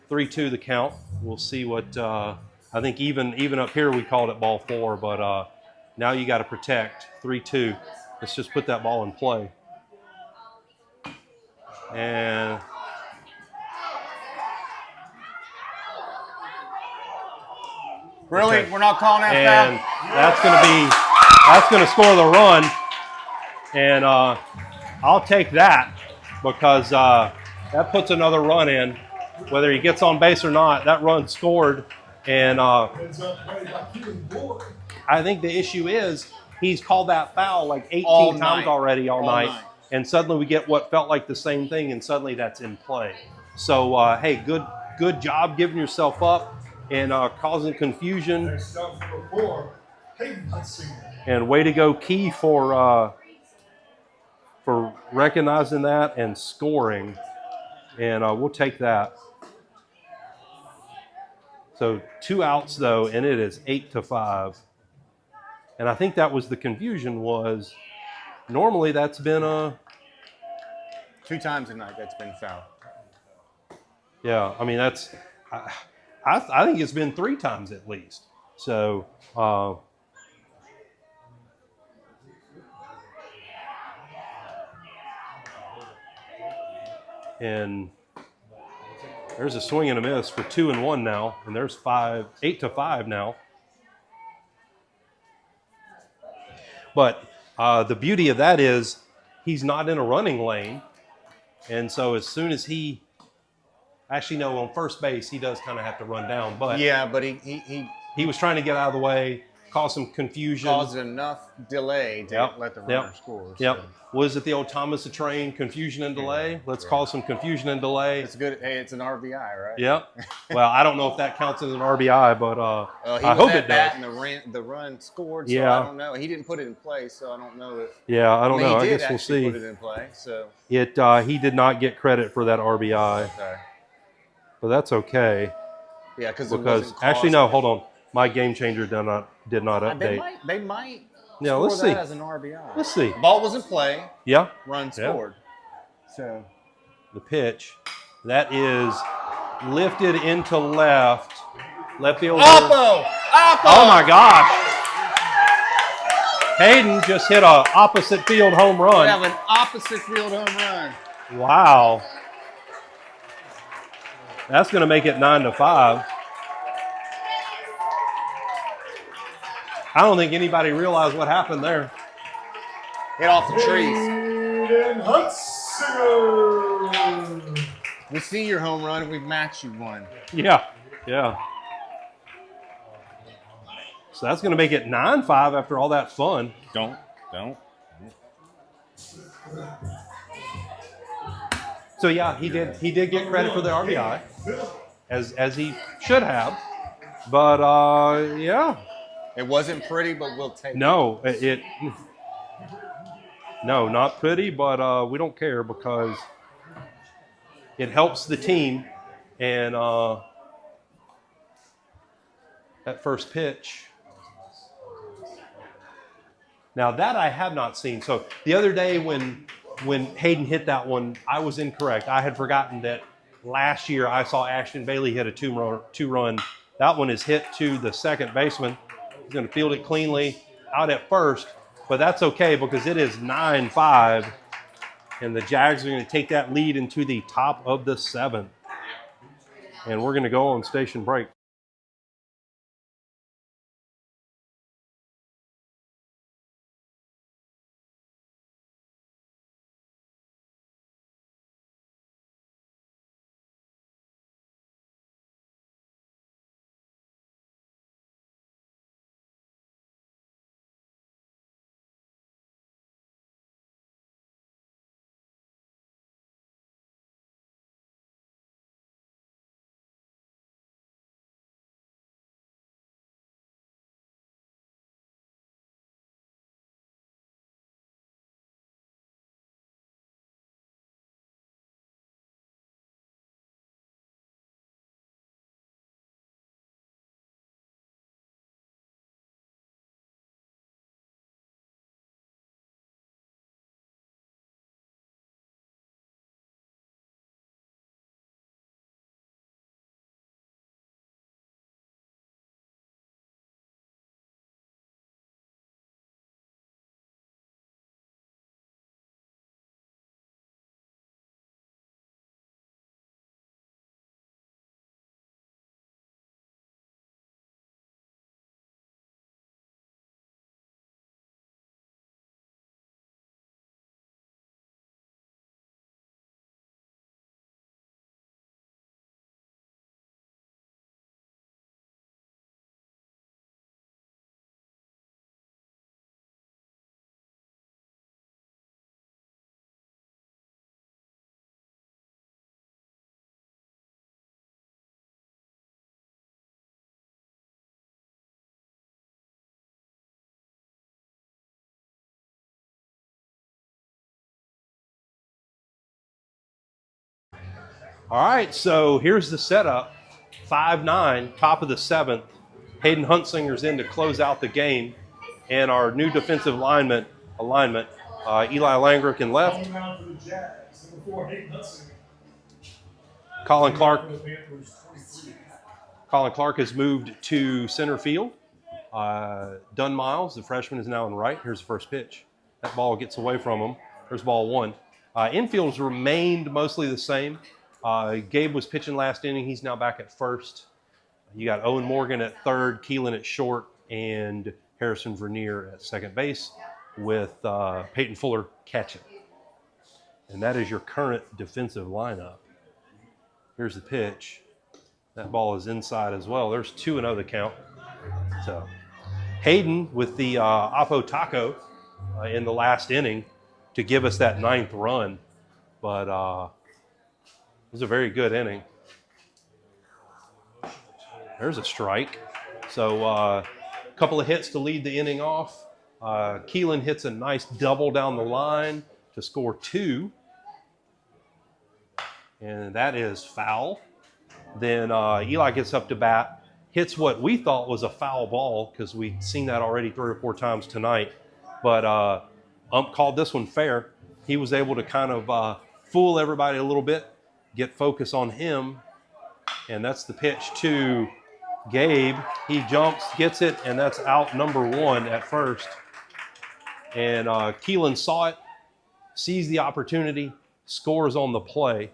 3-2 the count. We'll see what I think even up here we called it ball 4, but now you got to protect. 3-2. Let's just put that ball in play. And Really? Okay. We're not calling that and foul? that's going to score the run. And I'll take that because that puts another run in. Whether he gets on base or not, that run scored. And Ends up played by Keelan Boyd. I think the issue is he's called that foul like 18 All times night. already all night. and suddenly we get what felt like the same thing, and suddenly that's in play. So, hey, good job giving yourself up and causing confusion. Next up, number 4, Hayden Huntsinger. And way to go, Key, for recognizing that and scoring. And we'll take that. So 2 outs, though, and it is 8-5. And I think that was the confusion was normally that's been a... 2 times tonight that's been foul. Yeah, I mean, that's... I think it's been 3 times at least. So... and there's a swing and a miss for 2-1 now, and there's 8-5 now. But the beauty of that is he's not in a running lane, and so as soon as he actually no on first base he does kind of have to run down. But yeah, but he was trying to get out of the way, cause some confusion, caused enough delay to let the runner score. So. Yep. Was it the old Thomas the Train, confusion and delay? Let's call some confusion and delay. It's good. Hey, it's an RBI, right? Yep. Well, I don't know if that counts as an RBI, but I hope it does. And the run scored, so yeah. I don't know. He didn't put it in play, so I don't know if. Yeah, I don't know. I guess we'll see. Put it in play, so. He did not get credit for that RBI, okay. But that's okay. Yeah, because actually no, hold on. My game changer did not update. They might. Yeah, let's see. That as an RBI. Let's see. Ball was in play. Yeah. Run scored. So the pitch, that is lifted into left fielder. Oppo! Oh my gosh! Hayden just hit a opposite field home run. We have an opposite field home run. Wow. That's going to make it 9-5. I don't think anybody realized what happened there. Hit off the trees. Hayden Huntsinger. We see your home run and we match you one. Yeah. So that's going to make it 9-5 after all that fun. Don't. So yeah, he did get credit for the RBI, as he should have. But yeah. It wasn't pretty, but we'll take no, it. No, not pretty, but we don't care because it helps the team. And that first pitch. Now that I have not seen. So the other day when Hayden hit that one, I was incorrect. I had forgotten that last year I saw Ashton Bailey hit a two-run. That one is hit to the second baseman. He's going to field it cleanly out at first, but that's okay because it is 9-5, and the Jags are going to take that lead into the top of the 7th. And we're going to go on station break. All right, so here's the setup. 5-9, top of the 7th. Hayden Huntzinger's in to close out the game. And our new defensive alignment, Eli Langrick in left. Coming out for the Jags, number 4, Hayden Hudson. Colin Clark. For the Panthers, 23. Colin Clark has moved to center field. Dunn Miles, the freshman, is now in right. Here's the first pitch. That ball gets away from him. There's ball 1. Infield's remained mostly the same. Gabe was pitching last inning. He's now back at first. You got Owen Morgan at third, Keelan at short, and Harrison Vernier at second base with Peyton Fuller catching. And that is your current defensive lineup. Here's the pitch. That ball is inside as well. There's 2-0 the count. So Hayden with the Apo Taco in the last inning to give us that 9th run. But it was a very good inning. There's a strike. So a couple of hits to lead the inning off. Keelan hits a nice double down the line to score 2. And that is foul. Then Eli gets up to bat, hits what we thought was a foul ball because we'd seen that already 3 or 4 times tonight. But ump called this one fair. He was able to kind of fool everybody a little bit, get focus on him. And that's the pitch to Gabe. He jumps, gets it, and that's out number 1 at first. And Keelan saw it, sees the opportunity, scores on the play.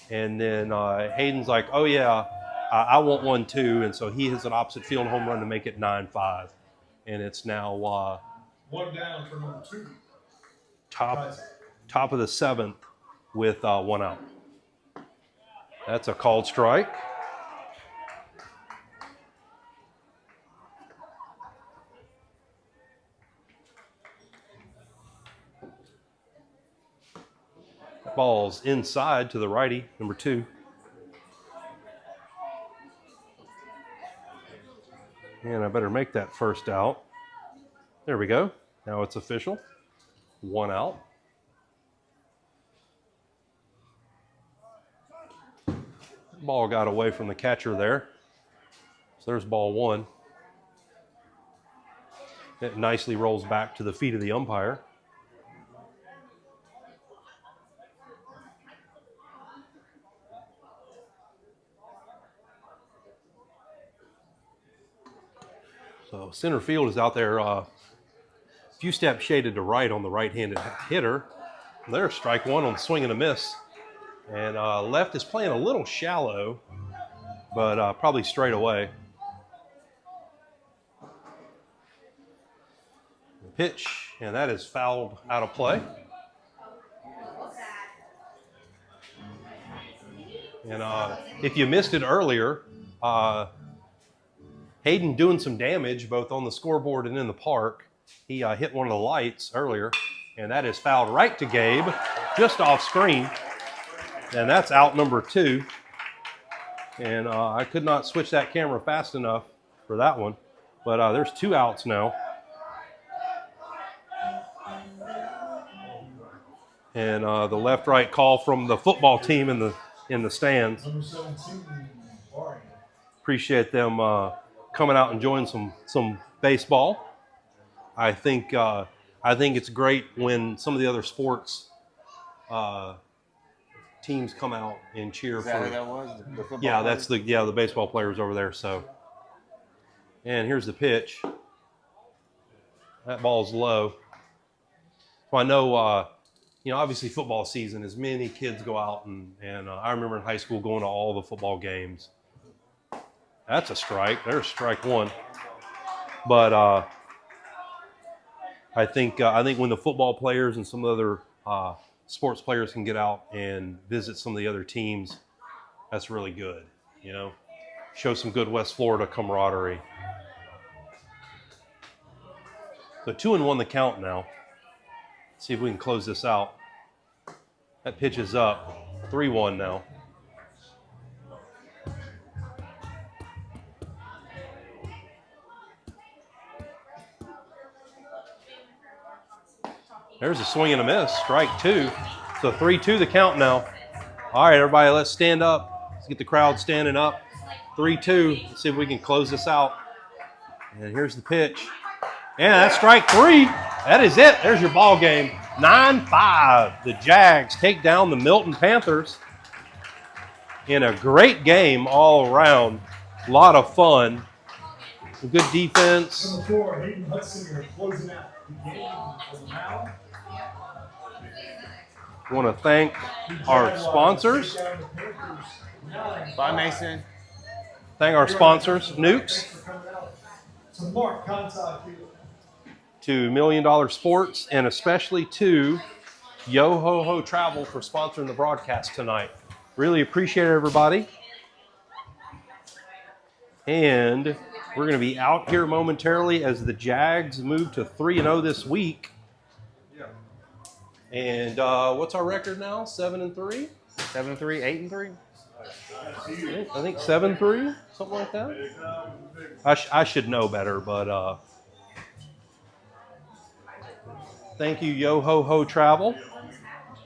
And then Hayden's like, oh, yeah, I want one too. And so he hits an opposite field home run to make it 9-5. And it's now 1 down for number 2. Top of the 7th with 1 out. That's a called strike. Ball's inside to the righty, number 2. And I better make that first out. There we go. Now it's official. 1 out. Ball got away from the catcher there. So there's ball 1. It nicely rolls back to the feet of the umpire. So center field is out there a few steps shaded to right on the right-handed hitter. There's strike 1 on swing and a miss. And left is playing a little shallow, but probably straight away. The pitch, and that is fouled out of play. And if you missed it earlier, Hayden doing some damage both on the scoreboard and in the park. He hit one of the lights earlier, and that is fouled right to Gabe, just off screen. And that's out number 2. And I could not switch that camera fast enough for that one. But there's 2 outs now. And the left-right call from the football team in the stands. Number 17, Barney. Appreciate them coming out and enjoying some baseball. I think it's great when some of the other sports teams come out and cheer Is that for. who that was? The football Yeah, player? that's the baseball players over there. So, and here's the pitch. That ball's low. So I know, obviously football season, as many kids go out and I remember in high school going to all the football games. That's a strike. There's strike 1. But I think when the football players and some other sports players can get out and visit some of the other teams, that's really good. Show some good West Florida camaraderie. So 2-1 the count now. See if we can close this out. That pitch is up. 3-1 now. There's a swing and a miss. Strike 2. So 3-2 the count now All right, everybody, let's stand up. Let's get the crowd standing up. 3-2. Let's see if we can close this out. And here's the pitch. And that's strike 3. That is it. There's your ball game. 9-5. The Jags take down the Milton Panthers in a great game all around. A lot of fun. Some good defense. Number 4, Hayden Hudson here, closing out the game as a mound. I want to thank our sponsors. Bye, Mason. Thank our sponsors, Nukes, To Mark Conti Field. to $1 Million Sports, and especially to Yo Ho Ho Travel for sponsoring the broadcast tonight. Really appreciate it, everybody. And we're going to be out here momentarily as the Jags move to 3-0 this week. And what's our record now? 7-3? 7-3, 8-3. I think 7-3, something like that. I should know better, but thank you, Yo Ho Ho Travel.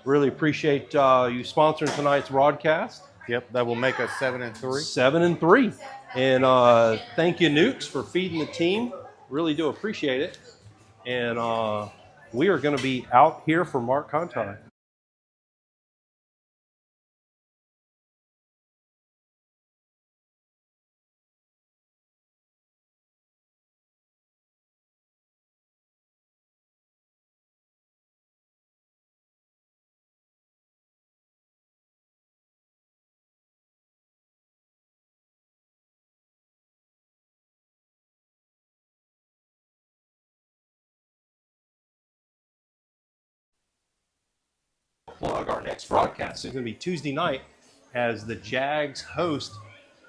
Really appreciate you sponsoring tonight's broadcast. Yep, that will make us 7-3. 7-3. And thank you, Nukes, for feeding the team. Really do appreciate it. And we are going to be out here for Mark Conti. Plug our next broadcast. It's going to be Tuesday night as the Jags host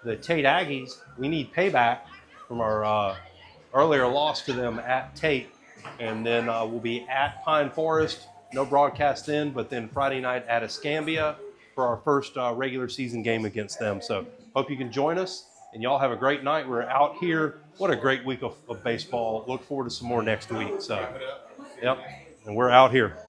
the Tate Aggies. We need payback from our earlier loss to them at Tate. And then we'll be at Pine Forest. No broadcast then, but then Friday night at Escambia for our first regular season game against them. So hope you can join us. And y'all have a great night. We're out here. What a great week of baseball. Look forward to some more next week. So, yep. And we're out here.